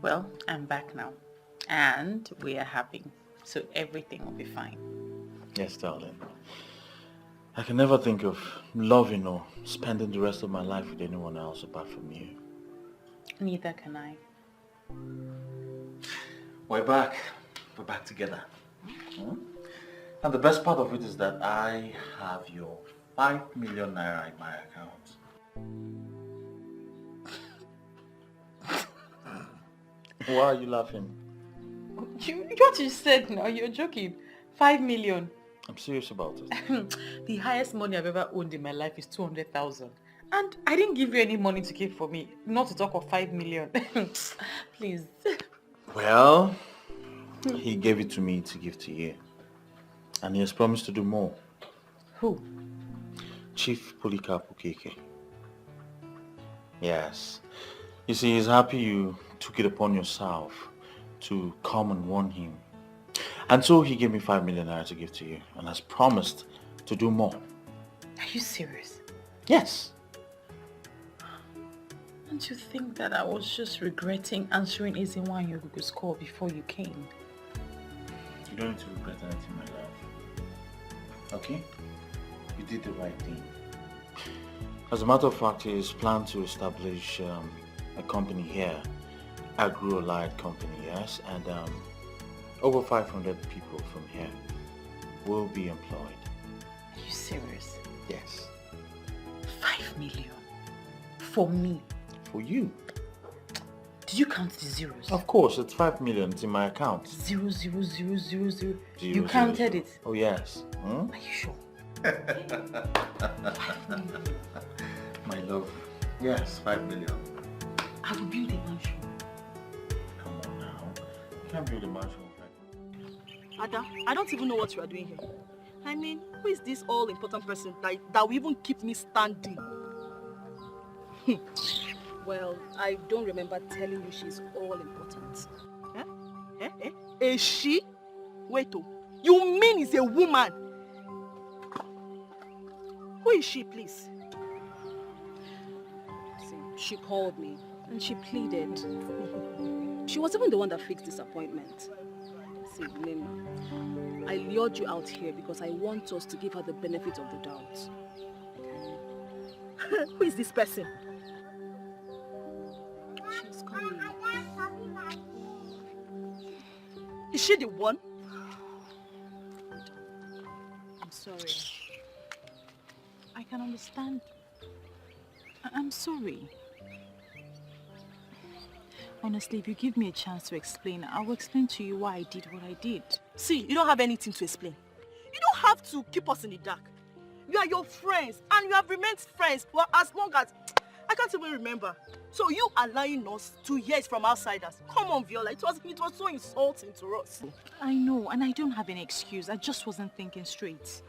Well, I'm back now. And we are happy. So everything will be fine. Yes, darling. I can never think of loving or spending the rest of my life with anyone else apart from you. Neither can I. We're back. We're back together. And the best part of it is that I have your 5 million naira in my account. Why are you laughing? What you said now, you're joking. 5 million. I'm serious about it. The highest money I've ever owned in my life is 200,000. And I didn't give you any money to keep for me. Not to talk of 5 million. Please. Well, he gave it to me to give to you. And he has promised to do more. Who? Chief Polycarp Okeke. Yes. You see, he's happy you took it upon yourself to come and warn him. And so he gave me 5 million naira to give to you and has promised to do more. Are you serious? Yes. Don't you think that I was just regretting answering Ezinwa and Yogugu's call before you came? You don't need to regret anything, my love. Okay? You did the right thing. As a matter of fact, he is planned to establish a company here, Agro-Allied company, yes, and over 500 people from here will be employed. Are you serious? Yes. 5 million? For me? For you. Did you count the zeros? Of course, it's 5 million. It's in my account. 0, 0, 0, 0, 0. You Zero, counted zero. it? Oh, yes. Hmm? Are you sure? My love. Yes, 5 million. I will build a mansion. Come on now. You can't build a mansion. Ada, I don't even know what you are doing here. I mean, who is this all-important person that will even keep me standing? Well, I don't remember telling you she's all important. A she? Wait, you mean it's a woman? Who is she, please? See, she called me and she pleaded. She was even the one that fixed this appointment. See, Nima, I lured you out here because I want us to give her the benefit of the doubt. Who is this person? She's coming. Is she the one? I'm sorry. I can understand. I'm sorry. Honestly, if you give me a chance to explain, I will explain to you why I did what I did. See, you don't have anything to explain. You don't have to keep us in the dark. You are your friends, and you have remained friends for as long as... I can't even remember. So you are lying us to hear it from outsiders. Come on, Viola. It was so insulting to us. I know, and I don't have any excuse. I just wasn't thinking straight.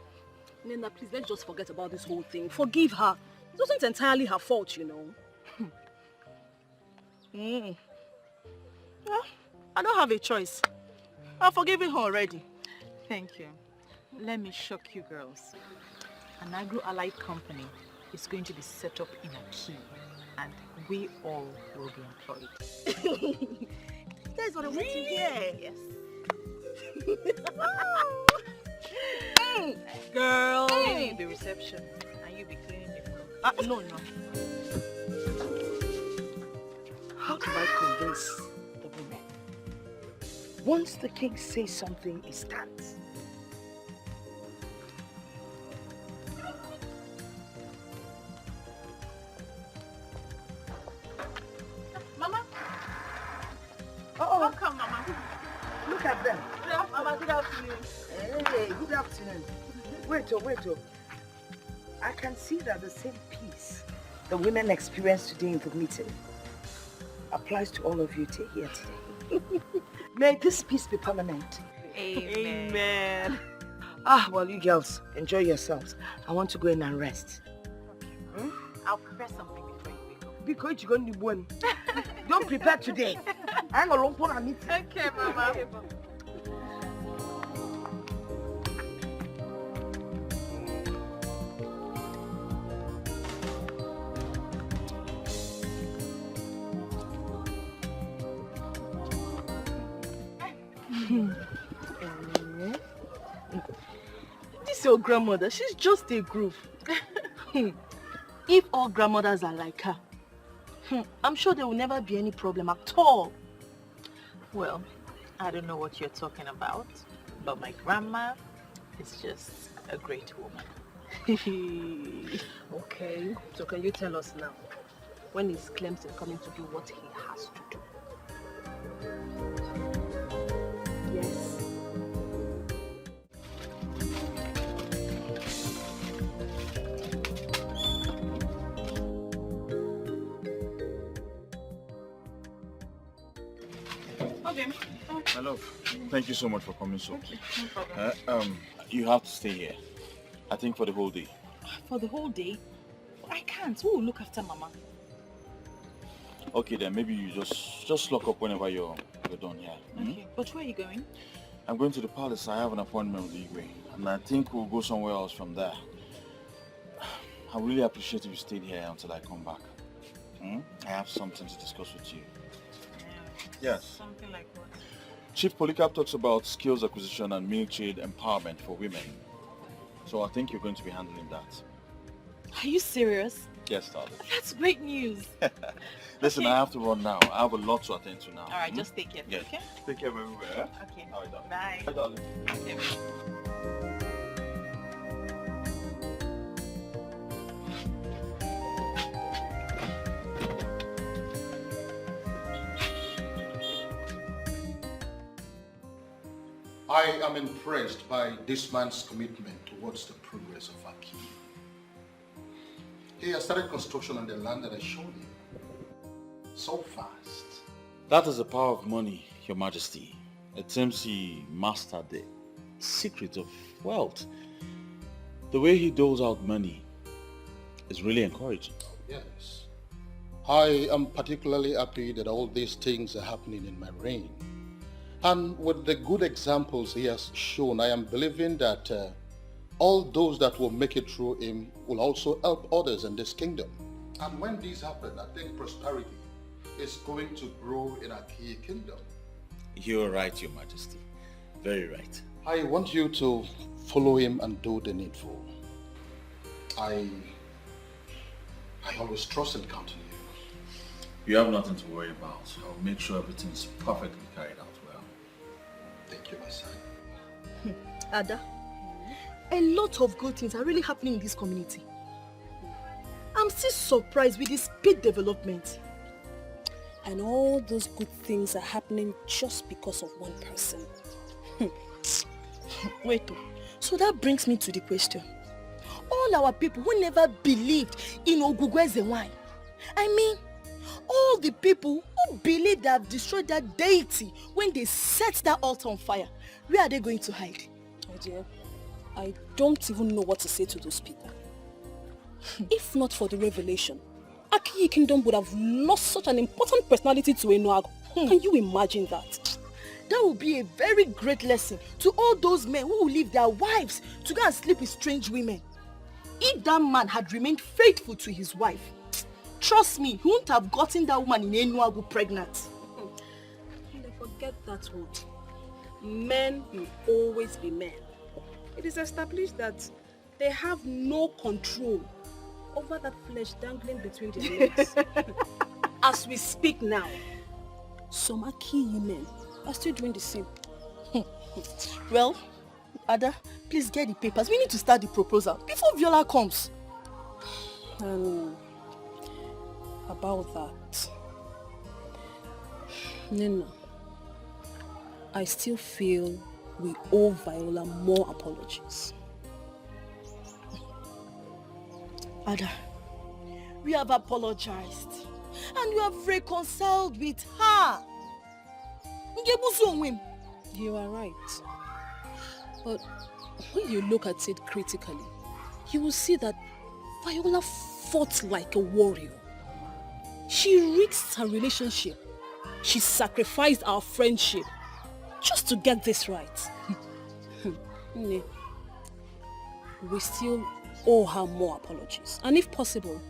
Nena, please, let's just forget about this whole thing. Forgive her. It wasn't entirely her fault, you know. Well, I don't have a choice. I've forgiven her already. Thank you. Let me shock you girls. An agro-allied company is going to be set up in Aki, and we all will be employed. That's what I want to hear. Yes. Girl. Cleaning the reception, and you be cleaning the floor. No. How do I convince the women? Once the king says something, it stands. Mama? How come, Mama? Look at them. Mama, good afternoon. Hey, good afternoon. Wait. I can see that the same peace the women experienced today in the meeting applies to all of you here today. May this peace be permanent. Amen. Well, you girls, enjoy yourselves. I want to go in and rest. I'll prepare something before you wake up. Because you're going to win. Don't prepare today. I'm going to meet. Okay, Mama. This your grandmother, she's just a group. If all grandmothers are like her, I'm sure there will never be any problem at all. Well, I don't know what you're talking about, but my grandma is just a great woman. Okay, so can you tell us now, when is Clemson coming to do what he has to do? Yes. Okay. My love, thank you so much for coming so. Okay, no problem. You have to stay here. I think for the whole day. For the whole day? I can't. Who will look after Mama? Okay then, maybe you just lock up whenever you're done here. Okay, but where are you going? I'm going to the palace. I have an appointment with Igwe, and I think we'll go somewhere else from there. I really appreciate if you stayed here until I come back. I have something to discuss with you. Yes. Something like what? Chief Polycarp talks about skills acquisition and military empowerment for women. So I think you're going to be handling that. Are you serious? Yes, darling. That's great news. Listen, Okay. I have to run now. I have a lot to attend to now. All right, just take care. Yes. Okay? Take care of everywhere. Okay. All right, darling. Bye. Bye, darling. Okay. I am impressed by this man's commitment towards the progress of our king. He has started construction on the land that I showed him. So fast. That is the power of money, Your Majesty. It seems he mastered the secret of wealth. The way he doles out money is really encouraging. Yes. I am particularly happy that all these things are happening in my reign. And with the good examples he has shown, I am believing that all those that will make it through him will also help others in this kingdom. And when these happen, I think prosperity is going to grow in our key kingdom. You're right, Your Majesty. Very right. I want you to follow him and do the needful. I always trust and count on you. You have nothing to worry about. I'll make sure everything's perfectly carried out well. Thank you, my son. Ada, a lot of good things are really happening in this community. I'm still surprised with the speed development. And all those good things are happening just because of one person. Wait, so that brings me to the question. All our people who never believed in Ogugweze wine, I mean, all the people who believe they have destroyed that deity when they set that altar on fire, where are they going to hide? Oh dear, I don't even know what to say to those people. If not for the revelation, Akiyi Kingdom would have lost such an important personality to Enuago. Can you imagine that? That would be a very great lesson to all those men who will leave their wives to go and sleep with strange women. If that man had remained faithful to his wife, trust me, he wouldn't have gotten that woman in Enuago pregnant. Forget that one. Men will always be men. It is established that they have no control over that flesh dangling between their legs. As we speak now, some Akiyi men are still doing the same. Well, Ada, please get the papers. We need to start the proposal before Viola comes. About that, Nina, I still feel we owe Viola more apologies. Ada, we have apologized and we have reconciled with her. You are right. But when you look at it critically, you will see that Viola fought like a warrior. She risked her relationship. She sacrificed our friendship just to get this right. We still owe her more apologies. And if possible,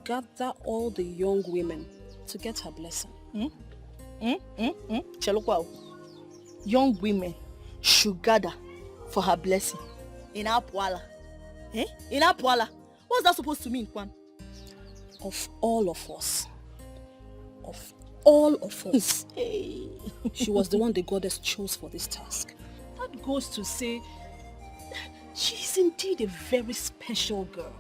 gather all the young women to get her blessing. young women should gather for her blessing in Apuala. Eh? In Apuala. What's that supposed to mean, Kwan? Of all of us. Of all of us. Hey. She was the one the goddess chose for this task. That goes to say, she's indeed a very special girl.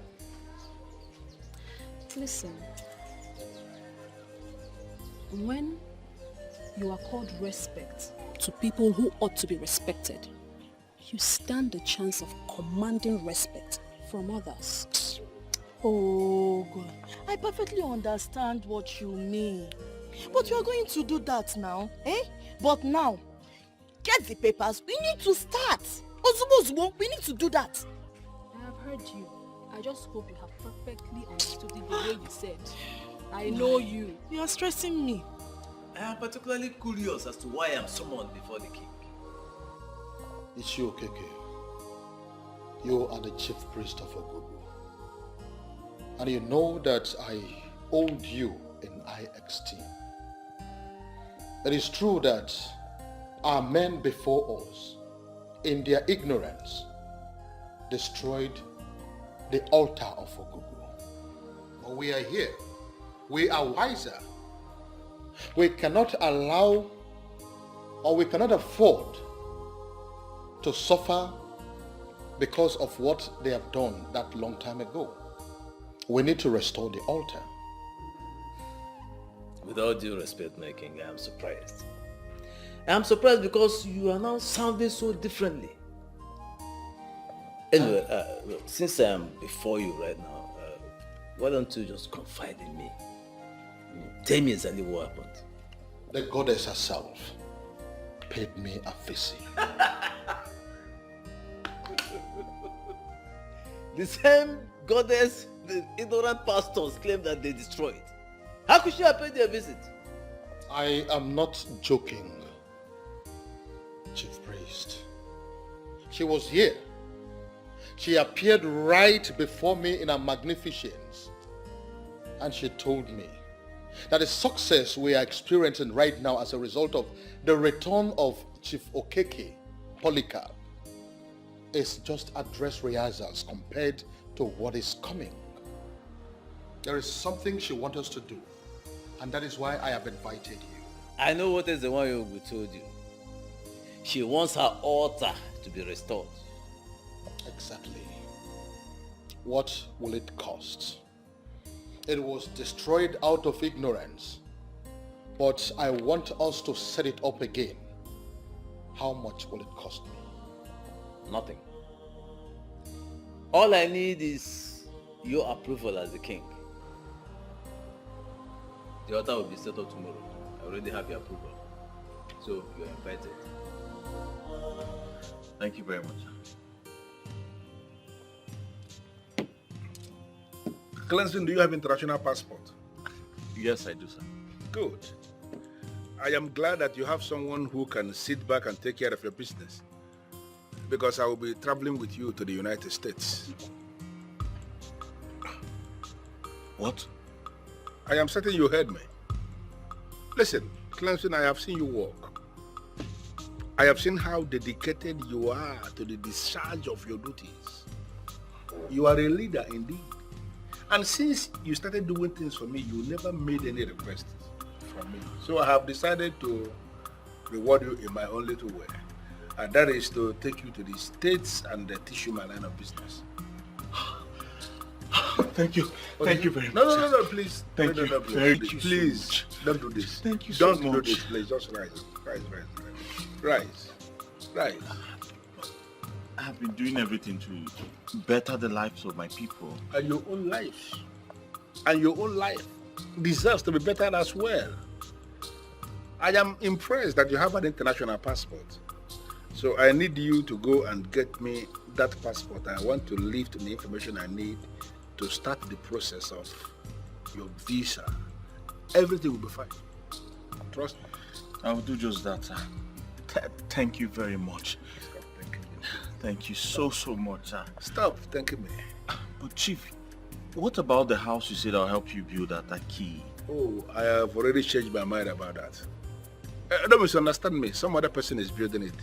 Listen, when you are called respect to people who ought to be respected, you stand a chance of commanding respect from others. Oh God, I perfectly understand what you mean. But you are going to do that now, eh? But now, get the papers, we need to start. Ozubo, we need to do that. I have heard you. I just hope you have perfectly understood it the way you said. I know you. You are stressing me. I am particularly curious as to why I am summoned before the king. It's you, Keke. You are the chief priest of Agbo. And you know that I hold you in high esteem. It is true that our men before us, in their ignorance, destroyed the altar of Agbo. But we are here. We are wiser. We cannot allow, or we cannot afford to suffer because of what they have done that long time ago. We need to restore the altar. With all due respect, my king, I am surprised. I am surprised because you are now sounding so differently. Anyway, since I am before you right now, why don't you just confide in me? Tell me exactly what happened. The goddess herself paid me a visit. The same goddess the ignorant pastors claim that they destroyed. How could she have paid their visit? I am not joking, Chief Priest. She was here. She appeared right before me in her magnificence. And she told me that the success we are experiencing right now as a result of the return of Chief Okeke Polycarp is just a dress rehearsals compared to what is coming. There is something she wants us to do, and that is why I have invited you. I know what is the one Yogu told you. She wants her altar to be restored. Exactly. What will it cost? It was destroyed out of ignorance, but I want us to set it up again. How much will it cost me? Nothing. All I need is your approval as the king. The altar will be set up tomorrow. I already have your approval. So you are invited. Thank you very much. Cleansing, do you have international passport? Yes, I do, sir. Good. I am glad that you have someone who can sit back and take care of your business. Because I will be traveling with you to the United States. What? I am certain you heard me. Listen, Clemson, I have seen you work. I have seen how dedicated you are to the discharge of your duties. You are a leader indeed. And since you started doing things for me, you never made any requests from me. So I have decided to reward you in my own little way. And that is to take you to the States and teach you my line of business. Thank you. Thank you very much. No, please. Thank you. Thank you. Please, don't do this. Thank you so much. Don't do this, please. Just rise. Rise. I have been doing everything to better the lives of my people. And your own life. And your own life deserves to be better as well. I am impressed that you have an international passport. So I need you to go and get me that passport. I want to lift the information I need to start the process of your visa. Everything will be fine. Trust me. I will do just that, sir. Thank you very much. Thank you so much, sir. Stop thanking me. But Chief, what about the house you said I'll help you build at Aki? Oh, I have already changed my mind about that. Don't misunderstand me. Some other person is building it.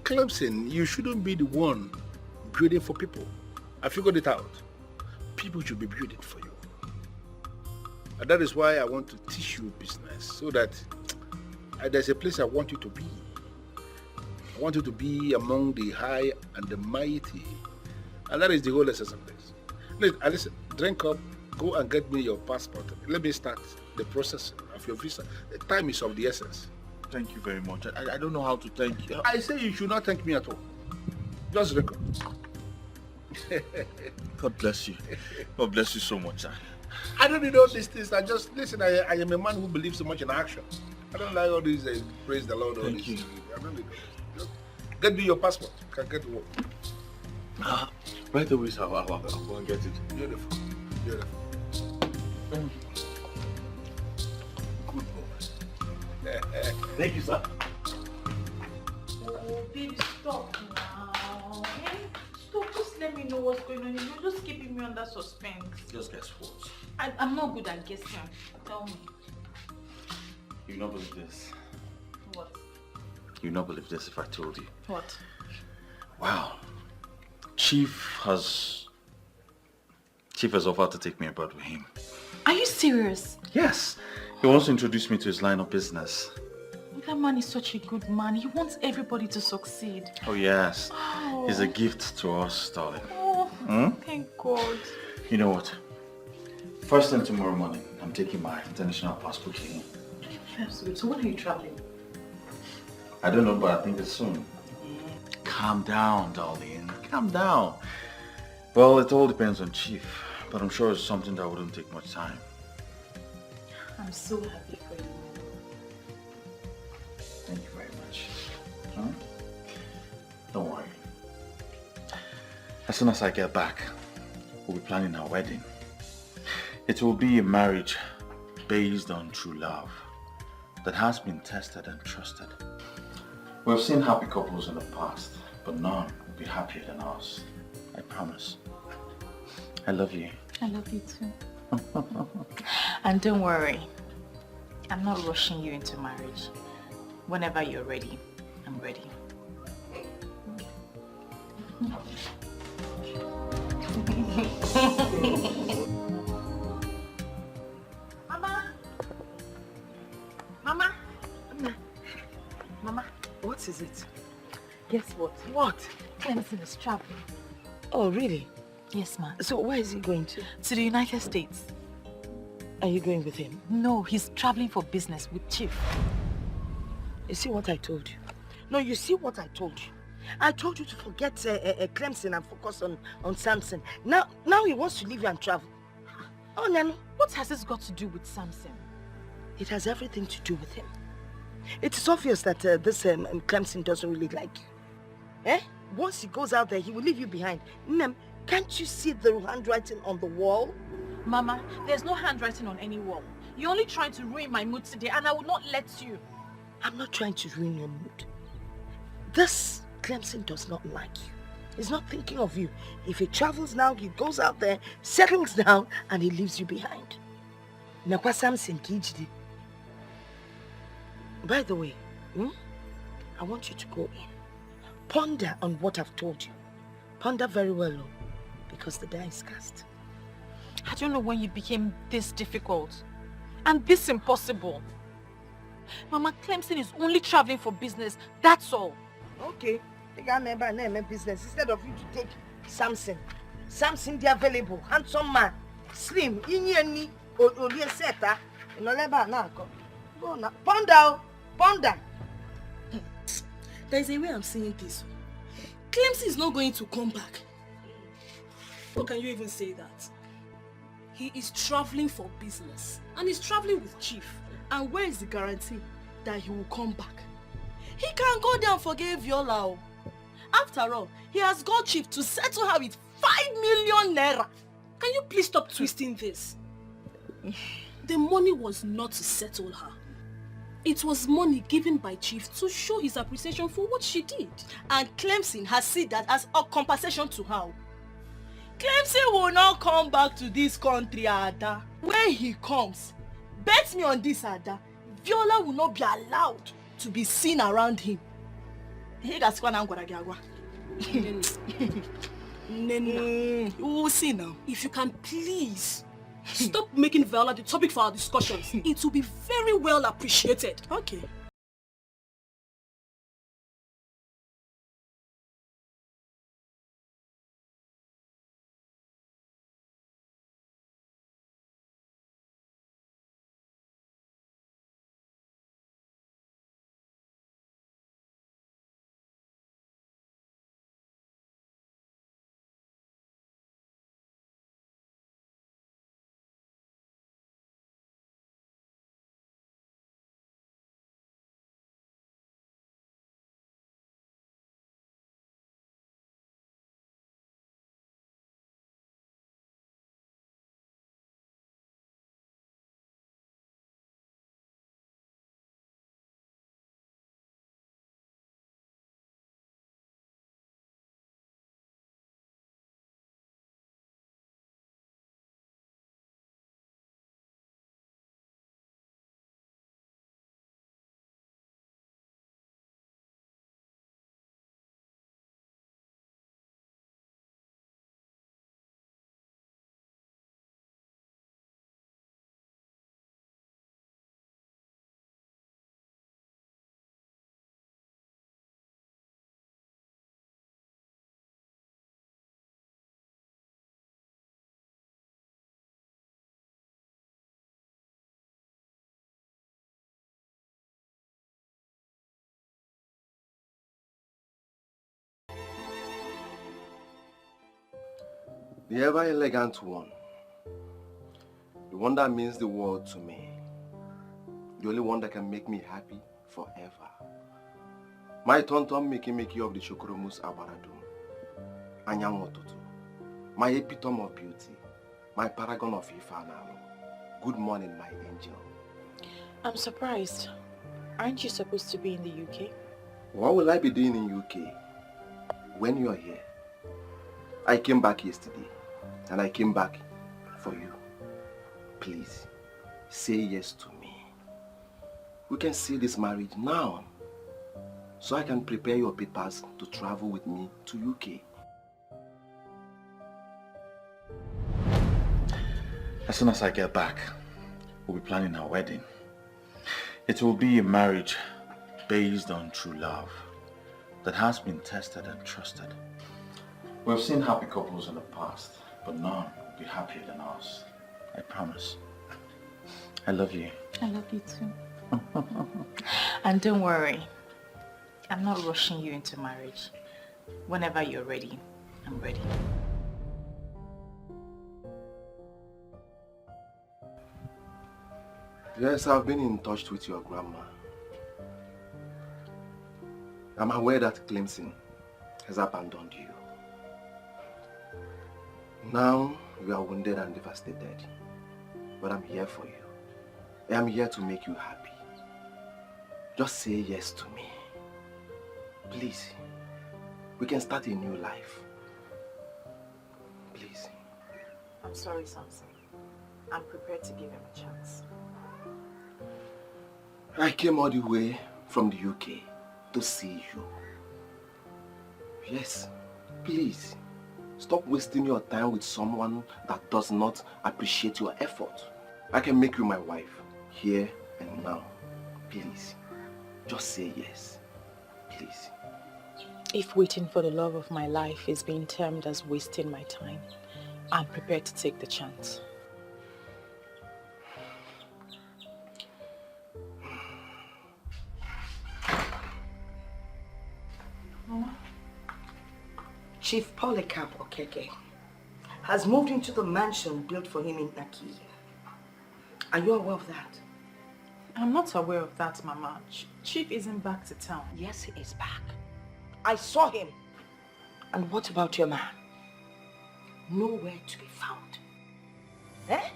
Clemson, you shouldn't be the one building for people. I figured it out. People should be building for you. And that is why I want to teach you business, so that there's a place I want you to be. I want you to be among the high and the mighty. And that is the whole essence of this. Listen, drink up, go and get me your passport. Let me start the process of your visa. The time is of the essence. Thank you very much. I don't know how to thank you. I say you should not thank me at all. Just drink up. God bless you. God bless you so much, sir. I don't need all these things. I am a man who believes so much in action. I don't like all these praise the Lord. Thank you. I don't need all this. Get me your passport. You can get to work. Right away, sir. I'll go and get it. Beautiful. Beautiful. Good boy. Thank you, sir. Oh, baby, stop now. Okay? Stop, just let me know what's going on. You're just keeping me under suspense. Just guess what? I'm not good at guessing. Tell me. You not believe this. What? You not believe this if I told you. What? Wow. Chief has offered to take me abroad with him. Are you serious? Yes. He wants to introduce me to his line of business. That man is such a good man. He wants everybody to succeed. Oh yes. Oh. He's a gift to us, darling. Oh, thank God. You know what? First thing tomorrow morning, I'm taking my international passport here. That's good. So when are you traveling? I don't know, but I think it's soon. Calm down, darling. Calm down. Well, it all depends on Chief, but I'm sure it's something that wouldn't take much time. I'm so happy for you. Thank you very much. Huh? Don't worry. As soon as I get back, we'll be planning our wedding. It will be a marriage based on true love that has been tested and trusted. We've seen happy couples in the past, but none will be happier than us. I promise. I love you. I love you too. And don't worry, I'm not rushing you into marriage. Whenever you're ready, I'm ready. Mama! Mama, what is it? Guess what? What? Clemson is traveling. Oh, really? Yes, ma'am. So where is he going to? To the United States. Are you going with him? No, he's traveling for business with Chief. You see what I told you? No, you see what I told you? I told you to forget Clemson and focus on Samson. Now he wants to leave you and travel. Oh, Nano. What has this got to do with Samson? It has everything to do with him. It is obvious that this Clemson doesn't really like you. Eh? Once he goes out there, he will leave you behind. Nem, can't you see the handwriting on the wall? Mama, there's no handwriting on any wall. You're only trying to ruin my mood today, and I will not let you. I'm not trying to ruin your mood. This Clemson does not like you. He's not thinking of you. If he travels now, he goes out there, settles down, and he leaves you behind. Nakwa Samson Kijidi. By the way, I want you to go in. Ponder on what I've told you. Ponder very well, because the die is cast. I don't know when you became this difficult and this impossible. Mama, Clemson is only traveling for business, that's all. Okay, take a name business instead of you to take Samson. Samson, the available, handsome man, slim, inyeni, olie seta, inoleba na go. Go na, ponder. There is a way I'm saying this. Clemson is not going to come back. How can you even say that? He is traveling for business and he's traveling with Chief. And where is the guarantee that he will come back? He can go there and forget Viola. After all, he has got Chief to settle her with 5 million naira. Can you please stop twisting this? The money was not to settle her. It was money given by Chief to show his appreciation for what she did. And Clemson has seen that as a compensation to her. Clemson will not come back to this country, Ada. When he comes, bet me on this, Ada, Viola will not be allowed to be seen around him. We will see now. If you can please stop making Viola the topic for our discussions, it will be very well appreciated. Okay. The ever-elegant one. The one that means the world to me. The only one that can make me happy forever. My tonton Miki of the Shokoromus Abaradum. Anyang Otutu. My epitome of beauty. My paragon of Ifanalo. Good morning, my angel. I'm surprised. Aren't you supposed to be in the UK? What will I be doing in UK when you are here? I came back yesterday, and I came back for you. Please, say yes to me. We can see this marriage now, so I can prepare your papers to travel with me to UK. As soon as I get back, we'll be planning our wedding. It will be a marriage based on true love that has been tested and trusted. We've seen happy couples in the past, but none will be happier than us. I promise. I love you. I love you too. And don't worry, I'm not rushing you into marriage. Whenever you're ready, I'm ready. Yes, I've been in touch with your grandma. I'm aware that Clemson has abandoned you. Now you are wounded and devastated, but I'm here for you. I'm here to make you happy. Just say yes to me. Please, we can start a new life. Please. I'm sorry, Samson. I'm prepared to give him a chance. I came all the way from the UK to see you. Yes, please. Stop wasting your time with someone that does not appreciate your effort. I can make you my wife, here and now. Please, just say yes. Please. If waiting for the love of my life is being termed as wasting my time, I'm prepared to take the chance. Chief Polycarp Okeke has moved into the mansion built for him in Naki. Are you aware of that? I'm not aware of that, Mama. Chief isn't back to town. Yes, he is back. I saw him. And what about your man? Nowhere to be found. Eh?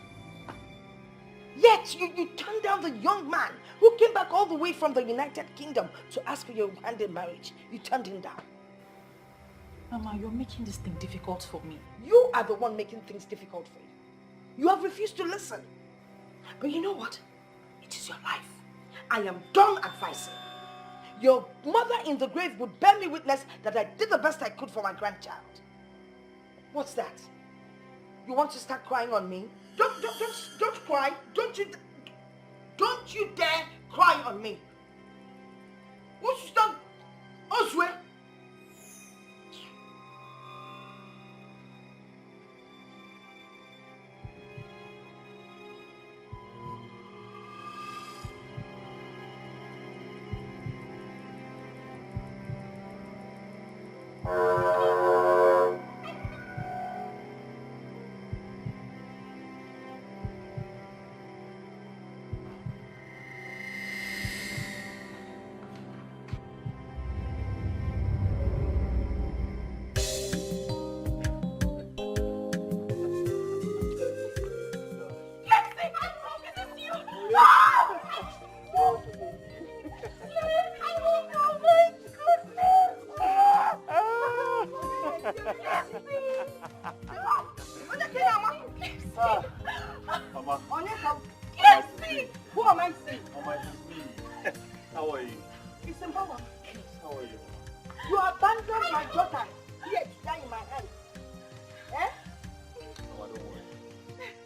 Yet you turned down the young man who came back all the way from the United Kingdom to ask for your hand in marriage. You turned him down. Mama, you're making this thing difficult for me. You are the one making things difficult for you. You have refused to listen. But you know what? It is your life. I am done advising. Your mother in the grave would bear me witness that I did the best I could for my grandchild. What's that? You want to start crying on me? Don't cry. Don't you dare cry on me. What's done? Oswe.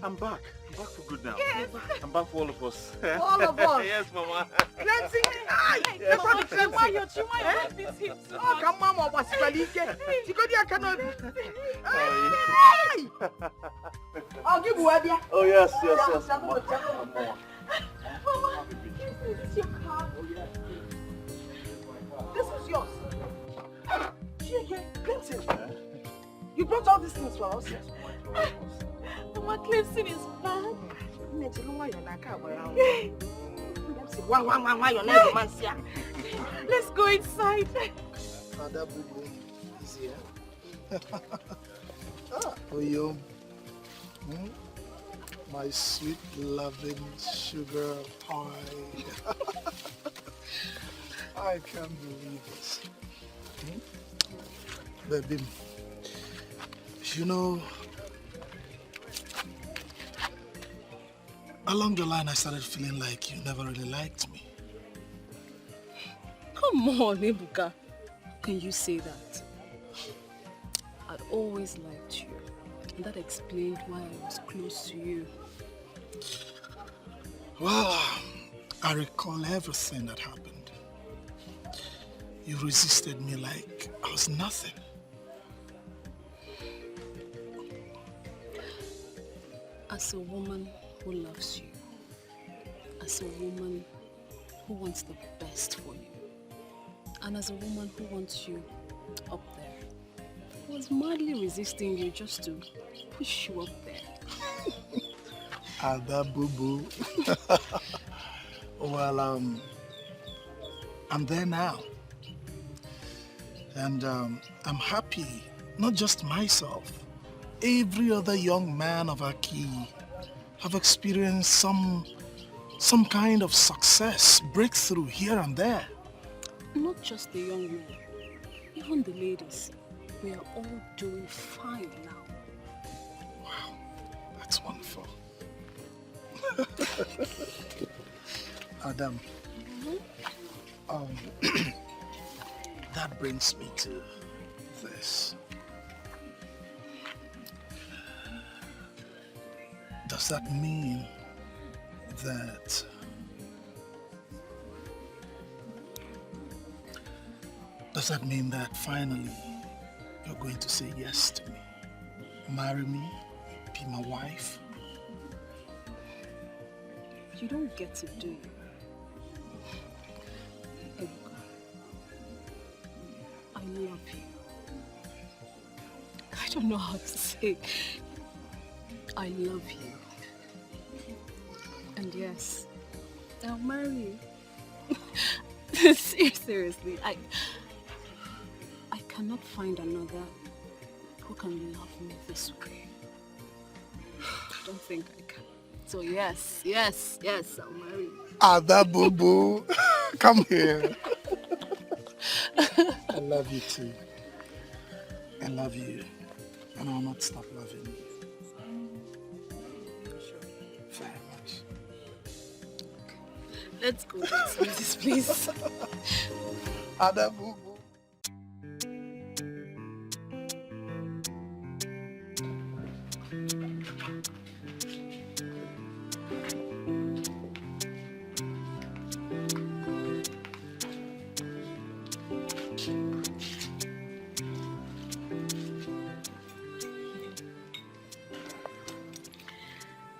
I'm back. I'm back for good now. Yes. I'm back for all of us. All of us? Yes, Mama. Cleansing? Yes. Oh, come on, Mama. I'll give you a Oh, yes. Mama. Mama, this is your car. Oh, yes. This is yours. Clemson, you brought all these things for us? Yes, Mama, Clemson is bad. Let's go inside. Father Bubu is here. Oyo, my sweet loving sugar pie. I can't believe this. Baby, you know, along the line I started feeling like you never really liked me. Come on, Ebuka. Can you say that? I'd always liked you, and that explained why I was close to you. Well, I recall everything that happened. You resisted me like I was nothing. As a woman who loves you, as a woman who wants the best for you, and as a woman who wants you up there, I was madly resisting you just to push you up there. Ada boo-boo. Well, I'm there now. And I'm happy, not just myself. Every other young man of Aki have experienced some kind of success, breakthrough here and there. Not just the young men, even the ladies. We are all doing fine now. Wow, that's wonderful. Adam, that brings me to this. Does that mean that finally you're going to say yes to me? Marry me? Be my wife? You don't get to do it. I love you. I don't know how to say. I love you. And yes, I'll marry you. Seriously, I cannot find another who can love me this way. I don't think I can. So yes, I'll marry you. Ada boo-boo, come here. I love you too. I love you. And I'll not stop loving you. Very much. Let's go. Let's leave this place. Adamu.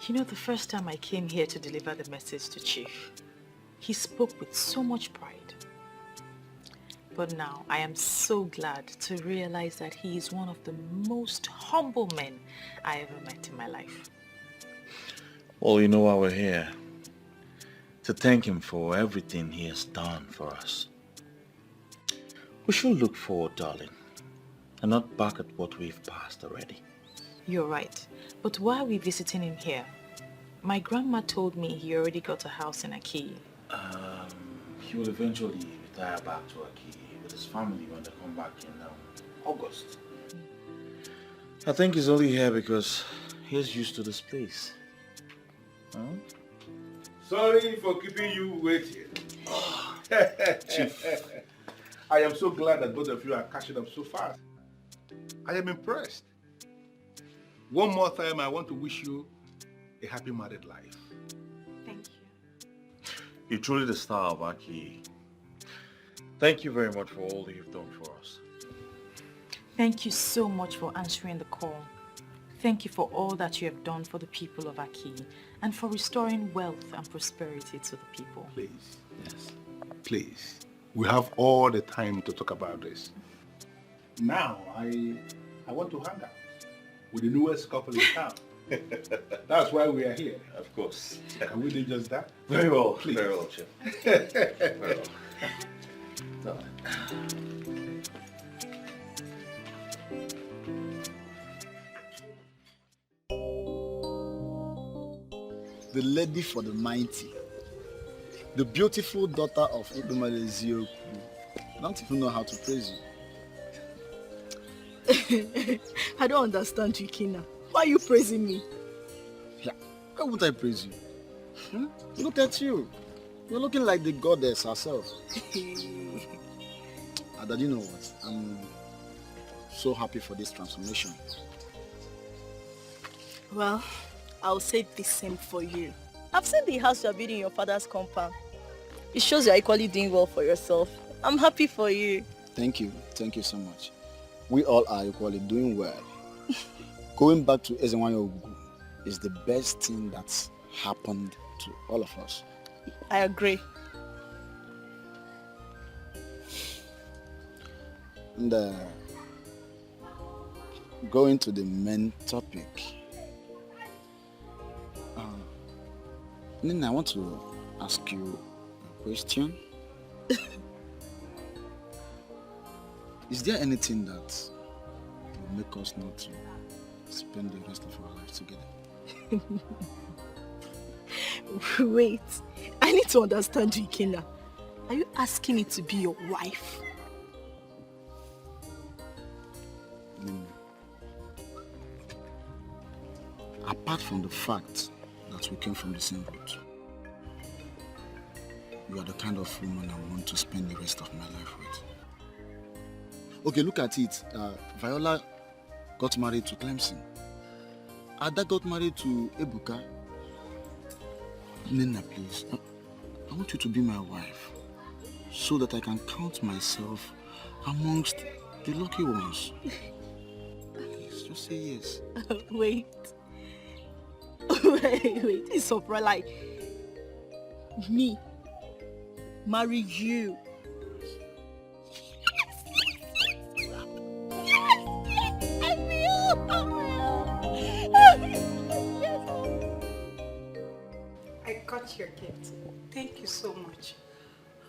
You know, the first time I came here to deliver the message to Chief, he spoke with so much pride. But now I am so glad to realize that he is one of the most humble men I ever met in my life. Well, you know why we're here. To thank him for everything he has done for us. We should look forward, darling, and not back at what we've passed already. You're right. But why are we visiting him here? My grandma told me he already got a house in Aki. He will eventually retire back to Aki with his family when they come back in August. I think he's only here because he's used to this place. Huh? Sorry for keeping you waiting. Chief, I am so glad that both of you are catching up so fast. I am impressed. One more time, I want to wish you a happy married life. Thank you. You're truly the star of Aki. Thank you very much for all that you've done for us. Thank you so much for answering the call. Thank you for all that you have done for the people of Aki and for restoring wealth and prosperity to the people. Please. Yes. Please. We have all the time to talk about this. Now, I want to hang out with the newest couple in town. That's why we are here. Of course. Can we do just that? Very well. Please. Very well, Chef. Very well. The lady for the mighty, the beautiful daughter of Idumale Zioku. I don't even know how to praise you. I don't understand you, Kina. Why are you praising me? Yeah, why would I praise you? Look at you. You're looking like the goddess herself. Ada, you know what? I'm so happy for this transformation. Well, I'll say the same for you. I've seen the house you're building in your father's compound. It shows you're equally doing well for yourself. I'm happy for you. Thank you. Thank you so much. We all are equally doing well. Going back to Ezenwayo Ogugu is the best thing that's happened to all of us. I agree. And going to the main topic. Nina, I want to ask you a question. Is there anything that will make us not to spend the rest of our lives together? Wait, I need to understand you, Ikena. Are you asking me to be your wife? Nina, apart from the fact that we came from the same root, you are the kind of woman I want to spend the rest of my life with. Okay, look at it. Viola got married to Clemson. Ada got married to Ebuka. Nina, please, I want you to be my wife so that I can count myself amongst the lucky ones. Please, just say yes. Wait. Wait, it's so like me marry you. I got your gift. Thank you so much.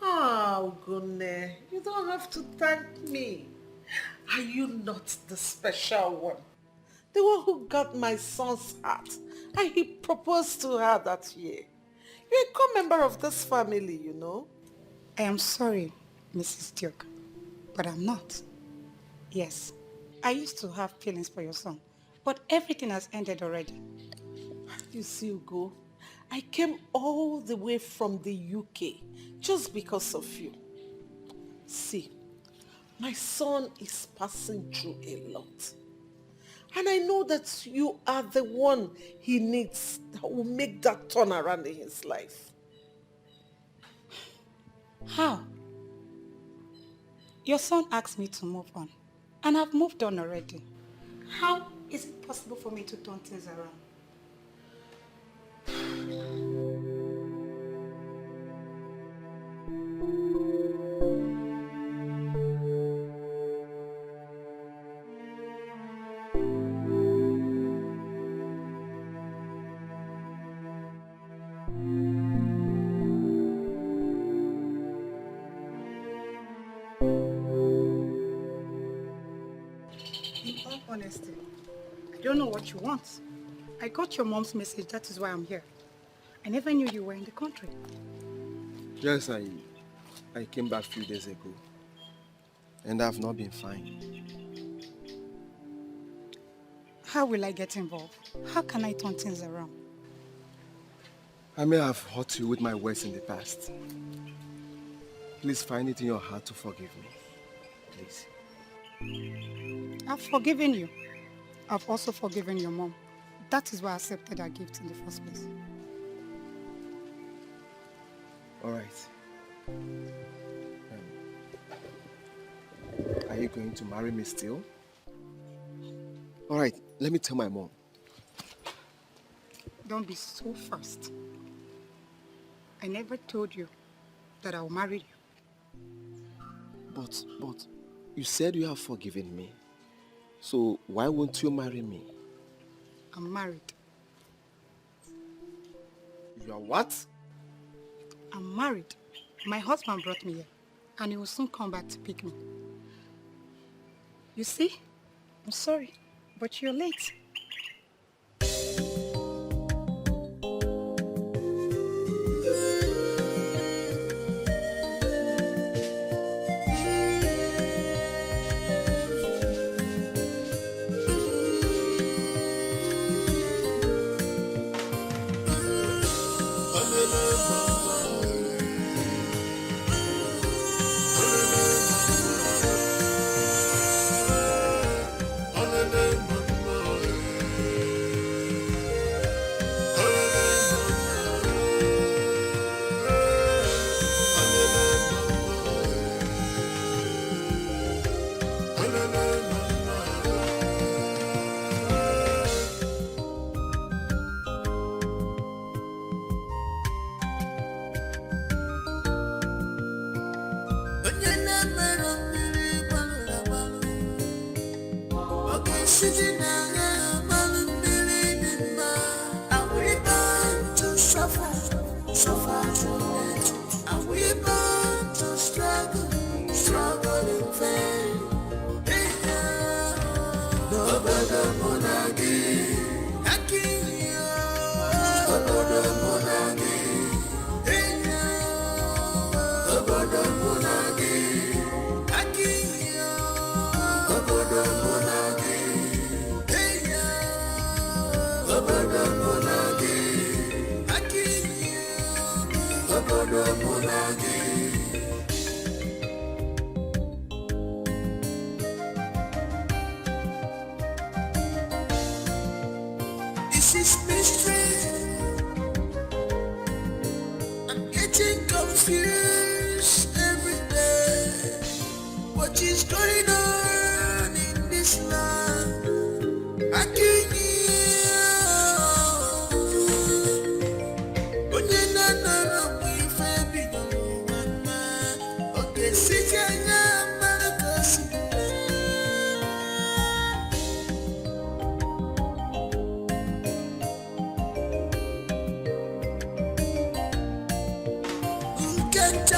Oh, Gunne, you don't have to thank me. Are you not the special one? The one who got my son's heart and he proposed to her that year. You're a co-member of this family, you know. I am sorry, Mrs. Duke, but I'm not. Yes, I used to have feelings for your son, but everything has ended already. You see, Ugo, I came all the way from the UK just because of you. See, my son is passing through a lot. And I know that you are the one he needs that will make that turnaround in his life. How? Your son asked me to move on, and I've moved on already. How is it possible for me to turn things around? Honesty, I don't know what you want. I got your mom's message, that is why I'm here. I never knew you were in the country. Yes, I came back a few days ago, and I've not been fine. How will I get involved? How can I turn things around? I may have hurt you with my words in the past. Please find it in your heart to forgive me. Please. I've forgiven you. I've also forgiven your mom. That is why I accepted her gift in the first place. All right. Are you going to marry me still? All right, let me tell my mom. Don't be so fast. I never told you that I'll marry you. But you said you have forgiven me. So why won't you marry me? I'm married. You are what? I'm married. My husband brought me here, and he will soon come back to pick me. You see? I'm sorry, but you're late. This is mystery. I'm getting confused every day. What is going on in this land? I can't